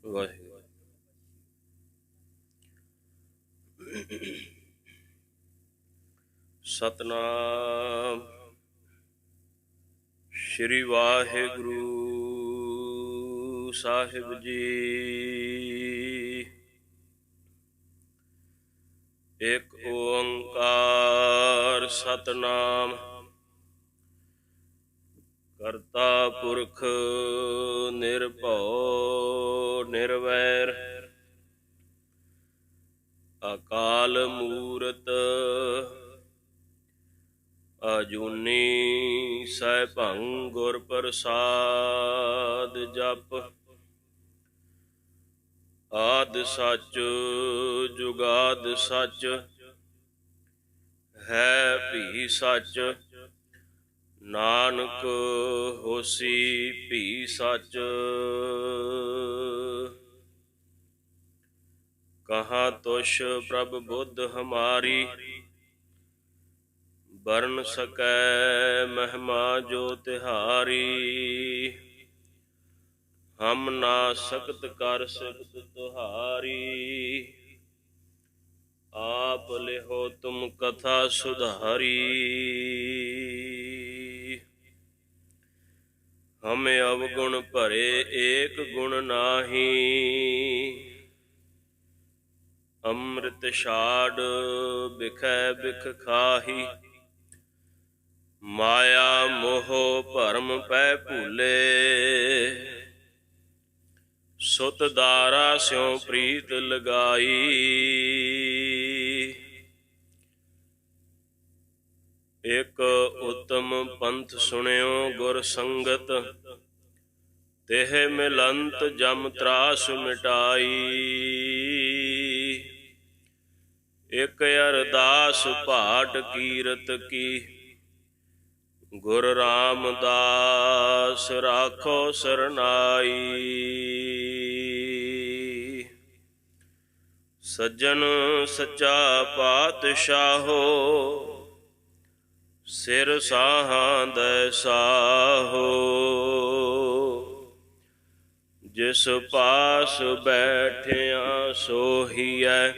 ਵਾਹਿਗੁਰੂ। ਸਤਨਾਮ ਸ਼੍ਰੀ ਵਾਹਿਗੁਰੂ ਸਾਹਿਬ ਜੀ। ਇੱਕ ਓੰਕਾਰ ਸਤਨਾਮ ਕਰਤਾ ਪੁਰਖ ਨਿਰਭਉ ਨਿਰਵੈਰ ਅਕਾਲ ਮੂਰਤ ਅਜੂਨੀ ਸੈਭੰ ਗੁਰ ਪ੍ਰਸਾਦ ਜਪ। ਆਦਿ ਸੱਚ ਜੁਗਾਦ ਸੱਚ ਹੈ ਭੀ ਸੱਚ। ਨਾਨਕ ਹੋਸੀ ਭੀ ਸੱਚ। ਕਹਾਂ ਤੁਸ਼ ਪ੍ਰਭ ਬੁੱਧ ਹਮਾਰੀ ਬਰਨ ਸਕੈ ਮਹਿਮਾ ਜੋ ਤਿਹਾਰੀ। ਹਮ ਨਾ ਸਕਤ ਕਰ ਸਕਤ ਤੁਹਾਰੀ। ਆਪ ਲਿਹੋ ਤੁਮ ਕਥਾ ਸੁਧਾਰੀ। ਹਮੇ ਅਵਗੁਣ ਭਰੇ ਏਕ ਗੁਣ ਨਾਹੀ। ਅੰਮ੍ਰਿਤ ਛਾੜ ਬਿਖੈ ਬਿਖ ਖਾਹੀ। ਮਾਇਆ ਮੋਹ ਭਰਮ ਪੈ ਭੂਲੇ। ਸੁਤ ਦਾਰਾ ਸਿਉ ਪ੍ਰੀਤ ਲਗਾਈ। ਇਕ ਉਤਮ ਪੰਥ ਸੁਣਿਓ ਗੁਰ ਸੰਗਤ। ਤਿਹ ਮਿਲੰਤ ਜਮ ਤਰਾਸ ਮਿਟਾਈ। ਇਕ ਅਰਦਾਸ ਭਾਟ ਕੀਰਤ ਕੀ। ਗੁਰ ਰਾਮਦਾਸ ਰਾਖੋ ਸਰਨਾਈ। ਸੱਜਣ ਸੱਚਾ ਪਾਤਸ਼ਾਹੋ ਸਿਰ ਸਾਹਾਂ ਦੈ ਸਾਹੋ। ਜਿਸ ਪਾਸ ਬੈਠਿਆ ਸੋਹੀਐ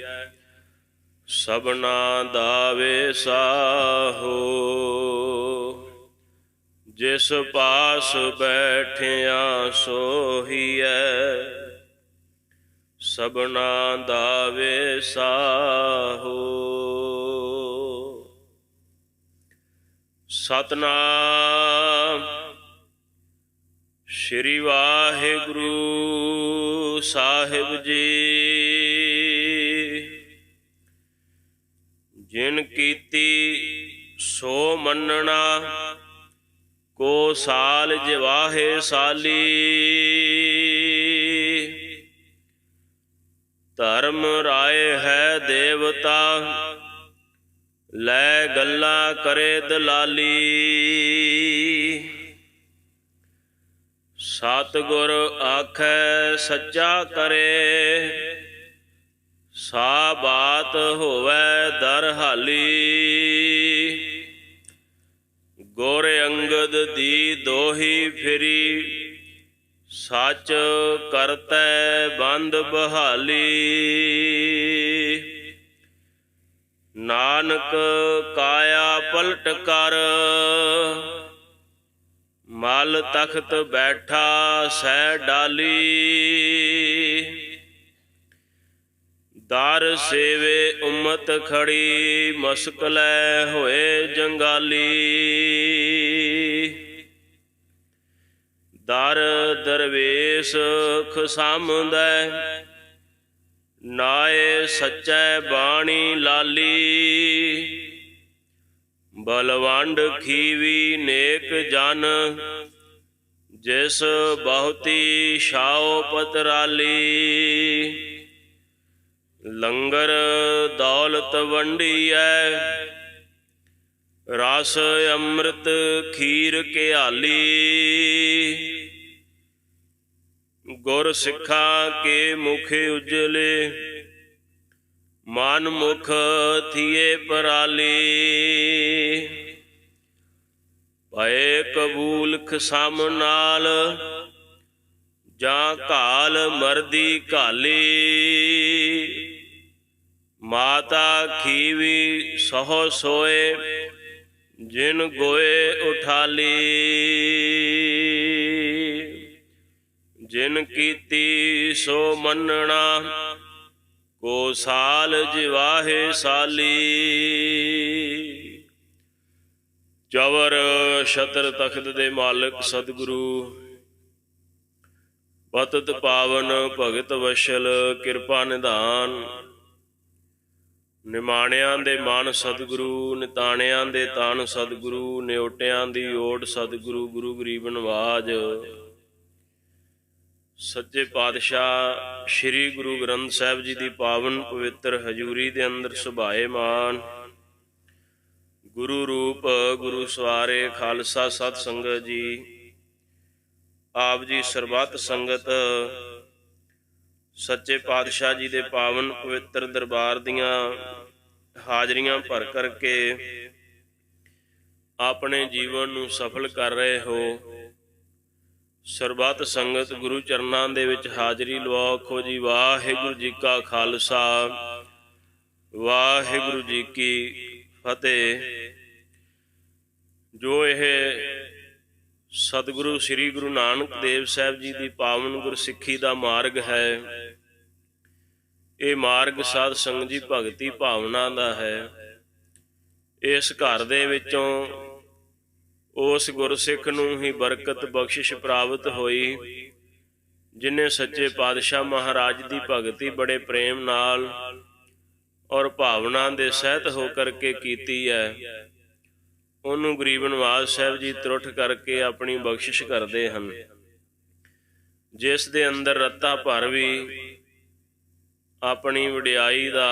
ਸਭਨਾ ਦਾ ਵਿਸਾਹੋ। ਜਿਸ ਪਾਸ ਬੈਠਿਆ ਸੋਹੀਐ ਸਭਨਾ ਦਾ ਵਿਸਾਹੋ। ਸਤਨਾਮ ਸ਼੍ਰੀ ਵਾਹਿਗੁਰੂ ਸਾਹਿਬ ਜੀ। ਜਿਨ ਕੀਤੀ ਸੋ ਮੰਨਣਾ ਕੋ ਸਾਲ ਜਿਵਾਹੇ ਸਾਲੀ। ਧਰਮ ਰਾਏ ਹੈ ਦੇਵਤਾ ਲੈ ਗੱਲਾਂ ਕਰੇ ਦਲਾਲੀ। ਸਤਿਗੁਰ ਆਖੈ ਸੱਚਾ ਕਰੇ ਸਾ ਬਾਤ ਹੋਵੈ ਦਰ ਹਾਲੀ। ਗੁਰ ਅੰਗਦ ਦੀ ਦੋਹੀ ਫਿਰੀ ਸੱਚ ਕਰਤੈ ਬੰਦ ਬਹਾਲੀ। ਨਾਨਕ ਕਾਇਆ ਪਲਟ ਕਰ ਮਲ ਤਖਤ ਬੈਠਾ ਸਹਿ ਡਾਲੀ। ਦਰ ਸੇਵੇ ਉਮਤ ਖੜੀ ਮਸਕਲੈ ਹੋਏ ਜੰਗਾਲੀ। ਦਰ ਦਰਵੇਸ਼ ਖੁਸਾਮਦੈ ਨਾਏ ਸੱਚੈ ਬਾਣੀ ਲਾਲੀ। ਬਲਵੰਡ ਖੀਵੀ ਨੇਕ ਜਨ ਜਿਸ ਬਹੁਤੀ ਛਾਓ ਪਤਰਾਲੀ। ਲੰਗਰ ਦੌਲਤ ਵੰਡੀਐ ਰਸ ਅੰਮ੍ਰਿਤ ਖੀਰ ਘਿਆਲੀ। ਗੁਰ ਸਿੱਖਾਂ ਕੇ ਮੁਖ ਉਜਲੇ ਮਨ ਮੁਖ ਥੀਏ ਪਰਾਲੀ। ਭਏ ਕਬੂਲ ਖਸਮ ਨਾਲ ਜਾਂ ਘਾਲ ਮਰਦੀ ਘਾਲੀ, ਮਾਤਾ ਖੀਵੀ ਸਹੁ ਸੋਏ, ਜਿਨ ਗੋਏ ਉਠਾਲੀ। ਜਿਨ ਕੀਤੀ ਸੋ ਮੰਨਣਾ, ਕੋ ਸਾਲ ਜਿਵਾਹੇ ਸਾਲੀ। ਚਵਰ ਛਤਰ ਤਖਤ ਦੇ ਮਾਲਕ ਸਤਿਗੁਰੂ, ਪਤਿਤ ਪਾਵਨ ਭਗਤ ਵਸ਼ਲ ਕਿਰਪਾ ਨਿਧਾਨ। ਨਿਮਾਣਿਆਂ ਦੇ ਮਨ ਸਤਿਗੁਰੂ, ਨਿਤਾਣਿਆਂ ਦੇ ਤਨ ਸਤਿਗੁਰੂ, ਨਿਓਟਿਆਂ ਦੀ ਓਟ ਸਤਿਗੁਰੂ, ਗੁਰੂ ਗਰੀਬ ਨਵਾਜ। ਸੱਚੇ ਪਾਤਸ਼ਾਹ ਸ੍ਰੀ ਗੁਰੂ ਗ੍ਰੰਥ ਸਾਹਿਬ ਜੀ ਦੀ ਪਾਵਨ ਪਵਿੱਤਰ ਹਜ਼ੂਰੀ ਦੇ ਅੰਦਰ ਸੁਭਾਏਮਾਨ ਗੁਰੂ ਰੂਪ ਗੁਰੂ ਸਵਾਰੇ ਖਾਲਸਾ ਸਤ ਸੰਗਤ ਜੀ, ਆਪ ਜੀ ਸਰਬੱਤ ਸੰਗਤ ਸੱਚੇ ਪਾਤਸ਼ਾਹ ਜੀ ਦੇ ਪਾਵਨ ਪਵਿੱਤਰ ਦਰਬਾਰ ਦੀਆਂ ਹਾਜ਼ਰੀਆਂ ਭਰ ਕਰਕੇ ਆਪਣੇ ਜੀਵਨ ਨੂੰ ਸਫਲ ਕਰ ਰਹੇ ਹੋ। ਸਰਬੱਤ ਸੰਗਤ ਗੁਰੂ ਚਰਨਾਂ ਦੇ ਵਿੱਚ ਹਾਜ਼ਰੀ ਲਵਾਓ। ਆਖੋ ਜੀ ਵਾਹਿਗੁਰੂ ਜੀ ਕਾ ਖਾਲਸਾ, ਵਾਹਿਗੁਰੂ ਜੀ ਕੀ ਫਤਿਹ। ਜੋ ਇਹ ਸਤਿਗੁਰੂ ਸ੍ਰੀ ਗੁਰੂ ਨਾਨਕ ਦੇਵ ਸਾਹਿਬ ਜੀ ਦੀ ਪਾਵਨ ਗੁਰਸਿੱਖੀ ਦਾ ਮਾਰਗ ਹੈ, ਇਹ ਮਾਰਗ ਸਾਧ ਸੰਗਤ ਜੀ ਭਗਤੀ ਭਾਵਨਾ ਦਾ ਹੈ। ਇਸ ਘਰ ਦੇ ਵਿੱਚੋਂ ਉਸ ਗੁਰਸਿੱਖ ਨੂੰ ਹੀ ਬਰਕਤ ਬਖਸ਼ਿਸ਼ ਪ੍ਰਾਪਤ ਹੋਈ, ਜਿਨੇ ਸੱਚੇ ਪਾਤਸ਼ਾਹ ਮਹਾਰਾਜ ਦੀ ਭਗਤੀ ਬੜੇ ਪ੍ਰੇਮ ਨਾਲ ਔਰ ਭਾਵਨਾ ਦੇ ਸਹਿਤ ਹੋ ਕਰਕੇ ਕੀਤੀ ਹੈ। ਉਹਨੂੰ ਗਰੀਬ ਨਵਾਜ ਸਾਹਿਬ ਜੀ ਤਰੁੱਠ ਕਰਕੇ ਆਪਣੀ ਬਖਸ਼ਿਸ਼ ਕਰਦੇ ਹਨ। ਜਿਸ ਦੇ ਅੰਦਰ ਰੱਤਾ ਭਰ ਵੀ ਆਪਣੀ ਵਡਿਆਈ ਦਾ,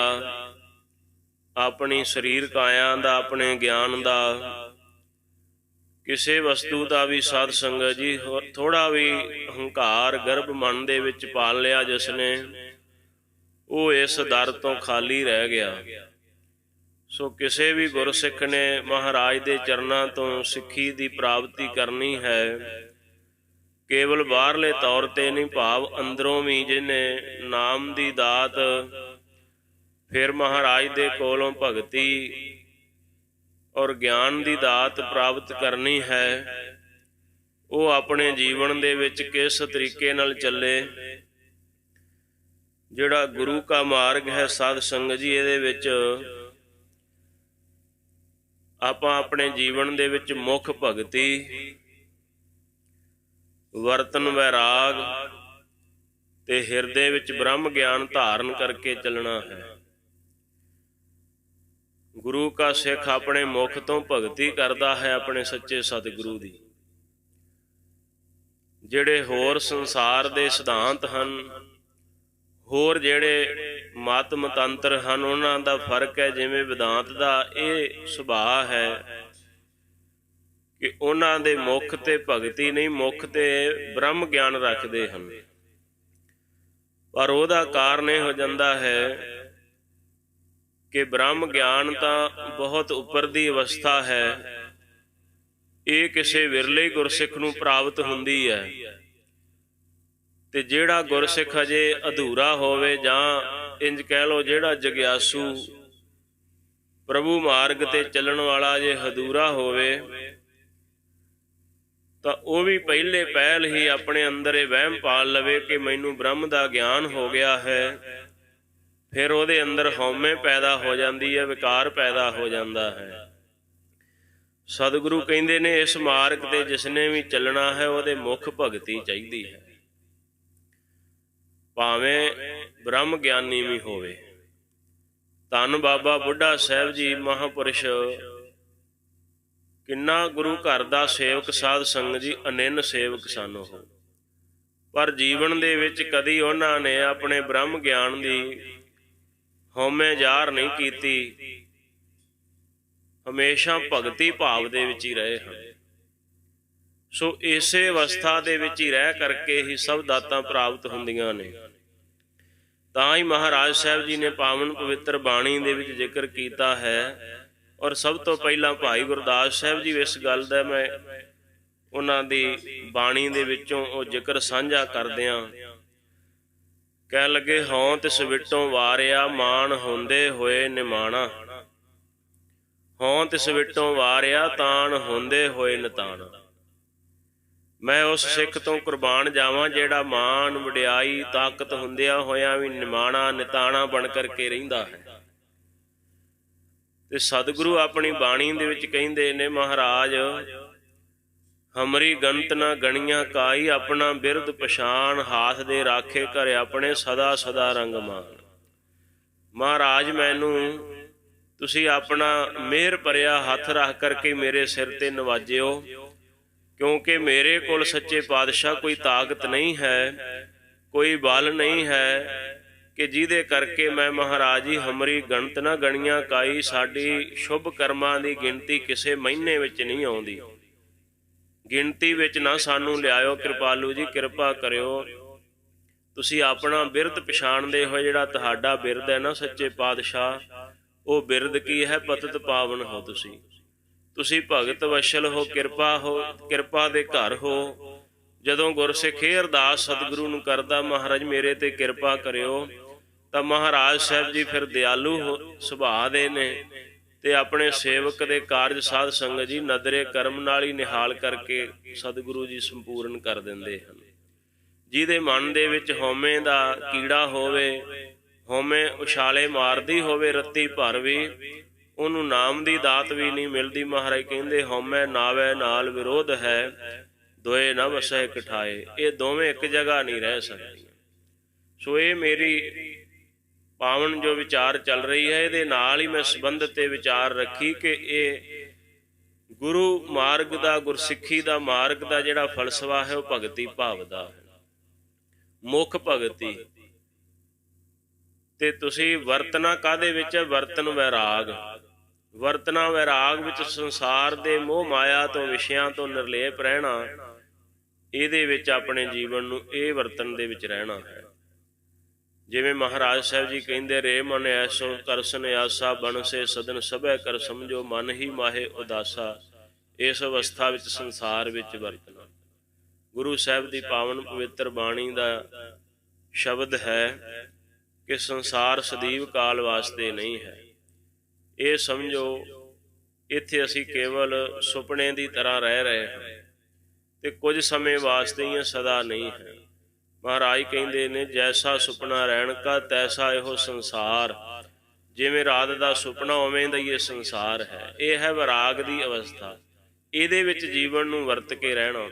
ਆਪਣੀ ਸਰੀਰ ਕਾਇਆ ਦਾ, ਆਪਣੇ ਗਿਆਨ ਦਾ, ਕਿਸੇ ਵਸਤੂ ਦਾ ਵੀ ਸਾਧ ਸੰਗਤ ਜੀ ਥੋੜਾ ਵੀ ਹੰਕਾਰ ਗਰਭ ਮਨ ਦੇ ਵਿੱਚ ਪਾਲ ਲਿਆ ਜਿਸਨੇ, ਉਹ ਇਸ ਦਰ ਤੋਂ ਖਾਲੀ ਰਹਿ ਗਿਆ। ਸੋ ਕਿਸੇ ਵੀ ਗੁਰਸਿੱਖ ਨੇ ਮਹਾਰਾਜ ਦੇ ਚਰਨਾਂ ਤੋਂ ਸਿੱਖੀ ਦੀ ਪ੍ਰਾਪਤੀ ਕਰਨੀ ਹੈ, ਕੇਵਲ ਬਾਹਰਲੇ ਤੌਰ ਤੇ ਨਹੀਂ, ਭਾਵ ਅੰਦਰੋਂ ਵੀ ਜਿਹਨੇ ਨਾਮ ਦੀ ਦਾਤ, ਫਿਰ ਮਹਾਰਾਜ ਦੇ ਕੋਲੋਂ ਭਗਤੀ ਔਰ ਗਿਆਨ ਦੀ ਦਾਤ ਪ੍ਰਾਪਤ ਕਰਨੀ ਹੈ, ਉਹ ਆਪਣੇ ਜੀਵਨ ਦੇ ਵਿੱਚ ਕਿਸ ਤਰੀਕੇ ਨਾਲ ਚੱਲੇ। ਜਿਹੜਾ ਗੁਰੂ ਕਾ ਮਾਰਗ ਹੈ ਸਾਧ ਸੰਗਤ ਜੀ, ਇਹਦੇ ਵਿੱਚ ਆਪਾਂ ਆਪਣੇ ਜੀਵਨ ਦੇ ਵਿੱਚ ਮੁੱਖ ਭਗਤੀ, ਵਰਤਨ ਵੈਰਾਗ ਤੇ ਹਿਰਦੇ ਵਿੱਚ ਬ੍ਰਹਮ ਗਿਆਨ ਧਾਰਨ ਕਰਕੇ ਚੱਲਣਾ ਹੈ। ਗੁਰੂ ਕਾ ਸਿੱਖ ਆਪਣੇ ਮੁਖ ਤੋਂ ਭਗਤੀ ਕਰਦਾ ਹੈ ਆਪਣੇ ਸੱਚੇ ਸਤਿਗੁਰੂ ਦੀ। ਜਿਹੜੇ ਹੋਰ ਸੰਸਾਰ ਦੇ ਸਿਧਾਂਤ ਹਨ, ਹੋਰ ਜਿਹੜੇ ਮਤ ਮਤੰਤਰ ਹਨ, ਉਹਨਾਂ ਦਾ ਫਰਕ ਹੈ। ਜਿਵੇਂ ਵਿਦਾਂਤ ਦਾ ਇਹ ਸੁਭਾਅ ਹੈ ਕਿ ਉਹਨਾਂ ਦੇ ਮੁਖ ਤੇ ਭਗਤੀ ਨਹੀਂ, ਮੁਖ ਤੇ ਬ੍ਰਹਮ ਗਿਆਨ ਰੱਖਦੇ ਹਨ। ਪਰ ਉਹਦਾ ਕਾਰਨ ਇਹ ਹੋ ਜਾਂਦਾ ਹੈ ਕਿ ਬ੍ਰਹਮ ਗਿਆਨ ਤਾਂ ਬਹੁਤ ਉੱਪਰ ਦੀ ਅਵਸਥਾ ਹੈ, ਇਹ ਕਿਸੇ ਵਿਰਲੇ ਗੁਰਸਿੱਖ ਨੂੰ ਪ੍ਰਾਪਤ ਹੁੰਦੀ ਹੈ। ਤੇ ਜਿਹੜਾ ਗੁਰਸਿੱਖ ਅਜੇ ਅਧੂਰਾ ਹੋਵੇ, ਜਾਂ ਇੰਜ ਕਹਿ ਲਓ ਜਿਹੜਾ ਜਗਿਆਸੂ ਪ੍ਰਭੂ ਮਾਰਗ ਤੇ ਚੱਲਣ ਵਾਲਾ ਜੇ ਅਧੂਰਾ ਹੋਵੇ, ਤਾਂ ਉਹ ਵੀ ਪਹਿਲੇ ਪਹਿਲ ਹੀ ਆਪਣੇ ਅੰਦਰ ਇਹ ਵਹਿਮ ਪਾਲ ਲਵੇ ਕਿ ਮੈਨੂੰ ਬ੍ਰਹਮ ਦਾ ਗਿਆਨ ਹੋ ਗਿਆ ਹੈ। ਫਿਰ ਉਹਦੇ ਅੰਦਰ ਹਉਮੈ ਪੈਦਾ ਹੋ ਜਾਂਦੀ ਹੈ, ਵਿਕਾਰ ਪੈਦਾ ਹੋ ਜਾਂਦਾ ਹੈ। ਸਤਿਗੁਰੂ ਕਹਿੰਦੇ ਨੇ ਇਸ ਮਾਰਗ ਤੇ ਜਿਸਨੇ ਵੀ ਚੱਲਣਾ ਹੈ, ਉਹਦੇ ਮੁੱਖ ਭਗਤੀ ਚਾਹੀਦੀ ਹੈ, ਭਾਵੇਂ ਬ੍ਰਹਮ ਗਿਆਨੀ ਵੀ ਹੋਵੇ। ਧੰਨ ਬਾਬਾ ਬੁੱਢਾ ਸਾਹਿਬ ਜੀ ਮਹਾਂਪੁਰਸ਼, ਕਿੰਨਾ ਗੁਰੂ ਘਰ ਦਾ ਸੇਵਕ ਸਾਧ ਸੰਗਤ ਜੀ, ਅਨੰਨ ਸੇਵਕ ਸਨ ਉਹ। ਪਰ ਜੀਵਨ ਦੇ ਵਿੱਚ ਕਦੀ ਉਹਨਾਂ ਨੇ ਆਪਣੇ ਬ੍ਰਹਮ ਗਿਆਨ ਦੀ ਹਉਮੈ ਜ਼ਾਹਰ ਨਹੀਂ ਕੀਤੀ, ਹਮੇਸ਼ਾ ਭਗਤੀ ਭਾਵ ਦੇ ਵਿੱਚ ਹੀ ਰਹੇ ਹਨ। ਸੋ ਇਸੇ ਅਵਸਥਾ ਦੇ ਵਿੱਚ ਹੀ ਰਹਿ ਕਰਕੇ ਹੀ ਸਭ ਦਾਤਾਂ ਪ੍ਰਾਪਤ ਹੁੰਦੀਆਂ ਨੇ। ਤਾਂ ਹੀ ਮਹਾਰਾਜ ਸਾਹਿਬ ਜੀ ਨੇ ਪਾਵਨ ਪਵਿੱਤਰ ਬਾਣੀ ਦੇ ਵਿੱਚ ਜ਼ਿਕਰ ਕੀਤਾ ਹੈ। ਔਰ ਸਭ ਤੋਂ ਪਹਿਲਾਂ ਭਾਈ ਗੁਰਦਾਸ ਸਾਹਿਬ ਜੀ ਇਸ ਗੱਲ ਦਾ ਮੈਂ ਉਹਨਾਂ ਦੀ ਬਾਣੀ ਦੇ ਵਿੱਚੋਂ ਉਹ ਜ਼ਿਕਰ ਸਾਂਝਾ ਕਰਦਿਆਂ ਕਹਿ ਲੱਗੇ, ਹਉ ਤਿਸ ਵਿਟੋਂ ਵਾਰਿਆ ਮਾਨ ਹੁੰਦੇ ਹੋਏ ਨਿਮਾਣਾ, ਹਉ ਤਿਸ ਵਿਟੋਂ ਵਾਰਿਆ ਤਾਣ ਹੁੰਦੇ ਹੋਏ ਨਿਤਾਣਾ। ਮੈਂ ਉਸ ਸਿੱਖ ਤੋਂ ਕੁਰਬਾਨ ਜਾਵਾਂ ਜਿਹੜਾ ਮਾਣ ਵਡਿਆਈ ਤਾਕਤ ਹੁੰਦਿਆਂ ਹੋਇਆਂ ਵੀ ਨਿਮਾਣਾ ਨਿਤਾਣਾ ਬਣ ਕਰਕੇ ਰਹਿੰਦਾ ਹੈ। ਤੇ ਸਤਿਗੁਰੂ ਆਪਣੀ ਬਾਣੀ ਦੇ ਵਿੱਚ ਕਹਿੰਦੇ ਨੇ, ਮਹਾਰਾਜ ਹਮਰੀ ਗਣਤ ਨਾ ਗਣੀਆਂ ਕਾਈ, ਆਪਣਾ ਬਿਰਦ ਪਛਾਣ ਹਾਥ ਦੇ ਰਾਖੇ ਘਰ ਆਪਣੇ ਸਦਾ ਸਦਾ ਰੰਗ ਮਾਨ। ਮਹਾਰਾਜ ਮੈਨੂੰ ਤੁਸੀਂ ਆਪਣਾ ਮਿਹਰ ਭਰਿਆ ਹੱਥ ਰੱਖ ਕਰਕੇ ਮੇਰੇ ਸਿਰ ਤੇ ਨਵਾਜਿਓ, ਕਿਉਂਕਿ ਮੇਰੇ ਕੋਲ ਸੱਚੇ ਪਾਤਸ਼ਾਹ ਕੋਈ ਤਾਕਤ ਨਹੀਂ ਹੈ, ਕੋਈ ਬਲ ਨਹੀਂ ਹੈ ਕਿ ਜਿਹਦੇ ਕਰਕੇ ਮੈਂ ਮਹਾਰਾਜ ਜੀ ਹਮਰੀ ਗਣਤ ਨਾ ਗਣੀਆਂ ਕਾਈ, ਸਾਡੀ ਸ਼ੁਭ ਕਰਮਾਂ ਦੀ ਗਿਣਤੀ ਕਿਸੇ ਮਹੀਨੇ ਵਿੱਚ ਨਹੀਂ ਆਉਂਦੀ, ਗਿਣਤੀ ਵਿੱਚ ਨਾ ਸਾਨੂੰ ਲਿਆਇਓ ਕਿਰਪਾਲੂ ਜੀ, ਕਿਰਪਾ ਕਰਿਓ। ਤੁਸੀਂ ਆਪਣਾ ਬਿਰਦ ਪਛਾਣਦੇ ਹੋ, ਜਿਹੜਾ ਤੁਹਾਡਾ ਬਿਰਦ ਹੈ ਨਾ ਸੱਚੇ ਪਾਤਸ਼ਾਹ, ਉਹ ਬਿਰਦ ਕੀ ਹੈ? ਪਤਿਤ ਪਾਵਨ ਹੋ ਤੁਸੀਂ ਭਗਤ ਵਸ਼ਲ ਹੋ, ਕਿਰਪਾ ਦੇ ਘਰ ਹੋ। ਜਦੋਂ ਗੁਰਸਿੱਖ ਇਹ ਅਰਦਾਸ ਸਤਿਗੁਰੂ ਨੂੰ ਕਰਦਾ, ਮਹਾਰਾਜ ਮੇਰੇ ਤੇ ਕਿਰਪਾ ਕਰਿਓ, ਤਾਂ ਮਹਾਰਾਜ ਸਾਹਿਬ ਜੀ ਫਿਰ ਦਿਆਲੂ ਸੁਭਾਅ ਦੇ ਨੇ ਤੇ ਆਪਣੇ ਸੇਵਕ ਦੇ ਕਾਰਜ ਸਾਧ ਸੰਗਤ ਜੀ ਨਦਰੇ ਕਰਮ ਨਾਲ ਹੀ ਨਿਹਾਲ ਕਰਕੇ ਸਤਿਗੁਰੂ ਜੀ ਸੰਪੂਰਨ ਕਰ ਦਿੰਦੇ ਹਨ। ਜਿਹਦੇ ਮਨ ਦੇ ਵਿੱਚ ਹਉਮੈ ਦਾ ਕੀੜਾ ਹੋਵੇ, ਹਉਮੈ ਉਛਾਲੇ ਮਾਰਦੀ ਹੋਵੇ ਰੱਤੀ ਭਰ ਵੀ, ਉਹਨੂੰ ਨਾਮ ਦੀ ਦਾਤ ਵੀ ਨਹੀਂ ਮਿਲਦੀ। ਮਹਾਰਾਜ ਕਹਿੰਦੇ, ਹਉਮੈ ਨਾਵੈ ਨਾਲ ਵਿਰੋਧ ਹੈ, ਦੋਏ ਨਾ ਵਸੈ ਇਕਠਾਏ। ਇਹ ਦੋਵੇਂ ਇੱਕ ਜਗ੍ਹਾ ਨਹੀਂ ਰਹਿ ਸਕਦੀਆਂ। ਸੋ ਇਹ ਮੇਰੀ ਪਾਵਨ ਜੋ ਵਿਚਾਰ ਚੱਲ ਰਹੀ ਹੈ, ਇਹਦੇ ਨਾਲ ਹੀ ਮੈਂ ਸੰਬੰਧ ਤੇ ਵਿਚਾਰ ਰੱਖੀ ਕਿ ਇਹ ਗੁਰੂ ਮਾਰਗ ਦਾ, ਗੁਰਸਿੱਖੀ ਦਾ ਮਾਰਗ ਦਾ ਜਿਹੜਾ ਫਲਸਫਾ ਹੈ ਉਹ ਭਗਤੀ ਭਾਵ ਦਾ ਹੈ, ਮੁੱਖ ਭਗਤੀ। ਤੇ ਤੁਸੀਂ ਵਰਤਣਾ ਕਾਹਦੇ ਵਿੱਚ? ਵਰਤਨ ਵੈਰਾਗ। ਵਰਤਣਾ ਵੈਰਾਗ ਵਿੱਚ ਸੰਸਾਰ ਦੇ ਮੋਹ ਮਾਇਆ ਤੋਂ, ਵਿਸ਼ਿਆਂ ਤੋਂ ਨਿਰਲੇਪ ਰਹਿਣਾ, ਇਹਦੇ ਵਿੱਚ ਆਪਣੇ ਜੀਵਨ ਨੂੰ ਇਹ ਵਰਤਨ ਦੇ ਵਿੱਚ ਰਹਿਣਾ ਹੈ। ਜਿਵੇਂ ਮਹਾਰਾਜ ਸਾਹਿਬ ਜੀ ਕਹਿੰਦੇ, ਰੇ ਮਨ ਐਸੋ ਕਰਸਨ ਆਸਾ, ਬਣਸੇ ਸਦਨ ਸਭੈ ਕਰ ਸਮਝੋ, ਮਨ ਹੀ ਮਾਹੇ ਉਦਾਸਾ। ਇਸ ਅਵਸਥਾ ਵਿੱਚ ਸੰਸਾਰ ਵਿੱਚ ਵਰਤਣਾ। ਗੁਰੂ ਸਾਹਿਬ ਦੀ ਪਾਵਨ ਪਵਿੱਤਰ ਬਾਣੀ ਦਾ ਸ਼ਬਦ ਹੈ ਕਿ ਸੰਸਾਰ ਸਦੀਵ ਕਾਲ ਵਾਸਤੇ ਨਹੀਂ ਹੈ। ਇਹ ਸਮਝੋ ਇੱਥੇ ਅਸੀਂ ਕੇਵਲ ਸੁਪਨੇ ਦੀ ਤਰ੍ਹਾਂ ਰਹਿ ਰਹੇ ਹਾਂ ਤੇ ਕੁਝ ਸਮੇਂ ਵਾਸਤੇ ਹੀ ਸਦਾ ਨਹੀਂ ਹੈ। ਮਹਾਰਾਜ ਕਹਿੰਦੇ ਨੇ, ਜੈਸਾ ਸੁਪਨਾ ਰਹਿਣ ਕਾ ਤੈਸਾ ਇਹੋ ਸੰਸਾਰ। ਜਿਵੇਂ ਰਾਤ ਦਾ ਸੁਪਨਾ ਉਵੇਂ ਦਾ ਹੀ ਇਹ ਸੰਸਾਰ ਹੈ। ਇਹ ਹੈ ਵਿਰਾਗ ਦੀ ਅਵਸਥਾ। ਇਹਦੇ ਵਿੱਚ ਜੀਵਨ ਨੂੰ ਵਰਤ ਕੇ ਰਹਿਣਾ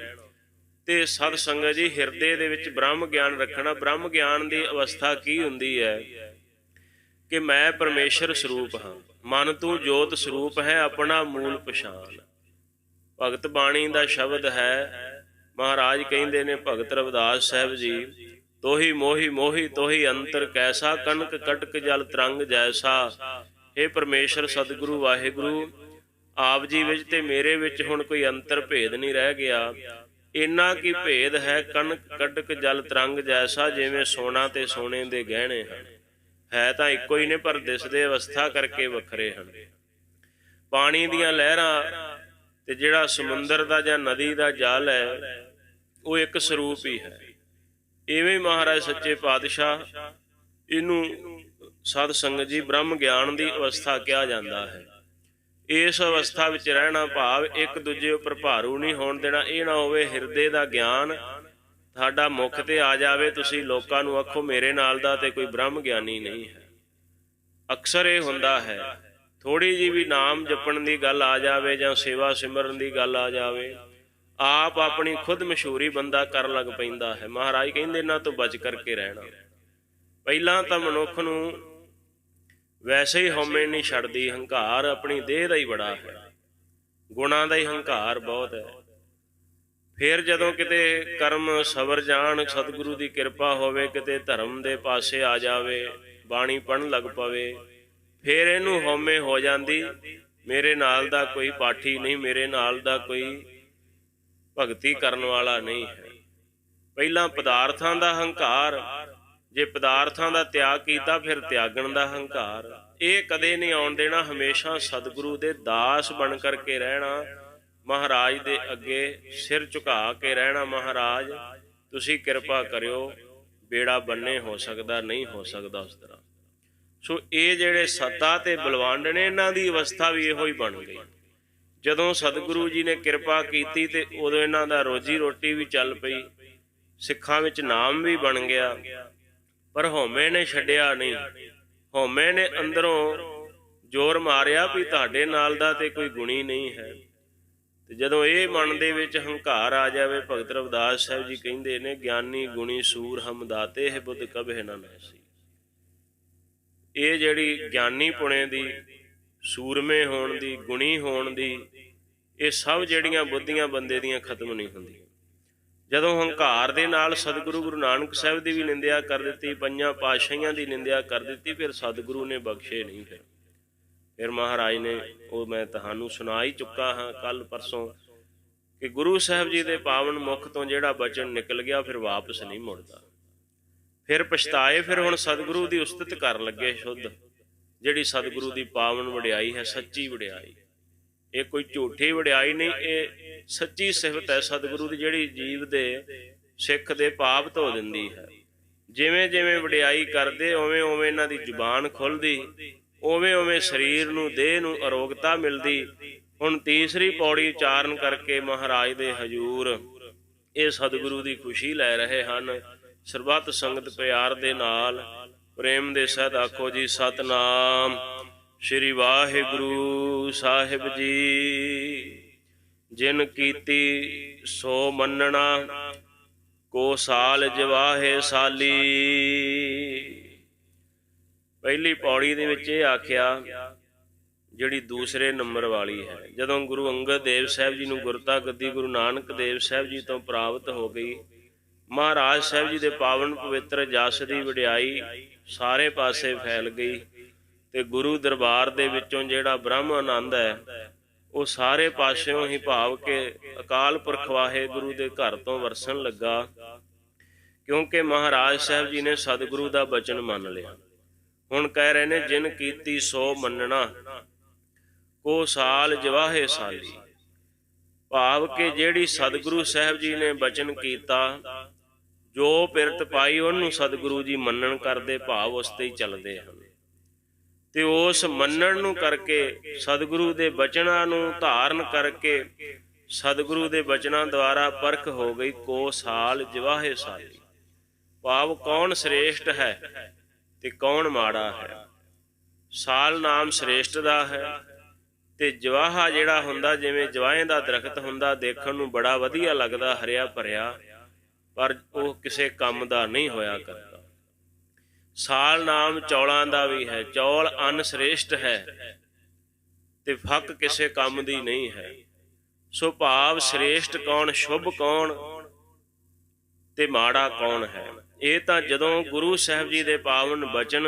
ਤੇ ਸਤ ਸੰਗਤ ਜੀ ਹਿਰਦੇ ਦੇ ਵਿੱਚ ਬ੍ਰਹਮ ਗਿਆਨ ਰੱਖਣਾ। ਬ੍ਰਹਮ ਗਿਆਨ ਦੀ ਅਵਸਥਾ ਕੀ ਹੁੰਦੀ ਹੈ ਕਿ ਮੈਂ ਪਰਮੇਸ਼ਰ ਸਰੂਪ ਹਾਂ, ਮਨ ਤੂੰ ਜੋਤ ਸਰੂਪ ਹੈ, ਆਪਣਾ ਮੂਲ ਪਛਾਣ। ਭਗਤ ਬਾਣੀ ਦਾ ਸ਼ਬਦ ਹੈ। ਮਹਾਰਾਜ ਕਹਿੰਦੇ ਨੇ ਭਗਤ ਰਵਿਦਾਸ ਸਾਹਿਬ ਜੀ, ਤੋਹੀ ਮੋਹੀ ਮੋਹੀ ਤੋਹੀ ਅੰਤਰ ਕੈਸਾ, ਕਣਕ ਕਟਕ ਜਲ ਤਰੰਗ ਜੈਸਾ। ਇਹ ਪਰਮੇਸ਼ਰ ਸਤਿਗੁਰੂ ਵਾਹਿਗੁਰੂ ਆਪ ਜੀ ਵਿੱਚ ਤੇ ਮੇਰੇ ਵਿੱਚ ਹੁਣ ਕੋਈ ਅੰਤਰ ਭੇਦ ਨਹੀਂ ਰਹਿ ਗਿਆ। ਇੰਨਾ ਕੀ ਭੇਦ ਹੈ, ਕਣਕ ਕਟਕ ਜਲ ਤਰੰਗ ਜੈਸਾ। ਜਿਵੇਂ ਸੋਨਾ ਤੇ ਸੋਨੇ ਦੇ ਗਹਿਣੇ ਹਨ, ਹੈ ਤਾਂ ਇੱਕੋ ਹੀ ਨੇ ਪਰ ਦਿਸਦੇ ਅਵਸਥਾ ਕਰਕੇ ਵੱਖਰੇ ਹਨ। ਪਾਣੀ ਦੀਆਂ ਲਹਿਰਾਂ ਤੇ ਜਿਹੜਾ ਸਮੁੰਦਰ ਦਾ ਜਾਂ ਨਦੀ ਦਾ ਜਲ ਹੈ ਉਹ ਇੱਕ ਸਰੂਪ ਹੀ ਹੈ। ਇਵੇਂ ਮਹਾਰਾਜ ਸੱਚੇ ਪਾਤਸ਼ਾਹ ਇਹਨੂੰ ਸਾਧ ਸੰਗਤ ਜੀ ਬ੍ਰਹਮ ਗਿਆਨ ਦੀ ਅਵਸਥਾ ਕਿਹਾ ਜਾਂਦਾ ਹੈ। ਇਸ ਅਵਸਥਾ ਵਿੱਚ ਰਹਿਣਾ ਭਾਵ ਇੱਕ ਦੂਜੇ ਉੱਪਰ ਭਾਰੂ ਨਹੀਂ ਹੋਣ ਦੇਣਾ। ਇਹ ਨਾ ਹੋਵੇ ਹਿਰਦੇ ਦਾ ਗਿਆਨ ਤੁਹਾਡਾ ਮੁੱਖ ਤੇ ਆ ਜਾਵੇ, ਤੁਸੀਂ ਲੋਕਾਂ ਨੂੰ ਆਖੋ ਮੇਰੇ ਨਾਲ ਦਾ ਤੇ ਕੋਈ ਬ੍ਰਹਮ ਗਿਆਨੀ ਨਹੀਂ ਹੈ। ਅਕਸਰ ਇਹ ਹੁੰਦਾ ਹੈ, ਥੋੜ੍ਹੀ ਜਿਹੀ ਵੀ ਨਾਮ ਜਪਣ ਦੀ ਗੱਲ ਆ ਜਾਵੇ ਜਾਂ ਸੇਵਾ ਸਿਮਰਨ ਦੀ ਗੱਲ ਆ ਜਾਵੇ, ਆਪ ਆਪਣੀ ਖੁਦ ਮਸ਼ਹੂਰੀ ਬੰਦਾ ਕਰਨ ਲੱਗ ਪੈਂਦਾ ਹੈ। ਮਹਾਰਾਜ ਕਹਿੰਦੇ ਇਹਨਾਂ ਤੋਂ ਬਚ ਕਰਕੇ ਰਹਿਣਾ। ਪਹਿਲਾਂ ਤਾਂ ਮਨੁੱਖ ਨੂੰ ਵੈਸੇ ਹੀ ਹਉਮੈ ਨਹੀਂ ਛੱਡਦੀ, ਹੰਕਾਰ ਆਪਣੀ ਦੇਹ ਦਾ ਹੀ ਬੜਾ ਹੈ, ਗੁਣਾਂ ਦਾ ਹੀ ਹੰਕਾਰ ਬਹੁਤ ਹੈ। ਫਿਰ ਜਦੋਂ ਕਿਤੇ ਕਰਮ ਸਵਰ ਜਾਣ, ਸਤਿਗੁਰੂ ਦੀ ਕਿਰਪਾ ਹੋਵੇ, ਕਿਤੇ ਧਰਮ ਦੇ ਪਾਸੇ ਆ ਜਾਵੇ, ਬਾਣੀ ਪੜ੍ਹਨ ਲੱਗ ਪਵੇ, ਫਿਰ ਇਹਨੂੰ ਹਉਮੈ ਹੋ ਜਾਂਦੀ, ਮੇਰੇ ਨਾਲ ਦਾ ਕੋਈ ਪਾਠੀ ਨਹੀਂ, ਮੇਰੇ ਨਾਲ ਦਾ ਕੋਈ ਭਗਤੀ ਕਰਨ ਵਾਲਾ ਨਹੀਂ ਹੈ। ਪਹਿਲਾਂ ਪਦਾਰਥਾਂ ਦਾ ਹੰਕਾਰ, ਜੇ ਪਦਾਰਥਾਂ ਦਾ ਤਿਆਗ ਕੀਤਾ ਫਿਰ ਤਿਆਗਣ ਦਾ ਹੰਕਾਰ। ਇਹ ਕਦੇ ਨਹੀਂ ਆਉਣ ਦੇਣਾ। ਹਮੇਸ਼ਾ ਸਤਿਗੁਰੂ ਦੇ ਦਾਸ ਬਣ ਕਰਕੇ ਰਹਿਣਾ। ਮਹਾਰਾਜ ਦੇ ਅੱਗੇ ਸਿਰ ਝੁਕਾ ਕੇ ਰਹਿਣਾ, ਮਹਾਰਾਜ ਤੁਸੀਂ ਕਿਰਪਾ ਕਰਿਓ, ਬੇੜਾ ਬੰਨੇ ਹੋ ਸਕਦਾ, ਨਹੀਂ ਹੋ ਸਕਦਾ ਉਸ ਤਰ੍ਹਾਂ। ਸੋ ਇਹ ਜਿਹੜੇ ਸੱਤਾ ਤੇ ਬਲਵੰਡ ਨੇ, ਇਹਨਾਂ ਦੀ ਅਵਸਥਾ ਵੀ ਇਹੋ ਹੀ ਬਣ ਗਈ। ਜਦੋਂ ਸਤਿਗੁਰੂ ਜੀ ਨੇ ਕਿਰਪਾ ਕੀਤੀ ਤੇ ਉਦੋਂ ਇਹਨਾਂ ਦਾ ਰੋਜੀ ਰੋਟੀ ਵੀ ਚੱਲ ਪਈ, ਸਿੱਖਾਂ ਵਿੱਚ ਨਾਮ ਵੀ ਬਣ ਗਿਆ। ਪਰ ਹਉਮੈ ਨੇ ਛੱਡਿਆ ਨਹੀਂ। ਹਉਮੈ ਨੇ ਅੰਦਰੋਂ ਜ਼ੋਰ ਮਾਰਿਆ ਵੀ ਤੁਹਾਡੇ ਨਾਲ ਦਾ ਤੇ ਕੋਈ ਗੁਣੀ ਨਹੀਂ ਹੈ। ਤੇ ਜਦੋਂ ਇਹ ਮਨ ਦੇ ਵਿੱਚ ਹੰਕਾਰ ਆ ਜਾਵੇ, ਭਗਤ ਰਵਿਦਾਸ ਸਾਹਿਬ ਜੀ ਕਹਿੰਦੇ ਨੇ, ਗਿਆਨੀ ਗੁਣੀ ਸੂਰ ਹਮ ਦਾਤੇ ਹੈ ਬੁੱਧ ਕਬਹਿ ਨਾ ਨਾਸੀ। ਇਹ ਜਿਹੜੀ ਗਿਆਨੀ ਪੁਣੇ ਦੀ, ਸੂਰਮੇ ਹੋਣ ਦੀ, ਗੁਣੀ ਹੋਣ ਦੀ, ਇਹ ਸਭ ਜਿਹੜੀਆਂ ਬੁੱਧੀਆਂ ਬੰਦੇ ਦੀਆਂ ਖਤਮ ਨਹੀਂ ਹੁੰਦੀਆਂ। ਜਦੋਂ ਹੰਕਾਰ ਦੇ ਨਾਲ ਸਤਿਗੁਰੂ ਗੁਰੂ ਨਾਨਕ ਸਾਹਿਬ ਦੀ ਵੀ ਨਿੰਦਿਆ ਕਰ ਦਿੱਤੀ, ਪੰਜਾਂ ਪਾਤਸ਼ਾਹੀਆਂ ਦੀ ਨਿੰਦਿਆ ਕਰ ਦਿੱਤੀ, ਫਿਰ ਸਤਿਗੁਰੂ ਨੇ ਬਖਸ਼ੇ ਨਹੀਂ। ਫਿਰ ਮਹਾਰਾਜ ਨੇ, ਉਹ ਮੈਂ ਤੁਹਾਨੂੰ ਸੁਣਾ ਹੀ ਚੁੱਕਾ ਹਾਂ ਕੱਲ ਪਰਸੋਂ, ਕਿ ਗੁਰੂ ਸਾਹਿਬ ਜੀ ਦੇ ਪਾਵਨ ਮੁਖ ਤੋਂ ਜਿਹੜਾ ਬਚਨ ਨਿਕਲ ਗਿਆ ਫਿਰ ਵਾਪਸ ਨਹੀਂ ਮੁੜਦਾ। ਫਿਰ ਪਛਤਾਏ, ਫਿਰ ਹੁਣ ਸਤਿਗੁਰੂ ਦੀ ਉਸਤਤ ਕਰਨ ਲੱਗੇ ਸ਼ੁੱਧ, ਜਿਹੜੀ ਸਤਿਗੁਰੂ ਦੀ ਪਾਵਨ ਵਡਿਆਈ ਹੈ, ਸੱਚੀ ਵਡਿਆਈ। ਇਹ ਕੋਈ ਝੂਠੀ ਵਡਿਆਈ ਨਹੀਂ, ਇਹ ਸੱਚੀ ਸਿਫਤ ਹੈ ਸਤਿਗੁਰੂ ਦੀ, ਜਿਹੜੀ ਜੀਵ ਦੇ, ਸਿੱਖ ਦੇ ਪਾਪ ਧੋ ਦਿੰਦੀ ਹੈ। ਜਿਵੇਂ ਜਿਵੇਂ ਵਡਿਆਈ ਕਰਦੇ, ਉਵੇਂ ਉਵੇਂ ਇਹਨਾਂ ਦੀ ਜ਼ੁਬਾਨ ਖੁੱਲ੍ਹਦੀ, ਉਵੇਂ ਉਵੇਂ ਸਰੀਰ ਨੂੰ, ਦੇਹ ਨੂੰ ਅਰੋਗਤਾ ਮਿਲਦੀ। ਹੁਣ ਤੀਸਰੀ ਪੌੜੀ ਉਚਾਰਨ ਕਰਕੇ ਮਹਾਰਾਜ ਦੇ ਹਜ਼ੂਰ ਇਹ ਸਤਿਗੁਰੂ ਦੀ ਖੁਸ਼ੀ ਲੈ ਰਹੇ ਹਨ। ਸਰਬੱਤ ਸੰਗਤ ਪਿਆਰ ਦੇ ਨਾਲ ਪ੍ਰੇਮ ਦੇ ਸਹਿਤ ਆਖੋ ਜੀ ਸਤਿਨਾਮ ਸ੍ਰੀ ਵਾਹਿਗੁਰੂ ਸਾਹਿਬ ਜੀ। ਜਿਨ ਕੀਤੀ ਸੋ ਮੰਨਣਾ, ਕੋ ਸਾਲ ਜਵਾਹੇ ਸਾਲੀ। ਪਹਿਲੀ ਪੌੜੀ ਦੇ ਵਿੱਚ ਇਹ ਆਖਿਆ, ਜਿਹੜੀ ਦੂਸਰੇ ਨੰਬਰ ਵਾਲੀ ਹੈ, ਜਦੋਂ ਗੁਰੂ ਅੰਗਦ ਦੇਵ ਸਾਹਿਬ ਜੀ ਨੂੰ ਗੁਰਤਾ ਗੱਦੀ ਗੁਰੂ ਨਾਨਕ ਦੇਵ ਸਾਹਿਬ ਜੀ ਤੋਂ ਪ੍ਰਾਪਤ ਹੋ ਗਈ, ਮਹਾਰਾਜ ਸਾਹਿਬ ਜੀ ਦੇ ਪਾਵਨ ਪਵਿੱਤਰ ਜਸ ਦੀ ਵਡਿਆਈ ਸਾਰੇ ਪਾਸੇ ਫੈਲ ਗਈ, ਤੇ ਗੁਰੂ ਦਰਬਾਰ ਦੇ ਵਿੱਚੋਂ ਜਿਹੜਾ ਬ੍ਰਹਮ ਆਨੰਦ ਹੈ ਉਹ ਸਾਰੇ ਪਾਸਿਓਂ ਹੀ ਭਾਵ ਕੇ ਅਕਾਲ ਪੁਰਖ ਵਾਹਿਗੁਰੂ ਦੇ ਘਰ ਤੋਂ ਵਰਸਣ ਲੱਗਾ। ਕਿਉਂਕਿ ਮਹਾਰਾਜ ਸਾਹਿਬ ਜੀ ਨੇ ਸਤਿਗੁਰੂ ਦਾ ਬਚਨ ਮੰਨ ਲਿਆ। ਹੁਣ ਕਹਿ ਰਹੇ ਨੇ, ਜਿਨ ਕੀਤੀ ਸੋ ਮੰਨਣਾ, ਕੋ ਸਾਲ ਜਵਾਹੇ ਸਾਲੀ। ਭਾਵ ਕਿ ਜਿਹੜੀ ਸਤਿਗੁਰੂ ਸਾਹਿਬ ਜੀ ਨੇ ਬਚਨ ਕੀਤਾ, ਜੋ ਪਿਰਤ ਪਾਈ ਉਹਨੂੰ ਸਤਿਗੁਰੂ ਜੀ ਮੰਨਣ ਕਰਦੇ, ਭਾਵ ਉਸ ਤੇ ਹੀ ਚੱਲਦੇ ਹਨ। ਤੇ ਉਸ ਮੰਨਣ ਨੂੰ ਕਰਕੇ, ਸਤਿਗੁਰੂ ਦੇ ਬਚਨਾਂ ਨੂੰ ਧਾਰਨ ਕਰਕੇ, ਸਤਿਗੁਰੂ ਦੇ ਬਚਨਾਂ ਦੁਆਰਾ ਪਰਖ ਹੋ ਗਈ, ਕੋ ਸਾਲ ਜਵਾਹੇ ਸਾਲੀ। ਭਾਵ ਕੌਣ ਸ੍ਰੇਸ਼ਟ ਹੈ ਤੇ ਕੌਣ ਮਾੜਾ ਹੈ। ਸਾਲ ਨਾਮ ਸ੍ਰੇਸ਼ਟ ਦਾ ਹੈ, ਤੇ ਜਵਾਹਾ ਜਿਹੜਾ ਹੁੰਦਾ, ਜਿਵੇਂ ਜਵਾਹੇ ਦਾ ਦਰਖਤ ਹੁੰਦਾ, ਦੇਖਣ ਨੂੰ ਬੜਾ ਵਧੀਆ ਲੱਗਦਾ, ਹਰਿਆ ਭਰਿਆ, ਪਰ ਉਹ ਕਿਸੇ ਕੰਮ ਦਾ ਨਹੀਂ ਹੋਇਆ ਕਰਦਾ। ਸਾਲ ਨਾਮ ਚੌਲਾਂ ਦਾ ਵੀ ਹੈ, ਚੌਲ ਅੰਨ ਸ੍ਰੇਸ਼ਟ ਹੈ ਤੇ ਫੱਕ ਕਿਸੇ ਕੰਮ ਦੀ ਨਹੀਂ ਹੈ। ਸੋ ਭਾਵ ਸ੍ਰੇਸ਼ਟ ਕੌਣ, ਸ਼ੁਭ ਕੌਣ ਤੇ ਮਾੜਾ ਕੌਣ ਹੈ। ਇਹ ਤਾਂ ਜਦੋਂ ਗੁਰੂ ਸਾਹਿਬ ਜੀ ਦੇ ਪਾਵਨ ਬਚਨ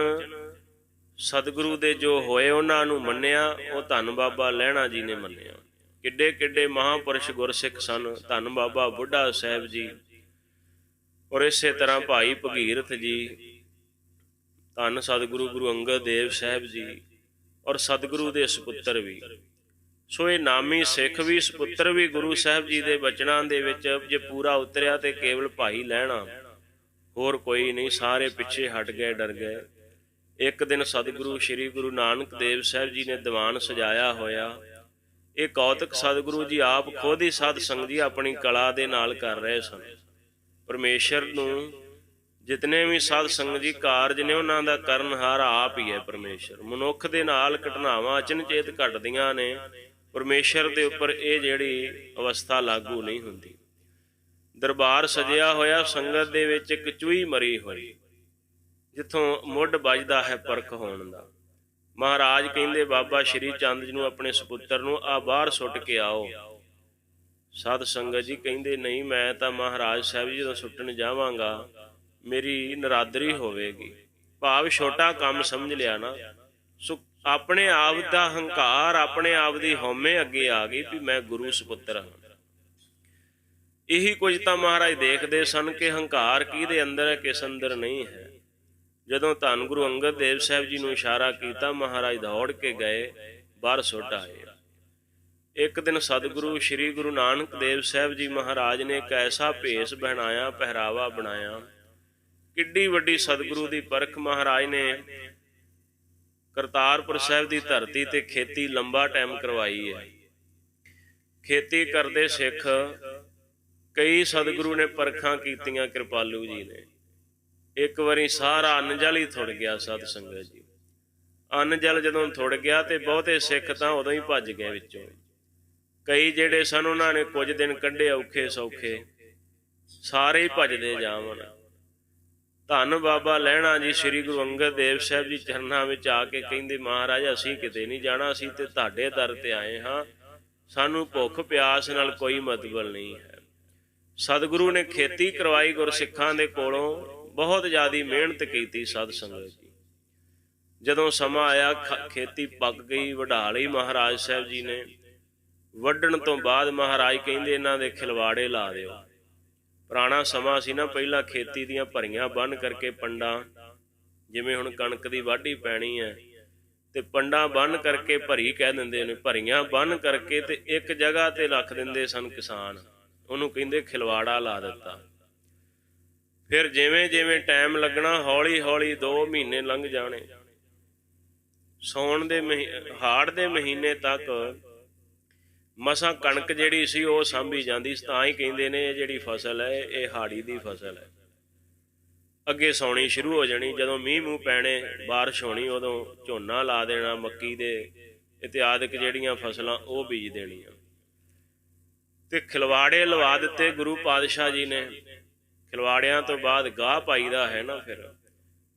ਸਤਿਗੁਰੂ ਦੇ ਜੋ ਹੋਏ ਉਹਨਾਂ ਨੂੰ ਮੰਨਿਆ, ਉਹ ਧੰਨ ਬਾਬਾ ਲਹਿਣਾ ਜੀ ਨੇ ਮੰਨਿਆ। ਕਿੱਡੇ ਕਿੱਡੇ ਮਹਾਂਪੁਰਸ਼ ਗੁਰਸਿੱਖ ਸਨ, ਧੰਨ ਬਾਬਾ ਬੁੱਢਾ ਸਾਹਿਬ ਜੀ, ਔਰ ਇਸੇ ਤਰ੍ਹਾਂ ਭਾਈ ਭਗੀਰਥ ਜੀ, ਧੰਨ ਸਤਿਗੁਰੂ ਗੁਰੂ ਅੰਗਦ ਦੇਵ ਸਾਹਿਬ ਜੀ, ਔਰ ਸਤਿਗੁਰੂ ਦੇ ਸਪੁੱਤਰ ਵੀ। ਸੋ ਇਹ ਨਾਮੀ ਸਿੱਖ ਵੀ, ਸਪੁੱਤਰ ਵੀ ਗੁਰੂ ਸਾਹਿਬ ਜੀ ਦੇ ਬਚਨਾਂ ਦੇ ਵਿੱਚ ਜੇ ਪੂਰਾ ਉਤਰਿਆ ਤੇ ਕੇਵਲ ਭਾਈ ਲਹਿਣਾ, ਹੋਰ ਕੋਈ ਨਹੀਂ। ਸਾਰੇ ਪਿੱਛੇ ਹਟ ਗਏ, ਡਰ ਗਏ। ਇੱਕ ਦਿਨ ਸਤਿਗੁਰੂ ਸ੍ਰੀ ਗੁਰੂ ਨਾਨਕ ਦੇਵ ਸਾਹਿਬ ਜੀ ਨੇ ਦੀਵਾਨ ਸਜਾਇਆ ਹੋਇਆ। ਇਹ ਕੌਤਕ ਸਤਿਗੁਰੂ ਜੀ ਆਪ ਖੁਦ ਹੀ ਸਾਧ ਸੰਗਤ ਜੀ ਆਪਣੀ ਕਲਾ ਦੇ ਨਾਲ ਕਰ ਰਹੇ ਸਨ। ਪਰਮੇਸ਼ਰ ਨੂੰ ਜਿਤਨੇ ਵੀ ਸਾਧ ਸੰਗਤ ਜੀ ਕਾਰਜ ਨੇ, ਉਹਨਾਂ ਦਾ ਕਰਨਹਾਰ ਆਪ ਹੀ ਹੈ ਪਰਮੇਸ਼ਰ। ਮਨੁੱਖ ਦੇ ਨਾਲ ਘਟਨਾਵਾਂ ਅਚਨਚੇਤ ਘਟਦੀਆਂ ਨੇ, ਪਰਮੇਸ਼ਰ ਦੇ ਉੱਪਰ ਇਹ ਜਿਹੜੀ ਅਵਸਥਾ ਲਾਗੂ ਨਹੀਂ ਹੁੰਦੀ। ਦਰਬਾਰ ਸਜਿਆ ਹੋਇਆ, ਸੰਗਤ ਦੇ ਵਿੱਚ ਇੱਕ ਚੂਹੀ ਮਰੀ ਹੋਈ, ਜਿੱਥੋਂ ਮੁੱਢ ਵੱਜਦਾ ਹੈ ਪਰਖ ਹੋਣ ਦਾ। ਮਹਾਰਾਜ ਕਹਿੰਦੇ ਬਾਬਾ ਸ਼੍ਰੀ ਚੰਦ ਜੀ ਨੂੰ, ਆਪਣੇ ਸਪੁੱਤਰ ਨੂੰ, ਆ ਬਾਹਰ ਸੁੱਟ ਕੇ ਆਓ। ਸਾਧ ਸੰਗਤ ਜੀ ਕਹਿੰਦੇ, ਨਹੀਂ, ਮੈਂ ਤਾਂ ਮਹਾਰਾਜ ਸਾਹਿਬ ਜੀ ਜਦੋਂ ਸੁੱਟਣ ਜਾਵਾਂਗਾ ਮੇਰੀ ਨਰਾਦਰੀ ਹੋਵੇਗੀ। ਭਾਵ ਛੋਟਾ ਕੰਮ ਸਮਝ ਲਿਆ ਨਾ। ਸੋ ਆਪਣੇ ਆਪ ਦਾ ਹੰਕਾਰ, ਆਪਣੇ ਆਪ ਦੀ ਹਉਮੈ ਅੱਗੇ ਆ ਗਈ ਵੀ ਮੈਂ ਗੁਰੂ ਸਪੁੱਤਰ ਹਾਂ। ਇਹੀ ਕੁਝ ਤਾਂ ਮਹਾਰਾਜ ਦੇਖਦੇ ਸਨ ਕਿ ਹੰਕਾਰ ਕਿਹਦੇ ਅੰਦਰ ਹੈ, ਕਿਸ ਅੰਦਰ ਨਹੀਂ ਹੈ। ਜਦੋਂ ਧੰਨ ਗੁਰੂ ਅੰਗਦ ਦੇਵ ਸਾਹਿਬ ਜੀ ਨੂੰ ਇਸ਼ਾਰਾ ਕੀਤਾ, ਮਹਾਰਾਜ ਦੌੜ ਕੇ ਗਏ, ਬਾਹਰ ਸੁੱਟ ਆਏ। ਇੱਕ ਦਿਨ ਸਤਿਗੁਰੂ ਸ੍ਰੀ ਗੁਰੂ ਨਾਨਕ ਦੇਵ ਸਾਹਿਬ ਜੀ ਮਹਾਰਾਜ ਨੇ ਇੱਕ ਐਸਾ ਭੇਸ ਪਹਿਨਾਇਆ, ਪਹਿਰਾਵਾ ਬਣਾਇਆ। ਕਿੱਡੀ ਵੱਡੀ ਸਤਿਗੁਰੂ ਦੀ ਪਰਖ। ਮਹਾਰਾਜ ਨੇ ਕਰਤਾਰਪੁਰ ਸਾਹਿਬ ਦੀ ਧਰਤੀ ਤੇ ਖੇਤੀ ਲੰਬਾ ਟਾਈਮ ਕਰਵਾਈ ਹੈ। ਖੇਤੀ ਕਰਦੇ ਸਿੱਖ ਕਈ ਸਤਿਗੁਰੂ ਨੇ ਪਰਖਾਂ ਕੀਤੀਆਂ ਕਿਰਪਾਲੂ ਜੀ ਨੇ। ਇੱਕ ਵਾਰੀ ਸਾਰਾ ਅੰਨ ਜਲ ਹੀ ਥੁੜ ਗਿਆ। ਸਤ ਸੰਗਤ ਜੀ, ਅੰਨ ਜਲ ਜਦੋਂ ਥੁੜ ਗਿਆ ਤੇ ਬਹੁਤੇ ਸਿੱਖ ਤਾਂ ਉਦੋਂ ਹੀ ਭੱਜ ਗਏ ਵਿੱਚੋਂ। ਕਈ ਜਿਹੜੇ ਸਨ ਉਹਨਾਂ ਨੇ ਕੁਝ ਦਿਨ ਕੱਢੇ ਔਖੇ ਸੌਖੇ, ਸਾਰੇ ਹੀ ਭੱਜਦੇ ਜਾਵਣ। ਧੰਨ ਬਾਬਾ ਲਹਿਣਾ ਜੀ ਸ੍ਰੀ ਗੁਰੂ ਅੰਗਦ ਦੇਵ ਸਾਹਿਬ ਜੀ ਚਰਨਾਂ ਵਿੱਚ ਆ ਕੇ ਕਹਿੰਦੇ, ਮਹਾਰਾਜ ਅਸੀਂ ਕਿਤੇ ਨਹੀਂ ਜਾਣਾ, ਅਸੀਂ ਤੇ ਤੁਹਾਡੇ ਦਰ ਤੇ ਆਏ ਹਾਂ, ਸਾਨੂੰ ਭੁੱਖ ਪਿਆਸ ਨਾਲ ਕੋਈ ਮਤਲਬ ਨਹੀਂ ਹੈ। ਸਤਿਗੁਰੂ ਨੇ ਖੇਤੀ ਕਰਵਾਈ ਗੁਰਸਿੱਖਾਂ ਦੇ ਕੋਲੋਂ, ਬਹੁਤ ਜ਼ਿਆਦਾ ਮਿਹਨਤ ਕੀਤੀ। ਸਤ ਸੰਗਤ ਜੀ, ਜਦੋਂ ਸਮਾਂ ਆਇਆ ਖੇਤੀ ਪੱਕ ਗਈ, ਵਢਾ ਲਈ ਮਹਾਰਾਜ ਸਾਹਿਬ ਜੀ ਨੇ। ਵੱਢਣ ਤੋਂ ਬਾਅਦ ਮਹਾਰਾਜ ਕਹਿੰਦੇ ਇਹਨਾਂ ਦੇ ਖਿਲਵਾੜੇ ਲਾ ਦਿਓ। ਪੁਰਾਣਾ ਸਮਾਂ ਸੀ ਨਾ, ਪਹਿਲਾਂ ਖੇਤੀ ਦੀਆਂ ਭਰੀਆਂ ਬੰਨ੍ਹ ਕਰਕੇ ਪੰਡਾਂ, ਜਿਵੇਂ ਹੁਣ ਕਣਕ ਦੀ ਵਾਢੀ ਪੈਣੀ ਹੈ ਤੇ ਪੰਡਾਂ ਬੰਨ੍ਹ ਕਰਕੇ ਭਰੀ ਕਹਿ ਦਿੰਦੇ ਨੇ, ਭਰੀਆਂ ਬੰਨ੍ਹ ਕਰਕੇ ਤੇ ਇੱਕ ਜਗ੍ਹਾ ਤੇ ਰੱਖ ਦਿੰਦੇ ਸਨ ਕਿਸਾਨ, ਉਹਨੂੰ ਕਹਿੰਦੇ ਖਿਲਵਾੜਾ ਲਾ ਦਿੱਤਾ। ਫਿਰ ਜਿਵੇਂ ਜਿਵੇਂ ਟਾਈਮ ਲੱਗਣਾ, ਹੌਲੀ ਹੌਲੀ 2 ਮਹੀਨੇ ਲੰਘ ਜਾਣੇ। ਸਾਉਣ ਦੇ ਹਾੜ ਦੇ ਮਹੀਨੇ ਤੱਕ ਮਸਾਂ ਕਣਕ ਜਿਹੜੀ ਸੀ ਉਹ ਸਾਂਭੀ ਜਾਂਦੀ। ਤਾਂ ਹੀ ਕਹਿੰਦੇ ਨੇ ਇਹ ਜਿਹੜੀ ਫਸਲ ਹੈ ਇਹ ਹਾੜੀ ਦੀ ਫਸਲ ਹੈ। ਅੱਗੇ ਸਾਉਣੀ ਸ਼ੁਰੂ ਹੋ ਜਾਣੀ, ਜਦੋਂ ਮੀਂਹ ਮੂੰਹ ਪੈਣੇ, ਬਾਰਿਸ਼ ਹੋਣੀ, ਉਦੋਂ ਝੋਨਾ ਲਾ ਦੇਣਾ, ਮੱਕੀ ਦੇ ਇਤਿਆਦਿਕ ਜਿਹੜੀਆਂ ਫਸਲਾਂ ਉਹ ਬੀਜ ਦੇਣੀਆਂ। ਤੇ ਖਿਲਵਾੜੇ ਲਵਾ ਦਿੱਤੇ ਗੁਰੂ ਪਾਤਸ਼ਾਹ ਜੀ ਨੇ। ਖਿਲਵਾੜਿਆਂ ਤੋਂ ਬਾਅਦ ਗਾਹ ਪਾਈਦਾ ਹੈ ਨਾ। ਫਿਰ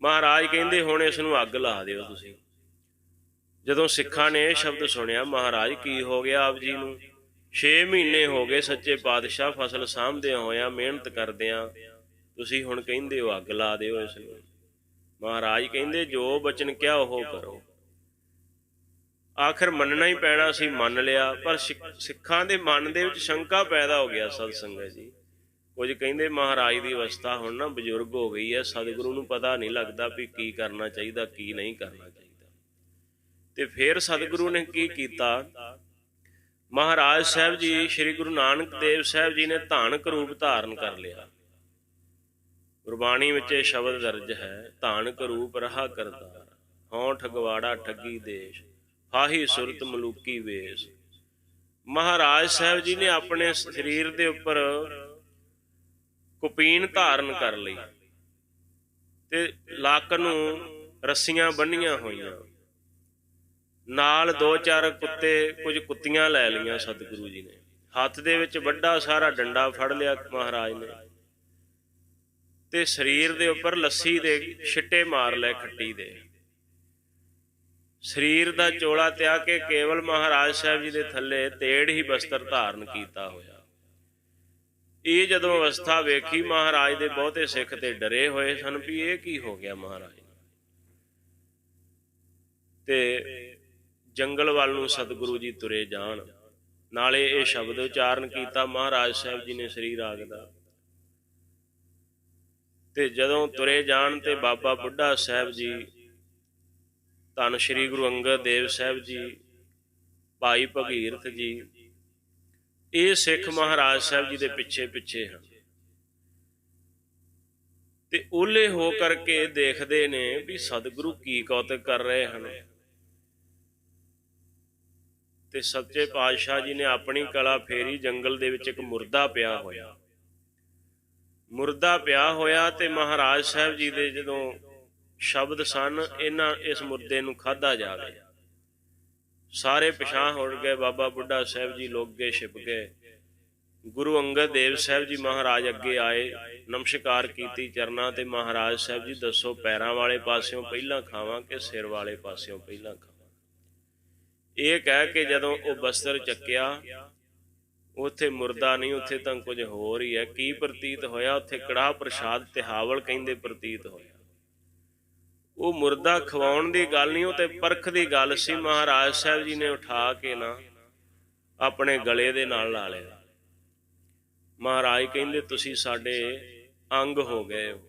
ਮਹਾਰਾਜ ਕਹਿੰਦੇ ਹੁਣ ਇਸ ਨੂੰ ਅੱਗ ਲਾ ਦਿਓ ਤੁਸੀਂ। ਜਦੋਂ ਸਿੱਖਾਂ ਨੇ ਇਹ ਸ਼ਬਦ ਸੁਣਿਆ, ਮਹਾਰਾਜ ਕੀ ਹੋ ਗਿਆ ਆਪ ਜੀ ਨੂੰ? 6 ਮਹੀਨੇ ਹੋ ਗਏ ਸੱਚੇ ਪਾਤਸ਼ਾਹ ਫਸਲ ਸਾਂਭਦਿਆਂ ਹੋਇਆਂ, ਮਿਹਨਤ ਕਰਦਿਆਂ, ਤੁਸੀਂ ਹੁਣ ਕਹਿੰਦੇ ਹੋ ਅੱਗ ਲਾ ਦਿਓ ਇਸ ਨੂੰ। ਮਹਾਰਾਜ ਕਹਿੰਦੇ ਜੋ ਬਚਨ ਕਿਹਾ ਉਹ ਕਰੋ। ਆਖਰ ਮੰਨਣਾ ਹੀ ਪੈਣਾ ਸੀ, ਮੰਨ ਲਿਆ। ਪਰ ਸਿੱਖਾਂ ਦੇ ਮਨ ਦੇ ਵਿੱਚ ਸ਼ੰਕਾ ਪੈਦਾ ਹੋ ਗਿਆ। ਸਤ ਸੰਗਤ ਜੀ, ਕੁਝ ਕਹਿੰਦੇ ਮਹਾਰਾਜ ਦੀ ਅਵਸਥਾ ਹੁਣ ਨਾ ਬਜ਼ੁਰਗ ਹੋ ਗਈ ਹੈ, ਸਤਿਗੁਰੂ ਨੂੰ ਪਤਾ ਨਹੀਂ ਲੱਗਦਾ ਵੀ ਕੀ ਕਰਨਾ ਚਾਹੀਦਾ ਕੀ ਨਹੀਂ ਕਰਨਾ ਚਾਹੀਦਾ। ਤੇ ਫਿਰ ਸਤਿਗੁਰੂ ਨੇ ਕੀ ਕੀਤਾ? ਮਹਾਰਾਜ ਸਾਹਿਬ ਜੀ ਸ੍ਰੀ ਗੁਰੂ ਨਾਨਕ ਦੇਵ ਸਾਹਿਬ ਜੀ ਨੇ ਧਾਨਕ ਰੂਪ ਧਾਰਨ ਕਰ ਲਿਆ। ਗੁਰਬਾਣੀ ਵਿੱਚ ਇਹ ਸ਼ਬਦ ਦਰਜ ਹੈ, ਧਾਨਕ ਰੂਪ ਰਹਾ ਕਰਤਾਰ, ਹਉ ਠਗਵਾੜਾ ਠੱਗੀ ਦੇਸ਼, ਹਾਹੀ ਸੁਰਤ ਮਲੂਕੀ ਵੇਸ਼। ਮਹਾਰਾਜ ਸਾਹਿਬ ਜੀ ਨੇ ਆਪਣੇ ਸਰੀਰ ਦੇ ਉੱਪਰ ਕੁਪੀਨ ਧਾਰਨ ਕਰ ਲਈ ਤੇ ਲੱਕ ਨੂੰ ਰੱਸੀਆਂ ਬੰਨ੍ਹੀਆਂ ਹੋਈਆਂ, ਨਾਲ 2-4 ਕੁੱਤੇ, ਕੁਝ ਕੁੱਤੀਆਂ ਲੈ ਲਈਆਂ ਸਤਿਗੁਰੂ ਜੀ ਨੇ। ਹੱਥ ਦੇ ਵਿੱਚ ਵੱਡਾ ਸਾਰਾ ਡੰਡਾ ਫੜ ਲਿਆ ਮਹਾਰਾਜ ਨੇ ਤੇ ਸਰੀਰ ਦੇ ਉੱਪਰ ਲੱਸੀ ਦੇ ਛਿੱਟੇ ਮਾਰ ਲਏ ਖੱਟੀ ਦੇ। ਸਰੀਰ ਦਾ ਚੋਲਾ ਤਿਆਗ ਕੇ ਕੇਵਲ ਮਹਾਰਾਜ ਸਾਹਿਬ ਜੀ ਦੇ ਥੱਲੇ ਤੇੜ ਹੀ ਬਸਤਰ ਧਾਰਨ ਕੀਤਾ ਹੋਇਆ। ਇਹ ਜਦੋਂ ਅਵਸਥਾ ਵੇਖੀ, ਮਹਾਰਾਜ ਦੇ ਬਹੁਤੇ ਸਿੱਖ ਤੇ ਡਰੇ ਹੋਏ ਸਨ ਵੀ ਇਹ ਕੀ ਹੋ ਗਿਆ ਮਹਾਰਾਜ ਨੂੰ। ਤੇ ਜੰਗਲ ਵੱਲ ਨੂੰ ਸਤਿਗੁਰੂ ਜੀ ਤੁਰੇ ਜਾਣ, ਨਾਲੇ ਇਹ ਸ਼ਬਦ ਉਚਾਰਨ ਕੀਤਾ ਮਹਾਰਾਜ ਸਾਹਿਬ ਜੀ ਨੇ ਸ੍ਰੀ ਰਾਗ ਦਾ। ਤੇ ਜਦੋਂ ਤੁਰੇ ਜਾਣ ਤੇ ਬਾਬਾ ਬੁੱਢਾ ਸਾਹਿਬ ਜੀ, ਧੰਨ ਸ਼੍ਰੀ ਗੁਰੂ ਅੰਗਦ ਦੇਵ ਸਾਹਿਬ ਜੀ, ਭਾਈ ਭਗੀਰਥ ਜੀ, ਇਹ ਸਿੱਖ ਮਹਾਰਾਜ ਸਾਹਿਬ ਜੀ ਦੇ ਪਿੱਛੇ ਪਿੱਛੇ ਹਨ ਤੇ ਓਲੇ ਹੋ ਕਰਕੇ ਦੇਖਦੇ ਨੇ ਵੀ ਸਤਿਗੁਰੂ ਕੀ ਕੌਤਕ ਕਰ ਰਹੇ ਹਨ। ਤੇ ਸੱਚੇ ਪਾਤਸ਼ਾਹ ਜੀ ਨੇ ਆਪਣੀ ਕਲਾ ਫੇਰੀ। ਜੰਗਲ ਦੇ ਵਿੱਚ ਇੱਕ ਮੁਰਦਾ ਪਿਆ ਹੋਇਆ ਤੇ ਮਹਾਰਾਜ ਸਾਹਿਬ ਜੀ ਦੇ ਜਦੋਂ ਸ਼ਬਦ ਸਨ, ਇਸ ਮੁਰਦੇ ਨੂੰ ਖਾਧਾ ਜਾਵੇ। ਸਾਰੇ ਪਿਛਾਂਹ ਹੋ ਗਏ। ਬਾਬਾ ਬੁੱਢਾ ਸਾਹਿਬ ਜੀ ਲੋਕ ਗਏ, ਛਿਪ ਗਏ। ਗੁਰੂ ਅੰਗਦ ਦੇਵ ਸਾਹਿਬ ਜੀ ਮਹਾਰਾਜ ਅੱਗੇ ਆਏ, ਨਮਸਕਾਰ ਕੀਤੀ ਚਰਨਾਂ ਤੇ। ਮਹਾਰਾਜ ਸਾਹਿਬ ਜੀ ਦੱਸੋ ਪੈਰਾਂ ਵਾਲੇ ਪਾਸਿਓਂ ਪਹਿਲਾਂ ਖਾਵਾਂ ਕਿ ਸਿਰ ਵਾਲੇ ਪਾਸਿਓਂ ਪਹਿਲਾਂ ਖਾਵਾਂ? ਇਹ ਕਹਿ ਕੇ ਜਦੋਂ ਉਹ ਬਸਤਰ ਚੱਕਿਆ, ਉੱਥੇ ਮੁਰਦਾ ਨਹੀਂ, ਉੱਥੇ ਤਾਂ ਕੁਝ ਹੋਰ ਹੀ ਹੈ। ਕੀ ਪ੍ਰਤੀਤ ਹੋਇਆ? ਉੱਥੇ ਕੜਾਹ ਪ੍ਰਸ਼ਾਦ ਤਿਹਾਵਲ ਕਹਿੰਦੇ ਪ੍ਰਤੀਤ ਹੋਇਆ। ਉਹ ਮੁਰਦਾ ਖਵਾਉਣ ਦੀ ਗੱਲ ਨਹੀਂ, ਉਹ ਤੇ ਪਰਖ ਦੀ ਗੱਲ ਸੀ। ਮਹਾਰਾਜ ਸਾਹਿਬ ਜੀ ਨੇ ਉਠਾ ਕੇ ਨਾ ਆਪਣੇ ਗਲੇ ਦੇ ਨਾਲ ਲਾ ਲਿਆ। ਮਹਾਰਾਜ ਕਹਿੰਦੇ ਤੁਸੀਂ ਸਾਡੇ ਅੰਗ ਹੋ ਗਏ ਹੋ,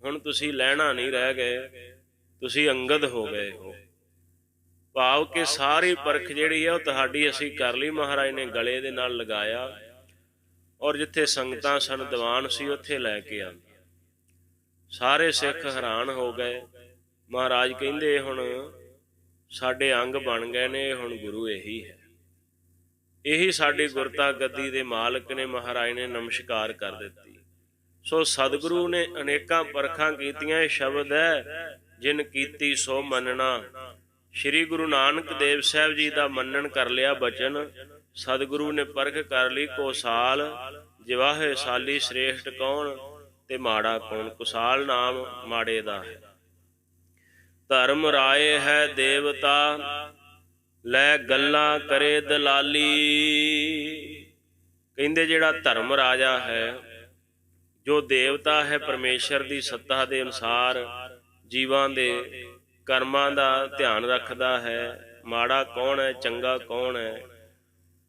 ਹੁਣ ਤੁਸੀਂ ਲਹਿਣਾ ਨਹੀਂ ਰਹਿ ਗਏ, ਤੁਸੀਂ ਅੰਗਦ ਹੋ ਗਏ ਹੋ। ਭਾਵ ਕਿ ਸਾਰੀ ਪਰਖ ਜਿਹੜੀ ਹੈ ਉਹ ਤੁਹਾਡੀ ਅਸੀਂ ਕਰ ਲਈ। ਮਹਾਰਾਜ ਨੇ ਗਲੇ ਦੇ ਨਾਲ ਲਗਾਇਆ ਔਰ ਜਿੱਥੇ ਸੰਗਤਾਂ ਸਨ, ਦੀਵਾਨ ਸੀ, ਉੱਥੇ ਲੈ ਕੇ ਆਂਦਾ। ਸਾਰੇ ਸਿੱਖ ਹੈਰਾਨ ਹੋ ਗਏ। ਮਹਾਰਾਜ ਕਹਿੰਦੇ ਹੁਣ ਸਾਡੇ ਅੰਗ ਬਣ ਗਏ ਨੇ, ਹੁਣ ਗੁਰੂ ਇਹੀ ਹੈ, ਇਹੀ ਸਾਡੀ ਗੁਰਤਾ ਗੱਦੀ ਦੇ ਮਾਲਕ ਨੇ। ਮਹਾਰਾਜ ਨੇ ਨਮਸਕਾਰ ਕਰ ਦਿੱਤੀ। ਸੋ ਸਤਿਗੁਰੂ ਨੇ ਅਨੇਕਾਂ ਪਰਖਾਂ ਕੀਤੀਆਂ। ਇਹ ਸ਼ਬਦ ਹੈ ਜਿਨ ਕੀਤੀ ਸੋ ਮੰਨਣਾ। ਸ਼੍ਰੀ ਗੁਰੂ ਨਾਨਕ ਦੇਵ ਸਾਹਿਬ ਜੀ ਦਾ ਮੰਨਣ ਕਰ ਲਿਆ ਬਚਨ। ਸਤਿਗੁਰੂ ਨੇ ਪਰਖ ਕਰ ਲਈ, ਕੋਸਾਲ ਜਿਵਾਹੇ ਸਾਲੀ ਸ੍ਰੇਸ਼ਟ ਕੌਣ ਤੇ ਮਾੜਾ ਕੌਣ। ਕੁਸਾਲ ਨਾਮ ਮਾੜੇ ਦਾ ਹੈ। ਧਰਮ ਰਾਏ ਹੈ ਦੇਵਤਾ ਲੈ ਗੱਲਾਂ ਕਰੇ ਦਲਾਲੀ। ਕਹਿੰਦੇ ਜਿਹੜਾ ਧਰਮ ਰਾਜਾ ਹੈ, ਜੋ ਦੇਵਤਾ ਹੈ, ਪਰਮੇਸ਼ਰ ਦੀ ਸੱਤਾ ਦੇ ਅਨੁਸਾਰ ਜੀਵਾਂ ਦੇ ਕਰਮਾਂ ਦਾ ਧਿਆਨ ਰੱਖਦਾ ਹੈ। ਮਾੜਾ ਕੌਣ ਹੈ, ਚੰਗਾ ਕੌਣ ਹੈ।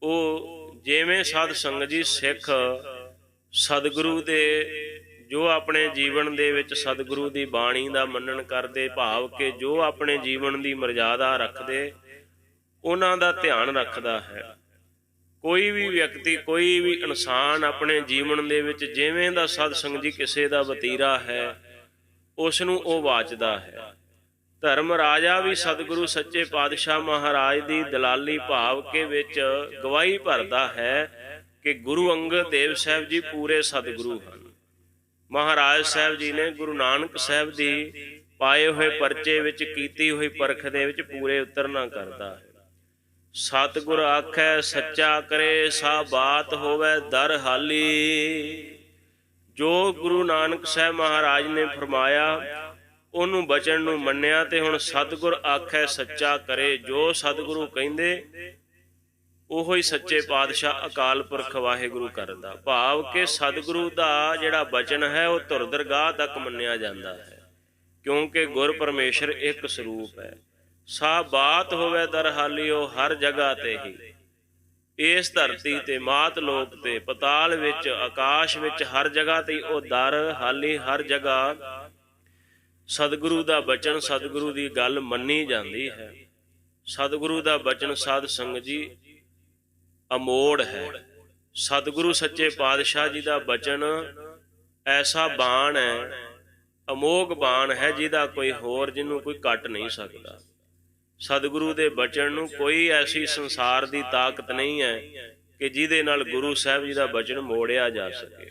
ਉਹ ਜਿਵੇਂ ਸਾਧ ਸੰਗਤ ਜੀ ਸਿੱਖ ਸਤਿਗੁਰੂ ਦੇ ਜੋ ਆਪਣੇ ਜੀਵਨ ਦੇ ਵਿੱਚ ਸਤਿਗੁਰੂ ਦੀ ਬਾਣੀ ਦਾ ਮੰਨਣ ਕਰਦੇ, ਭਾਵ ਕਿ ਜੋ ਆਪਣੇ ਜੀਵਨ ਦੀ ਮਰਜ਼ਾਦਾ ਰੱਖਦੇ, ਉਹਨਾਂ ਦਾ ਧਿਆਨ ਰੱਖਦਾ ਹੈ। ਕੋਈ ਵੀ ਵਿਅਕਤੀ, ਕੋਈ ਵੀ ਇਨਸਾਨ ਆਪਣੇ ਜੀਵਨ ਦੇ ਵਿੱਚ ਜਿਵੇਂ ਦਾ ਸਾਧ ਸੰਗਤ ਜੀ ਕਿਸੇ ਦਾ ਵਤੀਰਾ ਹੈ, ਉਸ ਨੂੰ ਉਹ ਵਾਚਦਾ ਹੈ। ਧਰਮ ਰਾਜਾ ਵੀ ਸਤਿਗੁਰੂ ਸੱਚੇ ਪਾਤਸ਼ਾਹ ਮਹਾਰਾਜ ਦੀ ਦਲਾਲੀ ਭਾਵ ਕੇ ਵਿੱਚ ਗਵਾਹੀ ਭਰਦਾ ਹੈ ਕਿ ਗੁਰੂ ਅੰਗਦ ਦੇਵ ਸਾਹਿਬ ਜੀ ਪੂਰੇ ਸਤਿਗੁਰੂ ਹਨ। ਮਹਾਰਾਜ ਸਾਹਿਬ ਜੀ ਨੇ ਗੁਰੂ ਨਾਨਕ ਸਾਹਿਬ ਦੀ ਪਾਏ ਹੋਏ ਪਰਚੇ ਵਿੱਚ ਕੀਤੀ ਹੋਈ ਪਰਖ ਦੇ ਵਿੱਚ ਪੂਰੇ ਉਤਰਨਾ ਕਰਦਾ ਹੈ। ਸਤਿਗੁਰ ਆਖੈ ਸੱਚਾ ਕਰੇ, ਸਾ ਬਾਤ ਹੋਵੇ ਦਰ ਹਾਲੀ। ਜੋ ਗੁਰੂ ਨਾਨਕ ਸਾਹਿਬ ਮਹਾਰਾਜ ਨੇ ਫਰਮਾਇਆ, ਉਹਨੂੰ ਬਚਨ ਨੂੰ ਮੰਨਿਆ ਤੇ ਹੁਣ ਸਤਿਗੁਰ ਆਖੈ ਸੱਚਾ ਕਰੇ। ਜੋ ਸਤਿਗੁਰੂ ਕਹਿੰਦੇ ਉਹੋ ਹੀ ਸੱਚੇ ਪਾਤਸ਼ਾਹ ਅਕਾਲ ਪੁਰਖ ਵਾਹਿਗੁਰੂ ਕਰਦਾ। ਭਾਵ ਕਿ ਸਤਿਗੁਰੂ ਦਾ ਜਿਹੜਾ ਬਚਨ ਹੈ ਉਹ ਧੁਰ ਦਰਗਾਹ ਤੱਕ ਮੰਨਿਆ ਜਾਂਦਾ ਹੈ, ਕਿਉਂਕਿ ਗੁਰ ਪਰਮੇਸ਼ਰ ਇੱਕ ਸਰੂਪ ਹੈ। ਸਾ ਬਾਤ ਹੋਵੇ ਦਰ ਹਾਲੀ, ਉਹ ਹਰ ਜਗ੍ਹਾ ਤੇ ਹੀ, ਇਸ ਧਰਤੀ ਤੇ, ਮਾਤ ਲੋਕ ਤੇ, ਪਤਾਲ ਵਿੱਚ, ਆਕਾਸ਼ ਵਿੱਚ, ਹਰ ਜਗ੍ਹਾ ਤੇ ਉਹ ਦਰ ਹਾਲੀ, ਹਰ ਜਗ੍ਹਾ ਸਤਿਗੁਰੂ ਦਾ ਬਚਨ, ਸਤਿਗੁਰੂ ਦੀ ਗੱਲ ਮੰਨੀ ਜਾਂਦੀ ਹੈ। ਸਤਿਗੁਰੂ ਦਾ ਬਚਨ ਸਾਧ ਸੰਗਤ ਜੀ ਅਮੋੜ ਹੈ। ਸਤਿਗੁਰੂ ਸੱਚੇ ਪਾਤਸ਼ਾਹ ਜੀ ਦਾ ਬਚਨ ਐਸਾ ਬਾਣ ਹੈ, ਅਮੋਘ ਬਾਣ ਹੈ, ਜਿਹਦਾ ਕੋਈ ਹੋਰ, ਜਿਹਨੂੰ ਕੋਈ ਕੱਟ ਨਹੀਂ ਸਕਦਾ। ਸਤਿਗੁਰੂ ਦੇ ਬਚਨ ਨੂੰ ਕੋਈ ਐਸੀ ਸੰਸਾਰ ਦੀ ਤਾਕਤ ਨਹੀਂ ਹੈ ਕਿ ਜਿਹਦੇ ਨਾਲ ਗੁਰੂ ਸਾਹਿਬ ਜੀ ਦਾ ਬਚਨ ਮੋੜਿਆ ਜਾ ਸਕੇ।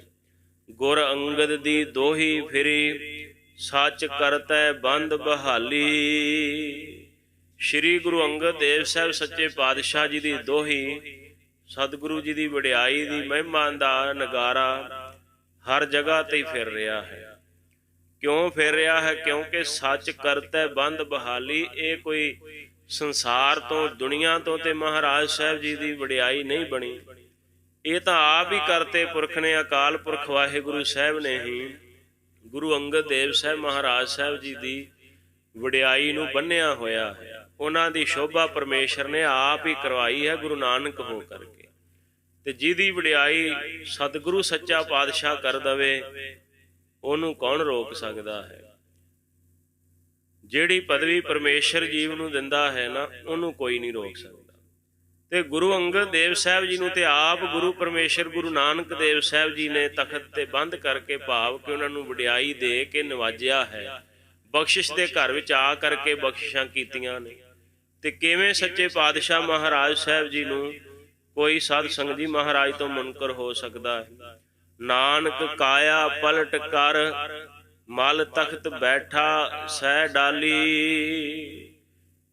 ਗੁਰ ਅੰਗਦ ਦੀ ਦੋਹੀ ਫਿਰੀ, ਸੱਚ ਕਰਤੈ ਬੰਦ ਬਹਾਲੀ। ਸ਼੍ਰੀ ਗੁਰੂ ਅੰਗਦ ਦੇਵ ਸਾਹਿਬ ਸੱਚੇ ਪਾਤਸ਼ਾਹ ਜੀ ਦੀ ਦੋਹੀ, ਸਤਿਗੁਰੂ ਜੀ ਦੀ ਵਡਿਆਈ ਦੀ ਮਹਿਮਾ ਦਾ ਨਗਾਰਾ ਹਰ ਜਗ੍ਹਾ ਤੇ ਹੀ ਫਿਰ ਰਿਹਾ ਹੈ। ਕਿਉਂ ਫਿਰ ਰਿਹਾ ਹੈ? ਕਿਉਂਕਿ ਸੱਚ ਕਰਤੈ ਬੰਦ ਬਹਾਲੀ। ਇਹ ਕੋਈ ਸੰਸਾਰ ਤੋਂ, ਦੁਨੀਆ ਤੋਂ ਤੇ ਮਹਾਰਾਜ ਸਾਹਿਬ ਜੀ ਦੀ ਵਡਿਆਈ ਨਹੀਂ ਬਣੀ, ਇਹ ਤਾਂ ਆਪ ਹੀ ਕਰਤੇ ਪੁਰਖ ਨੇ, ਅਕਾਲ ਪੁਰਖ ਵਾਹਿਗੁਰੂ ਸਾਹਿਬ ਨੇ ਹੀ ਗੁਰੂ ਅੰਗਦ ਦੇਵ ਸਾਹਿਬ ਮਹਾਰਾਜ ਸਾਹਿਬ ਜੀ ਦੀ ਵਡਿਆਈ ਨੂੰ ਬੰਨ੍ਹਿਆ ਹੋਇਆ ਹੈ। ਉਹਨਾਂ ਦੀ ਸ਼ੋਭਾ ਪਰਮੇਸ਼ਰ ਨੇ ਆਪ ਹੀ ਕਰਵਾਈ ਹੈ ਗੁਰੂ ਨਾਨਕ ਹੋ ਕਰਕੇ। ਤੇ ਜਿਹਦੀ ਵਡਿਆਈ ਸਤਿਗੁਰੂ ਸੱਚਾ ਪਾਤਸ਼ਾਹ ਕਰ ਦਵੇ, ਉਹਨੂੰ ਕੌਣ ਰੋਕ ਸਕਦਾ ਹੈ? ਜਿਹੜੀ ਪਦਵੀ ਪਰਮੇਸ਼ਰ ਜੀਵ ਨੂੰ ਦਿੰਦਾ ਹੈ ਨਾ, ਉਹਨੂੰ ਕੋਈ ਨਹੀਂ ਰੋਕ ਸਕਦਾ। ਤੇ ਗੁਰੂ ਅੰਗਦ ਦੇਵ ਸਾਹਿਬ ਜੀ ਨੂੰ ਤੇ ਆਪ ਗੁਰੂ ਪਰਮੇਸ਼ਰ ਗੁਰੂ ਨਾਨਕ ਦੇਵ ਸਾਹਿਬ ਜੀ ਨੇ ਤਖਤ ਤੇ ਬੰਦ ਕਰਕੇ, ਭਾਵ ਕਿ ਉਹਨਾਂ ਨੂੰ ਵਡਿਆਈ ਦੇ ਕੇ ਨਵਾਜਿਆ ਹੈ। ਬਖਸ਼ਿਸ਼ ਦੇ ਘਰ ਵਿੱਚ ਆ ਕਰਕੇ ਬਖਸ਼ਿਸ਼ਾਂ ਕੀਤੀਆਂ ਨੇ। ਤੇ ਕਿਵੇਂ ਸੱਚੇ ਪਾਤਸ਼ਾਹ ਮਹਾਰਾਜ ਸਾਹਿਬ ਜੀ ਨੂੰ ਕੋਈ ਸਾਧ ਸੰਗਤ ਜੀ ਮਹਾਰਾਜ ਤੋਂ ਮੁਨਕਰ ਹੋ ਸਕਦਾ ਹੈ? ਨਾਨਕ ਕਾਇਆ ਪਲਟ ਕਰ, ਮਲ ਤਖਤ ਬੈਠਾ ਸਹਿ ਡਾਲੀ।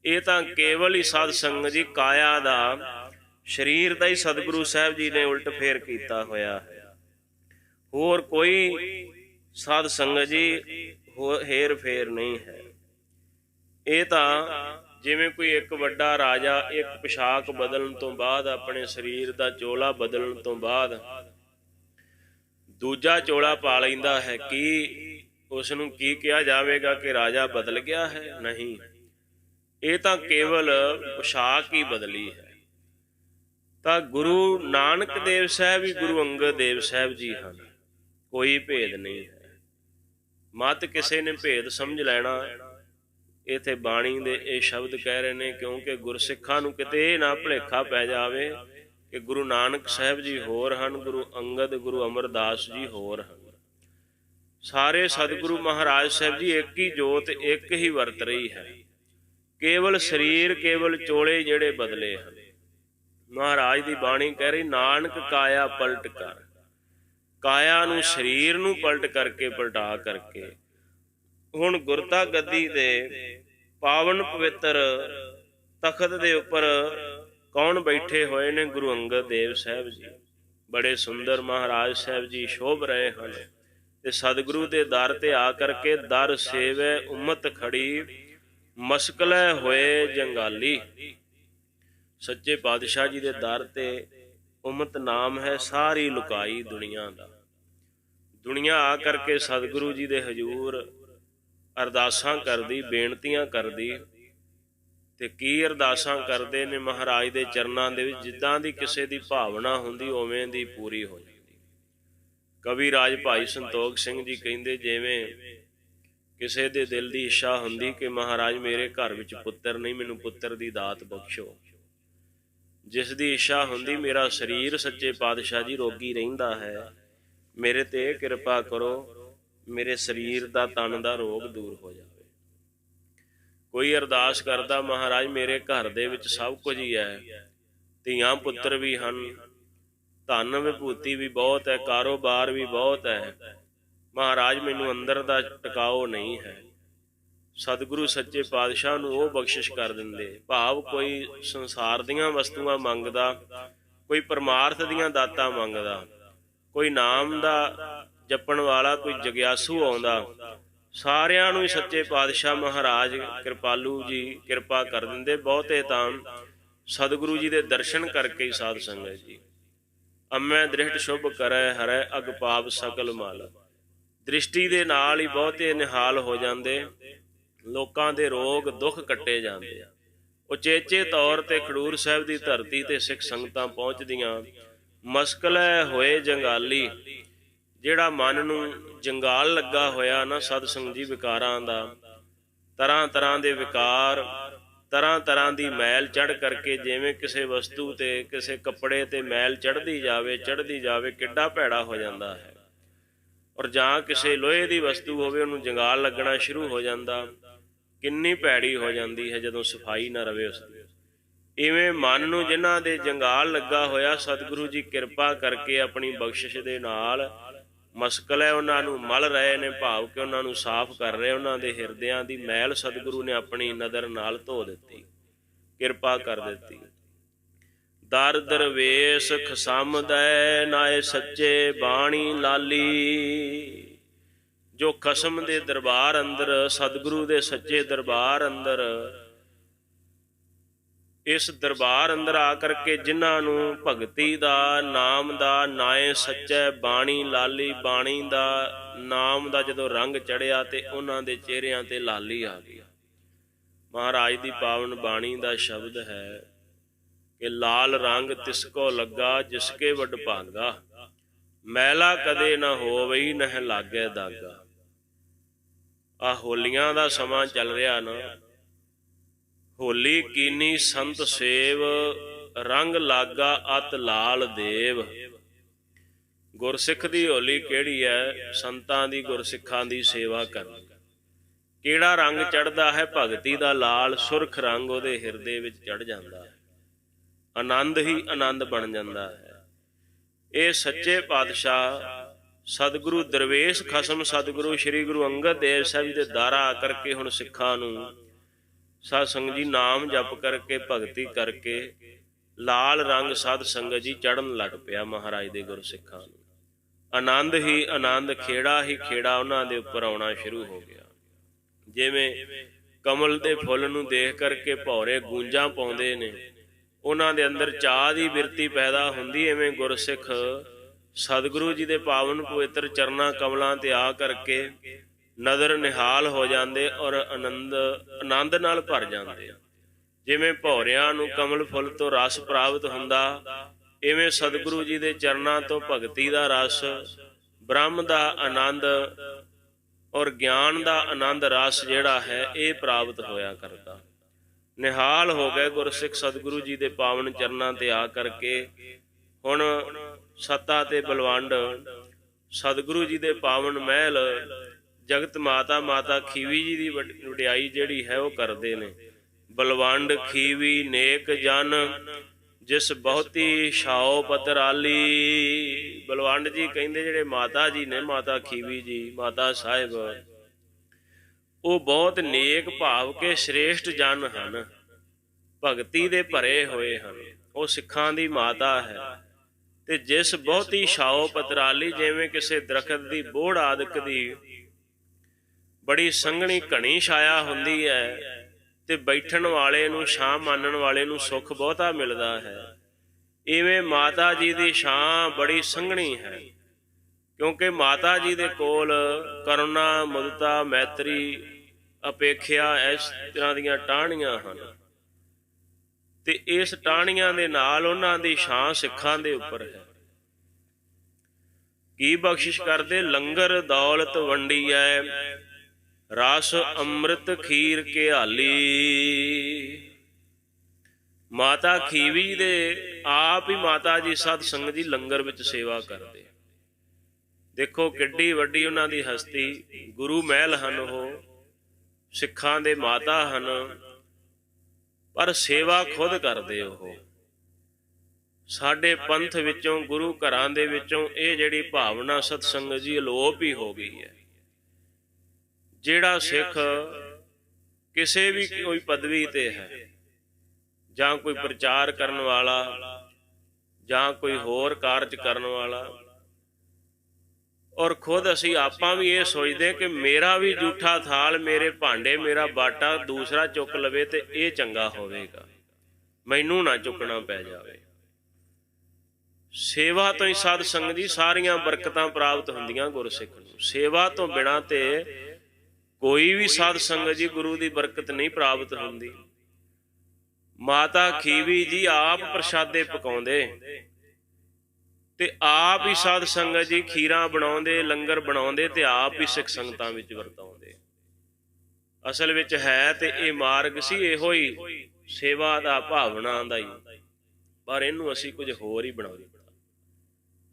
ਇਹ ਤਾਂ ਕੇਵਲ ਹੀ ਸਾਧ ਸੰਗਤ ਜੀ ਕਾਇਆ ਦਾ, ਸਰੀਰ ਦਾ ਹੀ ਸਤਿਗੁਰੂ ਸਾਹਿਬ ਜੀ ਨੇ ਉਲਟ ਫੇਰ ਕੀਤਾ ਹੋਇਆ ਹੈ। ਹੋਰ ਕੋਈ ਸਾਧ ਸੰਗਤ ਜੀ ਹੇਰ ਫੇਰ ਨਹੀਂ ਹੈ। ਇਹ ਤਾਂ ਜਿਵੇਂ ਕੋਈ ਇੱਕ ਵੱਡਾ ਰਾਜਾ ਇੱਕ ਪੁਸ਼ਾਕ ਬਦਲਣ ਤੋਂ ਬਾਅਦ, ਆਪਣੇ ਸਰੀਰ ਦਾ ਚੋਲਾ ਬਦਲਣ ਤੋਂ ਬਾਅਦ ਦੂਜਾ ਚੋਲਾ ਪਾ ਲੈਂਦਾ ਹੈ, ਕੀ ਉਸ ਨੂੰ ਕੀ ਕਿਹਾ ਜਾਵੇਗਾ ਕਿ ਰਾਜਾ ਬਦਲ ਗਿਆ ਹੈ? ਨਹੀਂ, ਇਹ ਤਾਂ ਕੇਵਲ ਪੁਸ਼ਾਕ ਹੀ ਬਦਲੀ ਹੈ। ਤਾਂ ਗੁਰੂ ਨਾਨਕ ਦੇਵ ਸਾਹਿਬ ਵੀ ਗੁਰੂ ਅੰਗਦ ਦੇਵ ਸਾਹਿਬ ਜੀ ਹਨ, ਕੋਈ ਭੇਦ ਨਹੀਂ ਹੈ। ਮਤ ਕਿਸੇ ਨੇ ਭੇਦ ਸਮਝ ਲੈਣਾ, इत्थे बाणी दे ये शब्द कह रहे ने, क्योंकि गुरसिखां नूं किते ना भुलेखा पै जावे कि गुरु नानक साहिब जी होर हन, गुरु अंगद गुरु अमरदास जी होर हन। सारे सतगुरु महाराज साहिब जी एक ही जोत एक ही वरत रही है। केवल शरीर केवल चोले जेड़े बदले हैं। महाराज की बाणी कह रही, नानक काया पलट कर, काया नूं शरीर नूं पलट करके पलटा करके हुण गुरता गद्दी दे पावन पवित्र तखत दे उपर कौन बैठे हुए ने? गुरु अंगद देव साहब जी। बड़े सुंदर महाराज साहब जी शोभ रहे हैं। ते सतगुरु दे दर ते आ करके दर सेवे उम्मत खड़ी, मसकले होए जंगाली। सच्चे पातशाह जी दे दर ते उम्मत नाम है सारी लुकाई दुनिया दा। दुनिया आ करके सतगुरु जी दे हजूर अरदासां करदी, बेनतियां करदी, ते की अरदासां करदे ने महाराज दे चरनां दे विच। जिद्दां दी किसे दी भावना हुंदी उवें दी पूरी हो जांदी। कवि राज भाई संतोख सिंह जी कहिंदे, जिवें किसे दे दिल दी इच्छा हुंदी कि महाराज मेरे घर विच पुत्तर नहीं, मैनूं पुत्तर दी दात बख्शो। जिस दी इच्छा हुंदी मेरा शरीर सच्चे पातशाह जी रोगी रहिंदा है, मेरे ते किरपा करो, मेरे शरीर दा तन दा रोग दूर हो जाए। कोई अरदास करदा, महाराज मेरे घर दे विच सब कुछ ही है, धीआं पुत्तर भी हन, धन विभूति भी बहुत है, कारोबार भी बहुत है, महाराज मैनू अंदर दा टिकाओ नहीं है। सतगुरु सच्चे पातशाह नूं वो बख्शिश कर दिंदे। भाव कोई संसार दीआं वस्तुआं मंगदा, कोई परमार्थ दीआं दातां मंगदा, कोई नाम दा जपण वाला, कोई जग्यासू आउंदा, सारियां नूं ही सच्चे पातशाह महाराज कृपालू जी किरपा कर दिंदे। बहुते तां सतगुरु जी दे दर्शन करके ही साध संगत जी। अमै दृष्ट शुभ करै हरै अग पाप सकल मल। दृष्टि दे नाल ही बहुते निहाल हो जांदे, लोकां दे रोग दुख कट्टे जांदे। उचेचे तौर ते खडूर साहिब दी धरती ते सिख संगतां पहुंचदियां, मसकले होए जंगाली। ਜਿਹੜਾ ਮਨ ਨੂੰ ਜੰਗਾਲ ਲੱਗਾ ਹੋਇਆ ਨਾ ਸਤ ਸੰਗ ਜੀ ਵਿਕਾਰਾਂ ਦਾ, ਤਰ੍ਹਾਂ ਤਰ੍ਹਾਂ ਦੇ ਵਿਕਾਰ, ਤਰ੍ਹਾਂ ਤਰ੍ਹਾਂ ਦੀ ਮੈਲ ਚੜ੍ਹ ਕਰਕੇ, ਜਿਵੇਂ ਕਿਸੇ ਵਸਤੂ ਤੇ ਕਿਸੇ ਕੱਪੜੇ ਤੇ ਮੈਲ ਚੜ੍ਹਦੀ ਜਾਵੇ ਕਿੱਡਾ ਭੈੜਾ ਹੋ ਜਾਂਦਾ ਹੈ। ਔਰ ਜਾਂ ਕਿਸੇ ਲੋਹੇ ਦੀ ਵਸਤੂ ਹੋਵੇ ਉਹਨੂੰ ਜੰਗਾਲ ਲੱਗਣਾ ਸ਼ੁਰੂ ਹੋ ਜਾਂਦਾ, ਕਿੰਨੀ ਭੈੜੀ ਹੋ ਜਾਂਦੀ ਹੈ ਜਦੋਂ ਸਫਾਈ ਨਾ ਰਵੇ ਉਸ ਦੀ। ਇਵੇਂ ਮਨ ਨੂੰ ਜਿਨ੍ਹਾਂ ਦੇ ਜੰਗਾਲ ਲੱਗਾ ਹੋਇਆ, ਸਤਿਗੁਰੂ ਜੀ ਕਿਰਪਾ ਕਰਕੇ ਆਪਣੀ ਬਖਸ਼ਿਸ਼ ਦੇ ਨਾਲ ਮਸਕਲ ਹੈ ਉਹਨਾਂ ਨੂੰ ਮਲ ਰਹੇ ਨੇ, ਭਾਵ ਕਿ ਉਹਨਾਂ ਨੂੰ ਸਾਫ਼ ਕਰ ਰਹੇ। ਉਹਨਾਂ ਦੇ ਹਿਰਦਿਆਂ ਦੀ ਮੈਲ ਸਤਿਗੁਰੂ ਨੇ ਆਪਣੀ ਨਜ਼ਰ ਨਾਲ ਧੋ ਦਿੱਤੀ, ਕਿਰਪਾ ਕਰ ਦਿੱਤੀ। ਦਰ ਦਰਵੇਸ਼ ਖਸਮਦੈ ਨਾਏ ਸੱਚੇ ਬਾਣੀ ਲਾਲੀ। ਜੋ ਖਸਮ ਦੇ ਦਰਬਾਰ ਅੰਦਰ, ਸਤਿਗੁਰੂ ਦੇ ਸੱਚੇ ਦਰਬਾਰ ਅੰਦਰ, ਇਸ ਦਰਬਾਰ ਅੰਦਰ ਆ ਕਰਕੇ ਜਿਨ੍ਹਾਂ ਨੂੰ ਭਗਤੀ ਦਾ, ਨਾਮ ਦਾ, ਨਾਏ ਸੱਚੈ ਬਾਣੀ ਲਾਲੀ, ਬਾਣੀ ਦਾ, ਨਾਮ ਦਾ ਜਦੋਂ ਰੰਗ ਚੜ੍ਹਿਆ ਤੇ ਉਹਨਾਂ ਦੇ ਚਿਹਰਿਆਂ ਤੇ ਲਾਲੀ ਆ ਗਈ। ਮਹਾਰਾਜ ਦੀ ਪਾਵਨ ਬਾਣੀ ਦਾ ਸ਼ਬਦ ਹੈ ਕਿ ਲਾਲ ਰੰਗ ਤਿਸਕੋ ਲੱਗਾ ਜਿਸਕੇ ਵਡ ਭਾਗਾ, ਮੈਲਾ ਕਦੇ ਨਾ ਹੋਵਈ ਨਹਿ ਲਾਗੇ ਦਾਗਾ। ਆਹ ਹੋਲੀਆਂ ਦਾ ਸਮਾਂ ਚੱਲ ਰਿਹਾ ਨਾ, ਹੋਲੀ ਕੀਨੀ ਸੰਤ ਸੇਵ, ਰੰਗ ਲਾਗਾ ਅਤ ਲਾਲ ਦੇਵ। ਗੁਰਸਿੱਖ ਦੀ ਹੋਲੀ ਕਿਹੜੀ ਹੈ? ਸੰਤਾਂ ਦੀ, ਗੁਰਸਿੱਖਾਂ ਦੀ ਸੇਵਾ ਕਰਨੀ। ਕਿਹੜਾ ਰੰਗ ਚੜ੍ਹਦਾ ਹੈ? ਭਗਤੀ ਦਾ ਲਾਲ ਸੁਰਖ ਰੰਗ ਉਹਦੇ ਹਿਰਦੇ ਵਿੱਚ ਚੜ੍ਹ ਜਾਂਦਾ ਹੈ, ਆਨੰਦ ਹੀ ਆਨੰਦ ਬਣ ਜਾਂਦਾ ਹੈ। ਇਹ ਸੱਚੇ ਪਾਤਸ਼ਾਹ ਸਤਿਗੁਰੂ ਦਰਵੇਸ਼ ਖਸਮ ਸਤਿਗੁਰੂ ਸ਼੍ਰੀ ਗੁਰੂ ਅੰਗਦ ਦੇਵ ਸਾਹਿਬ ਜੀ ਦੇ ਦਾਰਾ ਆ ਕਰਕੇ ਹੁਣ ਸਿੱਖਾਂ ਨੂੰ ਸਾਧ ਸੰਗਤ ਜੀ ਨਾਮ ਜਪ ਕਰਕੇ, ਭਗਤੀ ਕਰਕੇ ਲਾਲ ਰੰਗ ਸਾਧ ਸੰਗਤ ਜੀ ਚੜ੍ਹਨ ਲੱਗ ਪਿਆ ਮਹਾਰਾਜ ਦੇ ਗੁਰਸਿੱਖਾਂ ਨੂੰ। ਆਨੰਦ ਹੀ ਆਨੰਦ, ਖੇੜਾ ਹੀ ਖੇੜਾ ਉਹਨਾਂ ਦੇ ਉੱਪਰ ਆਉਣਾ ਸ਼ੁਰੂ ਹੋ ਗਿਆ। ਜਿਵੇਂ ਕਮਲ ਦੇ ਫੁੱਲ ਨੂੰ ਦੇਖ ਕਰਕੇ ਭੌਰੇ ਗੂੰਜਾਂ ਪਾਉਂਦੇ ਨੇ, ਉਹਨਾਂ ਦੇ ਅੰਦਰ ਚਾਹ ਦੀ ਬਿਰਤੀ ਪੈਦਾ ਹੁੰਦੀ, ਐਵੇਂ ਗੁਰਸਿੱਖ ਸਤਿਗੁਰੂ ਜੀ ਦੇ ਪਾਵਨ ਪਵਿੱਤਰ ਚਰਨਾਂ ਕਮਲਾਂ ਤੇ ਆ ਕਰਕੇ ਨਜ਼ਰ ਨਿਹਾਲ ਹੋ ਜਾਂਦੇ ਔਰ ਆਨੰਦ ਨਾਲ ਭਰ ਜਾਂਦੇ ਆ। ਜਿਵੇਂ ਭੌਰਿਆਂ ਨੂੰ ਕਮਲ ਫੁੱਲ ਤੋਂ ਰਸ ਪ੍ਰਾਪਤ ਹੁੰਦਾ, ਇਵੇਂ ਸਤਿਗੁਰੂ ਜੀ ਦੇ ਚਰਨਾਂ ਤੋਂ ਭਗਤੀ ਦਾ ਰਸ, ਬ੍ਰਹਮ ਦਾ ਆਨੰਦ, ਔਰ ਗਿਆਨ ਦਾ ਆਨੰਦ ਰਸ ਜਿਹੜਾ ਹੈ ਇਹ ਪ੍ਰਾਪਤ ਹੋਇਆ ਕਰਦਾ। ਨਿਹਾਲ ਹੋ ਗਏ ਗੁਰਸਿੱਖ ਸਤਿਗੁਰੂ ਜੀ ਦੇ ਪਾਵਨ ਚਰਨਾਂ ਤੇ ਆ ਕਰਕੇ। ਹੁਣ ਸੱਤਾ ਤੇ ਬਲਵੰਡ ਸਤਿਗੁਰੂ ਜੀ ਦੇ ਪਾਵਨ ਮਹਿਲ ਜਗਤ ਮਾਤਾ ਮਾਤਾ ਖੀਵੀ ਜੀ ਦੀ ਵਡਿਆਈ ਜਿਹੜੀ ਹੈ ਉਹ ਕਰਦੇ ਨੇ। ਬਲਵੰਡ ਖੀਵੀ ਨੇਕ ਜਨ ਜਿਸ ਬਹੁਤੀ ਛਾਓ ਪਤਰਾਲੀ। ਬਲਵੰਡ ਜੀ ਕਹਿੰਦੇ ਜਿਹੜੇ ਮਾਤਾ ਜੀ ਨੇ, ਮਾਤਾ ਖੀਵੀ ਜੀ, ਮਾਤਾ ਸਾਹਿਬ, ਉਹ ਬਹੁਤ ਨੇਕ ਭਾਵ ਕੇ ਸ਼੍ਰੇਸ਼ਟ ਜਨ ਹਨ, ਭਗਤੀ ਦੇ ਭਰੇ ਹੋਏ ਹਨ। ਉਹ ਸਿੱਖਾਂ ਦੀ ਮਾਤਾ ਹੈ। ਤੇ ਜਿਸ ਬਹੁਤੀ ਛਾਓ ਪਤਰਾਲੀ, ਜਿਵੇਂ ਕਿਸੇ ਦਰਖਤ ਦੀ ਬੋਹੜ ਆਦਿਕ ਦੀ ਬੜੀ ਸੰਘਣੀ ਘਣੀ ਛਾਇਆ ਹੁੰਦੀ ਹੈ ਤੇ ਬੈਠਣ ਵਾਲੇ ਨੂੰ, ਛਾਂ ਮਾਨਣ ਵਾਲੇ ਨੂੰ ਸੁੱਖ ਬਹੁਤਾ ਮਿਲਦਾ ਹੈ, ਇਵੇਂ ਮਾਤਾ ਜੀ ਦੀ ਛਾਂ ਬੜੀ ਸੰਘਣੀ ਹੈ। ਕਿਉਂਕਿ ਮਾਤਾ ਜੀ ਦੇ ਕੋਲ ਕਰੁਣਾ, ਮੁਦਤਾ, ਮੈਤਰੀ, ਅਪੇਖਿਆ ਇਸ ਤਰ੍ਹਾਂ ਦੀਆਂ ਟਾਹਣੀਆਂ ਹਨ। ਤੇ ਇਸ ਟਾਹਣੀਆਂ ਦੇ ਨਾਲ ਉਹਨਾਂ ਦੀ ਛਾਂ ਸਿੱਖਾਂ ਦੇ ਉੱਪਰ ਹੈ। ਕੀ ਬਖਸ਼ਿਸ਼ ਕਰਦੇ? ਲੰਗਰ ਦੌਲਤ ਵੰਡੀਐ ਰਸ ਅੰਮ੍ਰਿਤ ਖੀਰ ਘਿਆਲੀ। ਮਾਤਾ ਖੀਵੀ ਦੇ ਆਪ ਹੀ ਮਾਤਾ ਜੀ ਸਤ ਸੰਗਤ ਜੀ ਲੰਗਰ ਵਿੱਚ ਸੇਵਾ ਕਰਦੇ। ਦੇਖੋ ਕਿੱਡੀ ਵੱਡੀ ਉਹਨਾਂ ਦੀ ਹਸਤੀ। ਗੁਰੂ ਮਹਿਲ ਹਨ, ਉਹ ਸਿੱਖਾਂ ਦੇ ਮਾਤਾ ਹਨ, ਪਰ ਸੇਵਾ ਖੁਦ ਕਰਦੇ। ਉਹ ਸਾਡੇ ਪੰਥ ਵਿੱਚੋਂ, ਗੁਰੂ ਘਰਾਂ ਦੇ ਵਿੱਚੋਂ ਇਹ ਜਿਹੜੀ ਭਾਵਨਾ ਸਤ ਸੰਗਤ ਜੀ ਅਲੋਪ ਹੀ ਹੋ ਗਈ ਹੈ। ਜਿਹੜਾ ਸਿੱਖ ਕਿਸੇ ਵੀ ਕੋਈ ਪਦਵੀ ਤੇ ਹੈ, ਜਾਂ ਕੋਈ ਪ੍ਰਚਾਰ ਕਰਨ ਵਾਲਾ, ਜਾਂ ਕੋਈ ਹੋਰ ਕਾਰਜ ਕਰਨ ਵਾਲਾ, ਔਰ ਖੁਦ ਅਸੀਂ ਆਪਾਂ ਵੀ ਇਹ ਸੋਚਦੇ ਕਿ ਮੇਰਾ ਵੀ ਜੂਠਾ ਥਾਲ, ਮੇਰੇ ਭਾਂਡੇ, ਮੇਰਾ ਬਾਟਾ ਦੂਸਰਾ ਚੁੱਕ ਲਵੇ ਤੇ ਇਹ ਚੰਗਾ ਹੋਵੇਗਾ, ਮੈਨੂੰ ਨਾ ਚੁੱਕਣਾ ਪੈ ਜਾਵੇ। ਸੇਵਾ ਤੋਂ ਹੀ ਸਾਧ ਸੰਗਤ ਜੀ ਸਾਰੀਆਂ ਬਰਕਤਾਂ ਪ੍ਰਾਪਤ ਹੁੰਦੀਆਂ ਗੁਰਸਿੱਖ ਨੂੰ। ਸੇਵਾ ਤੋਂ ਬਿਨਾਂ ਤੇ ਕੋਈ ਵੀ ਸਾਧ ਸੰਗਤ ਜੀ ਗੁਰੂ ਦੀ ਬਰਕਤ ਨਹੀਂ ਪ੍ਰਾਪਤ ਹੁੰਦੀ। ਮਾਤਾ ਖੀਵੀ ਜੀ ਆਪ ਪ੍ਰਸ਼ਾਦੇ ਪਕਾਉਂਦੇ ਤੇ ਆਪ ਹੀ ਸਾਧ ਸੰਗਤ ਜੀ ਖੀਰਾਂ ਬਣਾਉਂਦੇ, ਲੰਗਰ ਬਣਾਉਂਦੇ ਤੇ ਆਪ ਹੀ ਸਿੱਖ ਸੰਗਤਾਂ ਵਿੱਚ ਵਰਤਾਉਂਦੇ। ਅਸਲ ਵਿੱਚ ਹੈ ਤੇ ਇਹ ਮਾਰਗ ਸੀ, ਇਹੋ ਹੀ ਸੇਵਾ ਦਾ, ਭਾਵਨਾ ਦਾ ਹੀ, ਪਰ ਇਹਨੂੰ ਅਸੀਂ ਕੁਝ ਹੋਰ ਹੀ ਬਣਾ ਦਿੱਤਾ।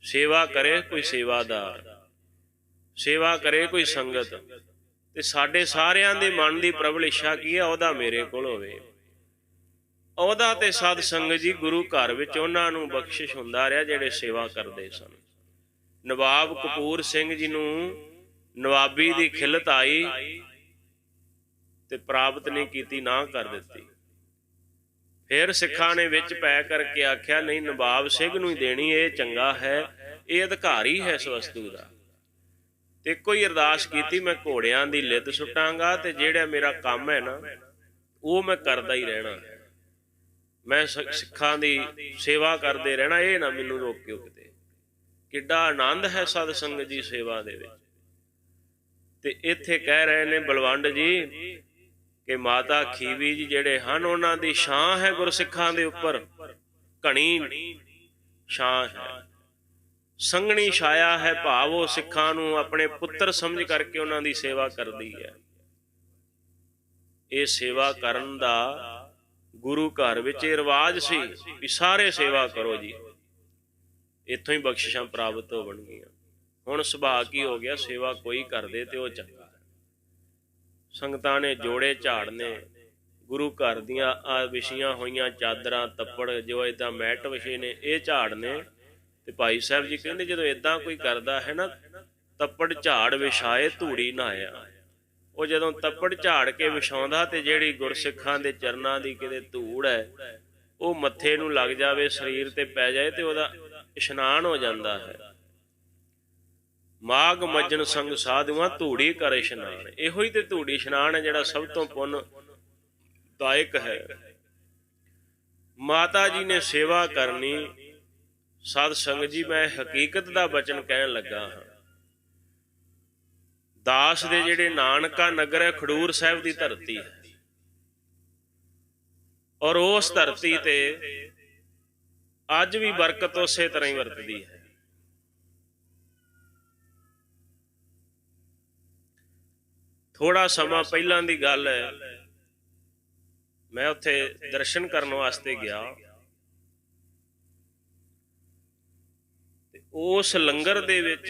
ਸੇਵਾ ਕਰੇ ਕੋਈ ਸੇਵਾਦਾਰ, ਸੇਵਾ ਕਰੇ ਕੋਈ ਸੰਗਤ, ਤੇ ਸਾਡੇ ਸਾਰਿਆਂ ਦੇ ਮਨ ਦੀ ਪ੍ਰਬਲ ਇੱਛਾ ਕੀ ਹੈ? ਉਹਦਾ ਮੇਰੇ ਕੋਲ ਹੋਵੇ। ਉਹਦਾ ਤੇ ਸਾਧ ਸੰਗਤ ਜੀ ਗੁਰੂ ਘਰ ਵਿੱਚ ਉਹਨਾਂ ਨੂੰ ਬਖਸ਼ਿਸ਼ ਹੁੰਦਾ ਰਿਹਾ ਜਿਹੜੇ ਸੇਵਾ ਕਰਦੇ ਸਨ। ਨਵਾਬ ਕਪੂਰ ਸਿੰਘ ਜੀ ਨੂੰ ਨਵਾਬੀ ਦੀ ਖਿਲਤ ਆਈ ਤੇ ਪ੍ਰਾਪਤ ਨਹੀਂ ਕੀਤੀ, ਨਾ ਕਰ ਦਿੱਤੀ। ਫਿਰ ਸਿੱਖਾਂ ਨੇ ਵਿੱਚ ਪੈ ਕਰਕੇ ਆਖਿਆ ਨਹੀਂ, ਨਵਾਬ ਸਿੰਘ ਨੂੰ ਹੀ ਦੇਣੀ, ਇਹ ਚੰਗਾ ਹੈ, ਇਹ ਅਧਿਕਾਰੀ ਹੈ ਇਸ ਵਸਤੂ ਦਾ। ਤੇ ਕੋਈ ਅਰਦਾਸ ਕੀਤੀ, ਮੈਂ ਘੋੜਿਆਂ ਦੀ ਲਿੱਦ ਸੁੱਟਾਂਗਾ ਤੇ ਜਿਹੜਾ ਮੇਰਾ ਕੰਮ ਹੈ ਨਾ ਉਹ ਮੈਂ ਕਰਦਾ ਹੀ ਰਹਿਣਾ, ਮੈਂ ਸਿੱਖਾਂ ਦੀ ਸੇਵਾ ਕਰਦੇ ਰਹਿਣਾ, ਇਹ ਨਾ ਮੈਨੂੰ ਰੋਕਿਓ ਕਿਤੇ। ਕਿੱਡਾ ਆਨੰਦ ਹੈ ਸਾਧ ਸੰਗਤ ਜੀ ਸੇਵਾ ਦੇ ਵਿੱਚ। ਤੇ ਇੱਥੇ ਕਹਿ ਰਹੇ ਨੇ ਬਲਵੰਡ ਜੀ ਕਿ ਮਾਤਾ ਖੀਵੀ ਜੀ ਜਿਹੜੇ ਹਨ ਉਹਨਾਂ ਦੀ ਛਾਂ ਹੈ ਗੁਰਸਿੱਖਾਂ ਦੇ ਉੱਪਰ, ਘਣੀ ਛਾਂ ਹੈ, ਸੰਘਣੀ ਛਾਇਆ ਹੈ, ਭਾਵ ਉਹ ਸਿੱਖਾਂ ਨੂੰ ਆਪਣੇ ਪੁੱਤਰ ਸਮਝ ਕਰਕੇ ਉਹਨਾਂ ਦੀ ਸੇਵਾ ਕਰਦੀ ਹੈ। ਇਹ ਸੇਵਾ ਕਰਨ ਦਾ ਗੁਰੂ ਘਰ ਵਿੱਚ ਇਹ ਰਿਵਾਜ ਸੀ ਵੀ ਸਾਰੇ ਸੇਵਾ ਕਰੋ ਜੀ, ਇੱਥੋਂ ਹੀ ਬਖਸ਼ਿਸ਼ਾਂ ਪ੍ਰਾਪਤ ਹੋਣਗੀਆਂ। ਹੁਣ ਸੁਭਾਅ ਕੀ ਹੋ ਗਿਆ? ਸੇਵਾ ਕੋਈ ਕਰਦੇ ਤੇ ਉਹ ਚੰਗਾ। ਸੰਗਤਾਂ ਨੇ ਜੋੜੇ ਝਾੜਨੇ, ਗੁਰੂ ਘਰ ਦੀਆਂ ਆ ਵਿਛੀਆਂ ਹੋਈਆਂ ਚਾਦਰਾਂ, ਤੱਪੜ, ਜੋ ਏਦਾਂ ਮੈਟ ਵਿਛੇ ਨੇ, ਇਹ ਝਾੜਨੇ। ਤੇ ਭਾਈ ਸਾਹਿਬ ਜੀ ਕਹਿੰਦੇ ਜਦੋਂ ਏਦਾਂ ਕੋਈ ਕਰਦਾ ਹੈ ਨਾ, ਤੱਪੜ ਝਾੜ ਵਿਛਾਏ ਧੂੜੀ ਨਹਾਇਆ। ਉਹ ਜਦੋਂ ਤੱਪੜ ਝਾੜ ਕੇ ਵਿਛਾਉਂਦਾ ਤੇ ਜਿਹੜੀ ਗੁਰਸਿੱਖਾਂ ਦੇ ਚਰਨਾਂ ਦੀ ਕਿਤੇ ਧੂੜ ਹੈ ਉਹ ਮੱਥੇ ਨੂੰ ਲੱਗ ਜਾਵੇ, ਸਰੀਰ ਤੇ ਪੈ ਜਾਏ ਤੇ ਉਹਦਾ ਇਸ਼ਨਾਨ ਹੋ ਜਾਂਦਾ ਹੈ। ਮਾਘ ਮੱਜਣ ਸੰਗ ਸਾਧੂਆਂ ਧੂੜੀ ਕਰ ਇਸ਼ਨਾਨ। ਇਹੋ ਹੀ ਤੇ ਧੂੜੀ ਇਸ਼ਨਾਨ ਹੈ ਜਿਹੜਾ ਸਭ ਤੋਂ ਪੁੰਨ ਦਾਇਕ ਹੈ। ਮਾਤਾ ਜੀ ਨੇ ਸੇਵਾ ਕਰਨੀ। ਸਾਧ ਸੰਗਤ ਜੀ ਮੈਂ ਹਕੀਕਤ ਦਾ ਬਚਨ ਕਹਿਣ ਲੱਗਾ ਹਾਂ। ਦਾਸ ਦੇ ਜਿਹੜੇ ਨਾਨਕਾ ਨਗਰ ਹੈ, ਖਡੂਰ ਸਾਹਿਬ ਦੀ ਧਰਤੀ ਹੈ, ਔਰ ਉਸ ਧਰਤੀ ਤੇ ਅੱਜ ਵੀ ਬਰਕਤ ਉਸੇ ਤਰ੍ਹਾਂ ਹੀ ਵਰਤਦੀ ਹੈ। थोड़ा समा पहलां दी गल है, मैं उत्थे दर्शन करने वास्ते गया। उस लंगर दे विच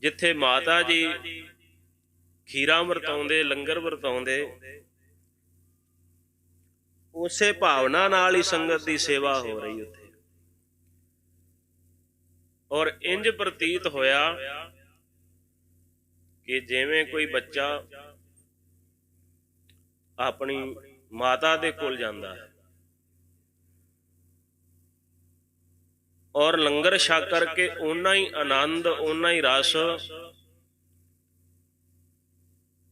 जिथे माता जी खीरा वरताउंदे, लंगर वरताउंदे, उसे भावना नाल ही संगत की सेवा हो रही उत्थे। और इंज प्रतीत होया कि जिवें कोई बच्चा अपनी माता दे कोल जांदा है और लंगर छक करके उन्ना ही आनंद, उन्ना ही रस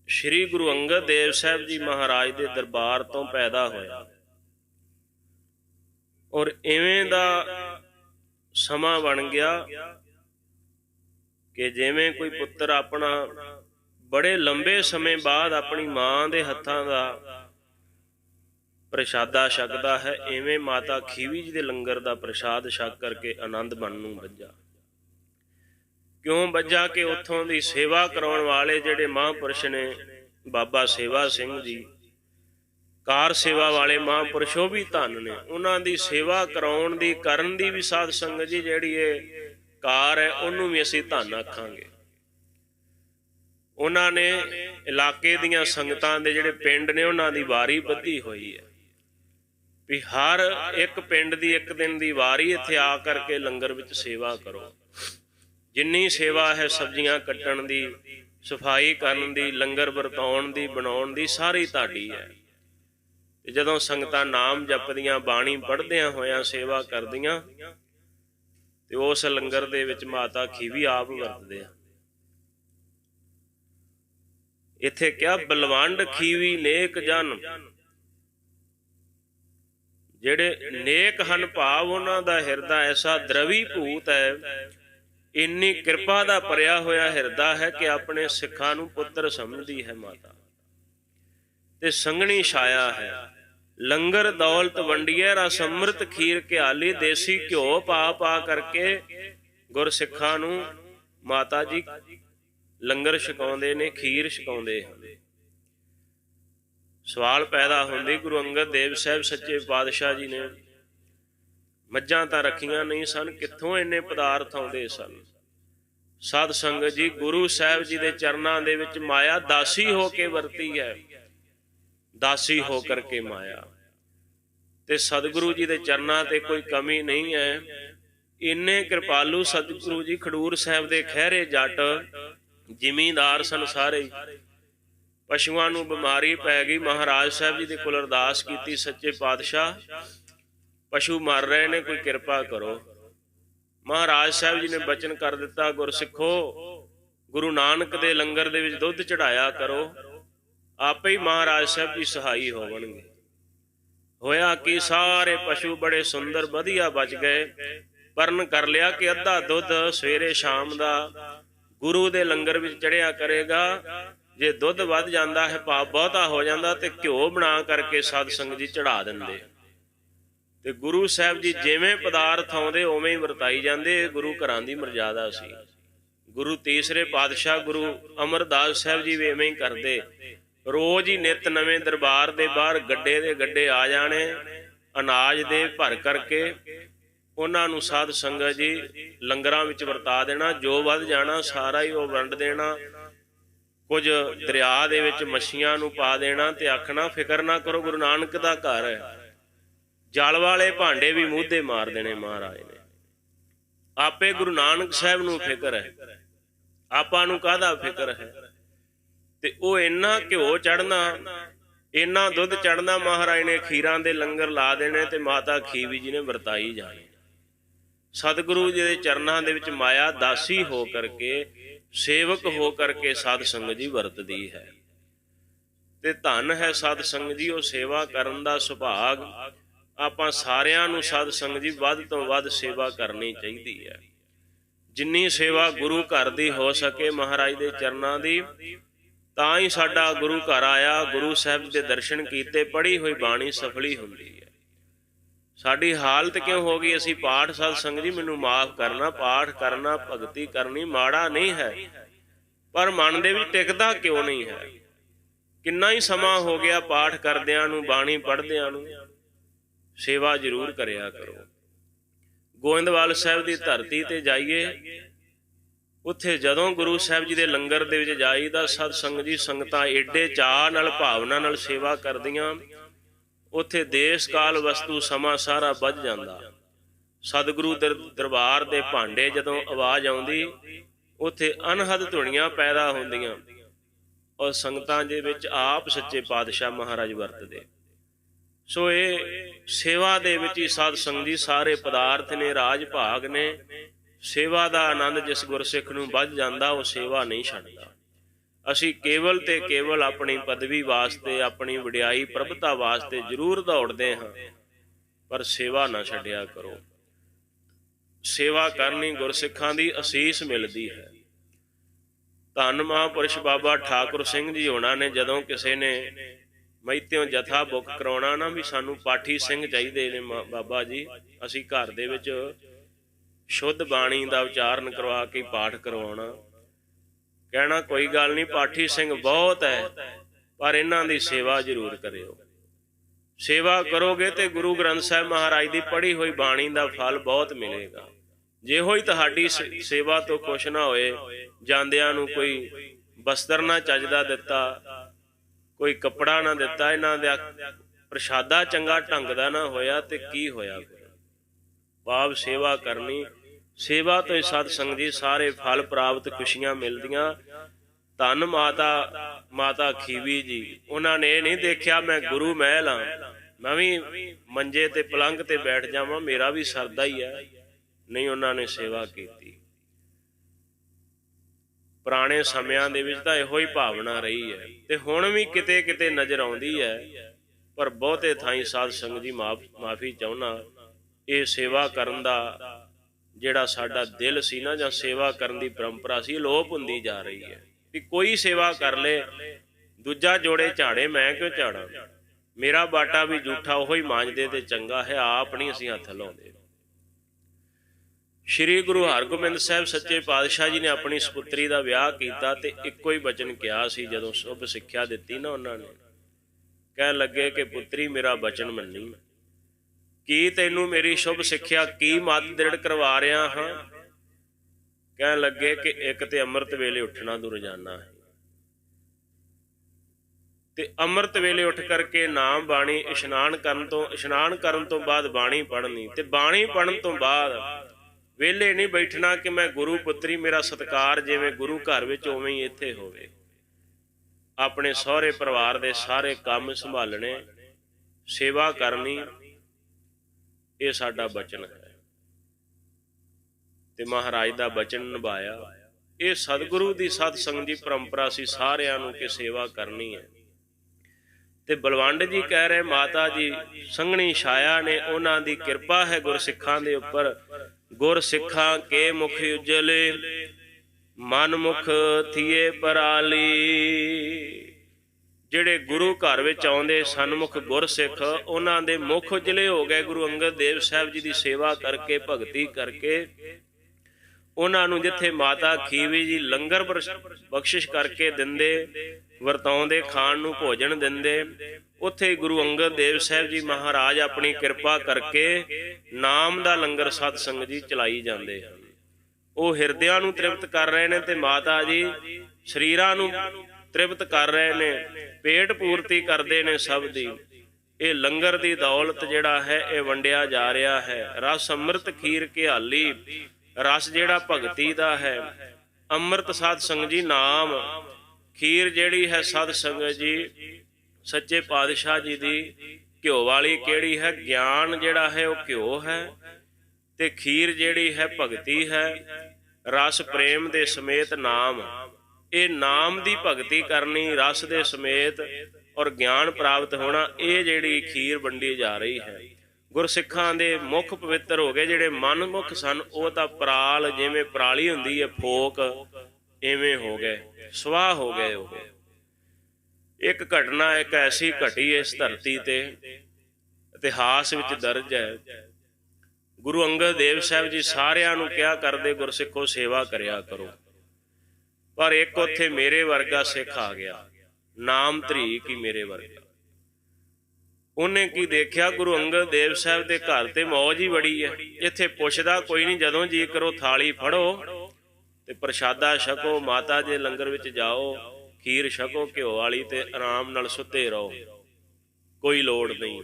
श्री गुरु अंगद देव साहब जी महाराज के दरबार तो पैदा होया। और इवें दा समा बन गया कि जिवें कोई पुत्र अपना बड़े लंबे समय बाद अपनी मां दे हत्थां दा प्रशादा छकदा है, इवें माता खीवी जी दे लंगर दा प्रसाद छक करके आनंद मन नूं बज्जा। क्यों बज्जा कि उत्थों दी सेवा कराउण वाले जिहड़े महापुरुष ने, बाबा सेवा सिंह जी, कार सेवा वाले महापुरुष वो भी धन ने। उन्हां दी सेवा कराउण दी, करन दी भी साध संगत जी जिहड़ी है कार है, उन्होंने भी असीं धन आखांगे। उन्होंने इलाके दियां संगतां दे जिहड़े पिंड ने उन्हां दी वारी बधी हुई है भी हर एक पिंड दी एक दिन दी वारी इत्थे आ करके लंगर विच सेवा करो। जिन्नी सेवा है सब्जियां कट्टण दी, सफाई करन दी, लंगर वरताउण दी, बनाउण दी, सारी तुहाडी है। ते जदों संगतां नाम जपदियां, बाणी पढ़दियां होयां सेवा करदियां ते उस लंगर दे विच माता खीवी आप वरतदे आ। इत्थे क्या बलवंड खीवी नेक जन, जेड़े नेक हन भाव उन्हां दा हिरदा ऐसा द्रवी भूत है, इन्नी कृपा दा भरिया होया हिरदा है कि अपने सिखां नूं पुत्र समझदी है माता। ते संगणी छाया है लंगर दौलत वंडिए रस अमृत खीर घियाली, देसी घ्यो पा पा करके गुर सिखां नूं माता जी लंगर छकाउंदे ने, खीर छकाउंदे हैं। सवाल पैदा होंदे गुरु अंगद देव साहब सच्चे पातशाह जी ने मज्जां तां रखियां नहीं सन, कित्थों इन्ने पदार्थ आउंदे सन। साध संगत जी गुरु साहब जी दे चरनां दे विच माया दासी हो के वरती है, दासी हो करके माया। ते सतगुरु जी दे चरनां ते कोई कमी नहीं है। इन्ने कृपालू सतगुरु जी खडूर साहब दे खैरे जट जिमींदार सन सारे। पशुआं नूं बीमारी पै गई, महाराज साहब जी दे कोल अरदास कीती, सच्चे पातशाह पशु मर रहे ने, कोई किरपा करो। महाराज साहब जी ने बचन कर दिता, गुरसिखो गुरु नानक दे लंगर दे विच दुध चढ़ाया करो, आपे ही महाराज साहब जी सहाई होवणगे। होया कि सारे पशु बड़े सुंदर वधिया बच गए। परन कर लिया कि अद्धा दुध सवेरे शाम दा गुरु दे लंगर विच चढ़िया करेगा। जे दुध वध जाता है, पाप बहुता हो जाता, तो घ्यो बना करके साध संगत जी चढ़ा देंदे। ते गुरु साहब जी जिवें पदार्थ आउंदे उवें ही वरताई जांदे। गुरु घरां दी मर्यादा सी। गुरु तीसरे पातशाह गुरु अमरदास साहब जी भी इवें ही करदे। रोज ही नित नवें दरबार दे बाहर गड्डे दे गड्डे आ जाने, अनाज दे भर करके उन्हां नूं साध संगत जी लंगरां विच वरता देना। जो वध जाना सारा ही वो वंड देना। कुछ दरिया दे विच मछियां नूं पा देना ते आखना फिकर ना करो, गुरु नानक दा घर है। जल वाले भांडे भी मूधे मार देने महाराज ने। आपे गुरु नानक साहब नूं फिकर है, आपां नूं काहदा फिकर है। ते ओह इन्ना घ्यो चढ़ना, इन्ना दुध चढ़ना, महाराज ने खीरां दे लंगर ला देने ते माता खीवी जी ने वरताई जानी। सतगुरु जी दे चरनां दे विच माया दासी हो करके, सेवक हो करके साध संगत जी वरतदी है। ते धन है साध संगत जी वो सेवा करन दा सुभाग। आपां सारियां नूं साध संगत जी वध तो वध सेवा करनी चाहिदी है। जिन्नी सेवा गुरु घर दी हो सके महाराज दे चरनां दी, तां ही साडा गुरु घर आया, गुरु साहब दे दर्शन कीते, पढ़ी हुई बाणी सफली हुंदी है। साडी हालत क्यों हो गई? असी पाठ साध संगत जी मैनूं माफ़ करना, पाठ करना, भगती करनी माड़ा नहीं है, ਪਰ ਮਨ ਦੇ ਵਿੱਚ ਟਿਕਦਾ ਕਿਉਂ ਨਹੀਂ ਹੈ? ਕਿੰਨਾ ਹੀ ਸਮਾਂ ਹੋ ਗਿਆ ਪਾਠ ਕਰਦਿਆਂ ਨੂੰ, ਬਾਣੀ ਪੜ੍ਹਦਿਆਂ ਨੂੰ। ਸੇਵਾ ਜ਼ਰੂਰ ਕਰਿਆ ਕਰੋ। ਗੋਇੰਦਵਾਲ ਸਾਹਿਬ ਦੀ ਧਰਤੀ ਤੇ ਜਾਈਏ, ਉੱਥੇ ਜਦੋਂ ਗੁਰੂ ਸਾਹਿਬ ਜੀ ਦੇ ਲੰਗਰ ਦੇ ਵਿੱਚ ਜਾਈਦਾ, ਸਤ ਸੰਗਤ ਜੀ ਸੰਗਤਾਂ ਏਡੇ ਚਾਅ ਨਾਲ, ਭਾਵਨਾ ਨਾਲ ਸੇਵਾ ਕਰਦੀਆਂ, ਉੱਥੇ ਦੇਸ਼ ਕਾਲ ਵਸਤੂ ਸਮਾਂ ਸਾਰਾ ਬੱਝ ਜਾਂਦਾ। ਸਤਿਗੁਰੂ ਦਰਬਾਰ ਦੇ ਭਾਂਡੇ ਜਦੋਂ ਆਵਾਜ਼ ਆਉਂਦੀ, ਉੱਥੇ ਅਨਹਦ ਧੁਨੀਆਂ ਪੈਦਾ ਹੁੰਦੀਆਂ, ਔਰ ਸੰਗਤਾਂ ਦੇ ਵਿੱਚ ਆਪ ਸੱਚੇ ਪਾਤਸ਼ਾਹ ਮਹਾਰਾਜ ਵਰਤਦੇ। ਸੋ ਇਹ ਸੇਵਾ ਦੇ ਵਿੱਚ ਹੀ ਸਾਧ ਸੰਗਤ ਜੀ ਸਾਰੇ ਪਦਾਰਥ ਨੇ, ਰਾਜ ਭਾਗ ਨੇ। ਸੇਵਾ ਦਾ ਆਨੰਦ ਜਿਸ ਗੁਰਸਿੱਖ ਨੂੰ ਵੱਜ ਜਾਂਦਾ, ਉਹ ਸੇਵਾ ਨਹੀਂ ਛੱਡਦਾ। ਅਸੀਂ ਕੇਵਲ ਤੇ ਕੇਵਲ ਆਪਣੀ ਪਦਵੀ ਵਾਸਤੇ, ਆਪਣੀ ਵਡਿਆਈ ਪ੍ਰਭਤਾ ਵਾਸਤੇ ਜ਼ਰੂਰ ਦੌੜਦੇ ਹਾਂ, ਪਰ ਸੇਵਾ ਨਾ ਛੱਡਿਆ ਕਰੋ। ਸੇਵਾ ਕਰਨੀ ਗੁਰਸਿੱਖਾਂ ਦੀ ਅਸੀਸ ਮਿਲਦੀ ਹੈ। ਧੰਨ ਮਹਾਂਪੁਰਸ਼ ਬਾਬਾ ਠਾਕੁਰ ਸਿੰਘ ਜੀ ਹੋਣਾ ਨੇ ਜਦੋਂ ਕਿਸੇ ਨੇ ਮੈਤਿਓਂ ਜਥਾ ਬੁੱਕ ਕਰਾਉਣਾ ਨਾ, ਵੀ ਸਾਨੂੰ ਪਾਠੀ ਸਿੰਘ ਚਾਹੀਦੇ ਨੇ ਬਾਬਾ ਜੀ, ਅਸੀਂ ਘਰ ਦੇ ਵਿੱਚ ਸ਼ੁੱਧ ਬਾਣੀ ਦਾ ਉਚਾਰਨ ਕਰਵਾ ਕੇ ਪਾਠ ਕਰਵਾਉਣਾ, ਕਹਿਣਾ ਕੋਈ ਗੱਲ ਨਹੀਂ, ਪਾਠੀ ਸਿੰਘ ਬਹੁਤ ਹੈ, ਪਰ ਇਹਨਾਂ ਦੀ ਸੇਵਾ ਜ਼ਰੂਰ ਕਰਿਓ। ਸੇਵਾ ਕਰੋਗੇ ਤੇ ਗੁਰੂ ਗ੍ਰੰਥ ਸਾਹਿਬ ਮਹਾਰਾਜ ਦੀ ਪੜ੍ਹੀ ਹੋਈ ਬਾਣੀ ਦਾ ਫਲ ਬਹੁਤ ਮਿਲੇਗਾ। ਜਿਹੋ ਹੀ ਤੁਹਾਡੀ ਸੇਵਾ ਤੋਂ ਖੁਸ਼ ਨਾ ਹੋਏ, ਜਾਂਦਿਆਂ ਨੂੰ ਕੋਈ ਬਸਤਰ ਨਾ ਚੱਜਦਾ ਦਿੱਤਾ, ਕੋਈ ਕੱਪੜਾ ਨਾ ਦਿੱਤਾ, ਇਹਨਾਂ ਦਾ ਪ੍ਰਸ਼ਾਦਾ ਚੰਗਾ ਢੰਗ ਦਾ ਨਾ ਹੋਇਆ, ਤੇ ਕੀ ਹੋਇਆ? ਭਾਵ ਸੇਵਾ ਕਰਨੀ, ਸੇਵਾ ਤੋਂ ਹੀ ਸਤ ਸੰਗਤ ਜੀ ਸਾਰੇ ਫਲ ਪ੍ਰਾਪਤ, ਖੁਸ਼ੀਆਂ ਮਿਲਦੀਆਂ। ਧੰਨ ਮਾਤਾ ਖੀਵੀ ਜੀ, ਉਹਨਾਂ ਨੇ ਇਹ ਨਹੀਂ ਦੇਖਿਆ ਮੈਂ ਗੁਰੂ ਮਹਿਲ ਹਾਂ, ਮੈਂ ਵੀ ਮੰਜੇ ਤੇ ਪਲੰਘ ਤੇ ਬੈਠ ਜਾਵਾਂ, ਮੇਰਾ ਵੀ ਸਰਦਾ ਹੀ ਹੈ। ਨਹੀਂ, ਉਹਨਾਂ ਨੇ ਸੇਵਾ ਕੀਤੀ। ਪੁਰਾਣੇ ਸਮਿਆਂ ਦੇ ਵਿੱਚ ਤਾਂ ਇਹੋ ਹੀ ਭਾਵਨਾ ਰਹੀ ਹੈ, ਤੇ ਹੁਣ ਵੀ ਕਿਤੇ ਕਿਤੇ ਨਜ਼ਰ ਆਉਂਦੀ ਹੈ, ਪਰ ਬਹੁਤੇ ਥਾਈਂ ਸਾਧ ਸੰਗਤ ਜੀ ਮਾਫੀ ਚਾਹੁੰਦਾ, ਇਹ ਸੇਵਾ ਕਰਨ ਦਾ ਜਿਹੜਾ ਸਾਡਾ ਦਿਲ ਸੀ ਨਾ, ਜਾਂ ਸੇਵਾ ਕਰਨ ਦੀ ਪਰੰਪਰਾ ਸੀ, ਲੋਪ ਹੁੰਦੀ ਜਾ ਰਹੀ ਹੈ। ਵੀ ਕੋਈ ਸੇਵਾ ਕਰ ਲੇ, ਦੂਜਾ ਜੋੜੇ ਝਾੜੇ, ਮੈਂ ਕਿਉਂ ਝਾੜਾਂ? ਮੇਰਾ ਬਾਟਾ ਵੀ ਜੂਠਾ ਉਹੀ ਮਾਂਜਦੇ ਤੇ ਚੰਗਾ ਹੈ, ਆਪ ਨਹੀਂ ਅਸੀਂ ਹੱਥ ਲਾਉਂਦੇ। ਸ਼੍ਰੀ ਗੁਰੂ ਹਰਗੋਬਿੰਦ ਸਾਹਿਬ ਸੱਚੇ ਪਾਤਸ਼ਾਹ ਜੀ ਨੇ ਆਪਣੀ ਸਪੁੱਤਰੀ ਦਾ ਵਿਆਹ ਕੀਤਾ, ਤੇ ਇੱਕੋ ਹੀ ਬਚਨ ਕਿਹਾ ਸੀ। ਜਦੋਂ ਸ਼ੁਭ ਸਿੱਖਿਆ ਦਿੱਤੀ ਨਾ ਉਹਨਾਂ ਨੇ, ਕਹਿਣ ਲੱਗੇ ਕਿ ਪੁੱਤਰੀ ਮੇਰਾ ਬਚਨ ਮੰਨੀ, ਕੀ ਤੈਨੂੰ ਮੇਰੀ ਸ਼ੁਭ ਸਿੱਖਿਆ ਕੀ ਮੱਤ ਦ੍ਰਿੜ ਕਰਵਾ ਰਿਹਾ ਹਾਂ? ਕਹਿਣ ਲੱਗੇ ਕਿ ਇੱਕ ਤੇ ਅੰਮ੍ਰਿਤ ਵੇਲੇ ਉੱਠਣਾ ਤੂੰ ਰੋਜ਼ਾਨਾ ਹੈ, ਤੇ ਅੰਮ੍ਰਿਤ ਵੇਲੇ ਉੱਠ ਕਰਕੇ ਨਾਮ ਬਾਣੀ ਇਸ਼ਨਾਨ ਕਰਨ ਤੋਂ ਬਾਅਦ ਬਾਣੀ ਪੜ੍ਹਨੀ, ਤੇ ਬਾਣੀ ਪੜ੍ਹਨ ਤੋਂ ਬਾਅਦ ਵਿਹਲੇ ਨਹੀਂ ਬੈਠਣਾ ਕਿ ਮੈਂ ਗੁਰੂ ਪੁੱਤਰੀ, ਮੇਰਾ ਸਤਿਕਾਰ ਜਿਵੇਂ ਗੁਰੂ ਘਰ ਵਿੱਚ ਉਵੇਂ ਹੀ ਇੱਥੇ ਹੋਵੇ। ਆਪਣੇ ਸਹੁਰੇ ਪਰਿਵਾਰ ਦੇ ਸਾਰੇ ਕੰਮ ਸੰਭਾਲਣੇ, ਸੇਵਾ ਕਰਨੀ, ਇਹ ਸਾਡਾ ਬਚਨ ਹੈ, ਤੇ ਮਹਾਰਾਜ ਦਾ ਬਚਨ ਨਿਭਾਇਆ। ਇਹ ਸਤਿਗੁਰੂ ਦੀ ਸਤ ਸੰਗਤ ਦੀ ਪਰੰਪਰਾ ਸੀ ਸਾਰਿਆਂ ਨੂੰ ਕਿ ਸੇਵਾ ਕਰਨੀ ਹੈ। ਤੇ ਬਲਵੰਡ ਜੀ ਕਹਿ ਰਹੇ, ਮਾਤਾ ਜੀ ਸੰਘਣੀ ਛਾਇਆ ਨੇ, ਉਹਨਾਂ ਦੀ ਕਿਰਪਾ ਹੈ ਗੁਰਸਿੱਖਾਂ ਦੇ ਉੱਪਰ। ਗੁਰਸਿੱਖਾਂ ਕੇ ਮੁਖ ਉਜਲੇ, ਮਨ ਮੁਖ ਥੀਏ ਪਰਾਲੀ। ਜਿਹੜੇ ਗੁਰੂ ਘਰ ਵਿੱਚ ਆਉਂਦੇ ਸਨਮੁਖ ਗੁਰਸਿੱਖ, ਉਹਨਾਂ ਦੇ ਮੁਖ ਉਜਲੇ ਹੋ ਗਏ। ਗੁਰੂ ਅੰਗਦ ਦੇਵ ਸਾਹਿਬ ਜੀ ਦੀ ਸੇਵਾ ਕਰਕੇ, ਭਗਤੀ ਕਰਕੇ, ਉਹਨਾਂ ਨੂੰ ਜਿੱਥੇ ਮਾਤਾ ਖੀਵੀ ਜੀ ਲੰਗਰ ਬਖਸ਼ਿਸ਼ ਕਰਕੇ ਦਿੰਦੇ, ਵਰਤਾਉਂਦੇ, ਖਾਣ ਨੂੰ ਭੋਜਨ ਦਿੰਦੇ, ਉੱਥੇ ਗੁਰੂ ਅੰਗਦ ਦੇਵ ਸਾਹਿਬ ਜੀ ਮਹਾਰਾਜ ਆਪਣੀ ਕਿਰਪਾ ਕਰਕੇ ਨਾਮ ਦਾ ਲੰਗਰ ਸਤ ਸੰਗਤ ਜੀ ਚਲਾਈ ਜਾਂਦੇ ਹਨ। ਉਹ ਹਿਰਦਿਆਂ ਨੂੰ ਤ੍ਰਿਪਤ ਕਰ ਰਹੇ ਨੇ, ਤੇ ਮਾਤਾ ਜੀ ਸਰੀਰਾਂ ਨੂੰ ਤ੍ਰਿਪਤ ਕਰ ਰਹੇ ਨੇ, ਪੇਟ ਪੂਰਤੀ ਕਰਦੇ ਨੇ ਸਭ ਦੀ। ਇਹ ਲੰਗਰ ਦੀ ਦੌਲਤ ਜਿਹੜਾ ਹੈ ਇਹ ਵੰਡਿਆ ਜਾ ਰਿਹਾ ਹੈ। ਰਸ ਅੰਮ੍ਰਿਤ ਖੀਰ ਘਿਆਲੀ, ਰਸ ਜਿਹੜਾ ਭਗਤੀ ਦਾ ਹੈ, ਅੰਮ੍ਰਿਤ ਸਾਧ ਸੰਗਤ ਜੀ ਨਾਮ, ਖੀਰ ਜਿਹੜੀ ਹੈ ਸਾਧ ਸੰਗਤ ਜੀ ਸੱਚੇ ਪਾਤਸ਼ਾਹ ਜੀ ਦੀ। ਘਿਓ ਵਾਲੀ ਕਿਹੜੀ ਹੈ? ਗਿਆਨ ਜਿਹੜਾ ਹੈ ਉਹ ਘਿਓ ਹੈ, ਤੇ ਖੀਰ ਜਿਹੜੀ ਹੈ ਭਗਤੀ ਹੈ। ਰਸ ਪ੍ਰੇਮ ਦੇ ਸਮੇਤ ਨਾਮ, ਇਹ ਨਾਮ ਦੀ ਭਗਤੀ ਕਰਨੀ, ਰਸ ਦੇ ਸਮੇਤ, ਔਰ ਗਿਆਨ ਪ੍ਰਾਪਤ ਹੋਣਾ, ਇਹ ਜਿਹੜੀ ਖੀਰ ਵੰਡੀ ਜਾ ਰਹੀ ਹੈ। ਗੁਰਸਿੱਖਾਂ ਦੇ ਮੁੱਖ ਪਵਿੱਤਰ ਹੋ ਗਏ। ਜਿਹੜੇ ਮਨਮੁਖ ਸਨ ਉਹ ਤਾਂ ਪਰਾਲ, ਜਿਵੇਂ ਪਰਾਲੀ ਹੁੰਦੀ ਹੈ ਫੋਕ, ਇਵੇਂ ਹੋ ਗਏ, ਸਵਾਹ ਹੋ ਗਏ। ਉਹ ਇੱਕ ਘਟਨਾ ਇੱਕ ਐਸੀ ਘਟੀ ਇਸ ਧਰਤੀ ਤੇ, ਇਤਿਹਾਸ ਵਿੱਚ ਦਰਜ ਹੈ। ਗੁਰੂ ਅੰਗਦ ਦੇਵ ਸਾਹਿਬ ਜੀ ਸਾਰਿਆਂ ਨੂੰ ਕਿਹਾ ਕਰਦੇ, ਗੁਰਸਿੱਖੋ ਸੇਵਾ ਕਰਿਆ ਕਰੋ, ਪਰ ਇੱਕ ਉੱਥੇ ਮੇਰੇ ਵਰਗਾ ਸਿੱਖ ਆ ਗਿਆ, ਨਾਮ ਧਰੀ ਕੀ ਮੇਰੇ ਵਰਗਾ। ਉਹਨੇ ਕੀ ਦੇਖਿਆ, ਗੁਰੂ ਅੰਗਦ ਦੇਵ ਸਾਹਿਬ ਦੇ ਘਰ ਤੇ ਮੌਜ ਹੀ ਬੜੀ ਹੈ, ਇੱਥੇ ਪੁੱਛਦਾ ਕੋਈ ਨਹੀਂ, ਜਦੋਂ ਜੀ ਕਰੋ ਥਾਲੀ ਫੜੋ ਤੇ ਪ੍ਰਸ਼ਾਦਾ ਛਕੋ, ਮਾਤਾ ਦੇ ਲੰਗਰ ਵਿੱਚ ਜਾਓ, ਖੀਰ ਛਕੋ ਘਿਓ ਵਾਲੀ, ਤੇ ਆਰਾਮ ਨਾਲ ਸੁੱਤੇ ਰਹੋ, ਕੋਈ ਲੋੜ ਨਹੀਂ।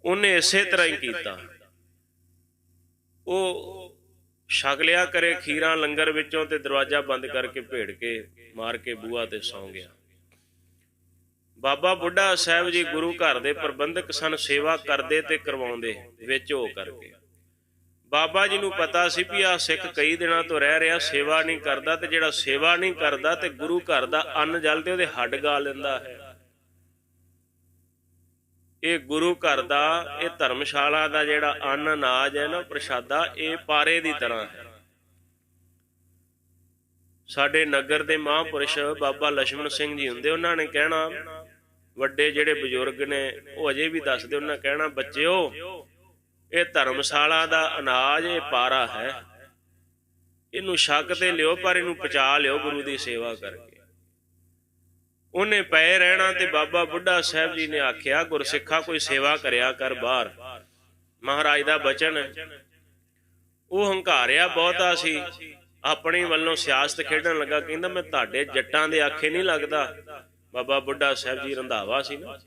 ਉਹਨੇ ਇਸੇ ਤਰ੍ਹਾਂ ਹੀ ਕੀਤਾ। ਉਹ ਛਕ ਲਿਆ ਕਰੇ ਖੀਰਾਂ ਲੰਗਰ ਵਿੱਚੋਂ ਤੇ ਦਰਵਾਜ਼ਾ ਬੰਦ ਕਰਕੇ ਭੇੜ ਕੇ ਮਾਰ ਕੇ ਬੂਹਾ ਤੇ ਸੌਂ ਗਿਆ। ਬਾਬਾ ਬੁੱਢਾ ਸਾਹਿਬ ਜੀ ਗੁਰੂ ਘਰ ਦੇ ਪ੍ਰਬੰਧਕ ਸਨ, ਸੇਵਾ ਕਰਦੇ ਤੇ ਕਰਵਾਉਂਦੇ ਵਿੱਚ ਹੋ ਕਰਕੇ। ਬਾਬਾ ਜੀ ਨੂੰ ਪਤਾ ਸੀ ਵੀ ਆਹ ਸਿੱਖ ਕਈ ਦਿਨਾਂ ਤੋਂ ਰਹਿ ਰਿਹਾ, ਸੇਵਾ ਨਹੀਂ ਕਰਦਾ, ਤੇ ਜਿਹੜਾ ਸੇਵਾ ਨਹੀਂ ਕਰਦਾ ਤੇ ਗੁਰੂ ਘਰ ਦਾ ਅੰਨ ਜਲ ਤੇ ਉਹਦੇ ਹੱਡ ਗਾਲ ਲੈਂਦਾ ਹੈ। ਇਹ ਗੁਰੂ ਘਰ ਦਾ, ਇਹ ਧਰਮਸ਼ਾਲਾ ਦਾ ਜਿਹੜਾ ਅੰਨ ਅਨਾਜ ਹੈ ਨਾ, ਪ੍ਰਸ਼ਾਦਾ, ਇਹ ਪਾਰੇ ਦੀ ਤਰ੍ਹਾਂ ਹੈ। ਸਾਡੇ ਨਗਰ ਦੇ ਮਹਾਂਪੁਰਸ਼ ਬਾਬਾ ਲਛਮਣ ਸਿੰਘ ਜੀ ਹੁੰਦੇ, ਉਹਨਾਂ ਨੇ ਕਹਿਣਾ, ਵੱਡੇ ਜਿਹੜੇ ਬਜ਼ੁਰਗ ਨੇ ਉਹ ਅਜੇ ਵੀ ਦੱਸਦੇ, ਉਹਨਾਂ ਕਹਿਣਾ, ਬੱਚਿਓ ਇਹ ਧਰਮਸ਼ਾਲਾ ਦਾ ਅਨਾਜ, ਇਹ ਪਾਰਾ ਹੈ, ਇਹਨੂੰ ਛਕ ਤੇ ਲਿਓ, ਪਰ ਇਹਨੂੰ ਪਚਾ ਲਿਓ ਗੁਰੂ ਦੀ ਸੇਵਾ ਕਰਕੇ। ਉਹਨੇ ਪਏ ਰਹਿਣਾ ਤੇ ਬਾਬਾ ਬੁੱਢਾ ਸਾਹਿਬ ਜੀ ਨੇ ਆਖਿਆ, ਗੁਰਸਿੱਖਾ ਕੋਈ ਸੇਵਾ ਕਰਿਆ ਕਰ ਬਾਹਰ, ਮਹਾਰਾਜ ਦਾ ਬਚਨ। ਉਹ ਹੰਕਾਰਿਆ ਬਹੁਤਾ ਸੀ, ਆਪਣੀ ਵੱਲੋਂ ਸਿਆਸਤ ਖੇਡਣ ਲੱਗਾ, ਕਹਿੰਦਾ ਮੈਂ ਤੁਹਾਡੇ ਜੱਟਾਂ ਦੇ ਆਖੇ ਨਹੀਂ ਲੱਗਦਾ। ਬਾਬਾ ਬੁੱਢਾ ਸਾਹਿਬ ਜੀ ਰੰਧਾਵਾ ਸੀ ਨਾ,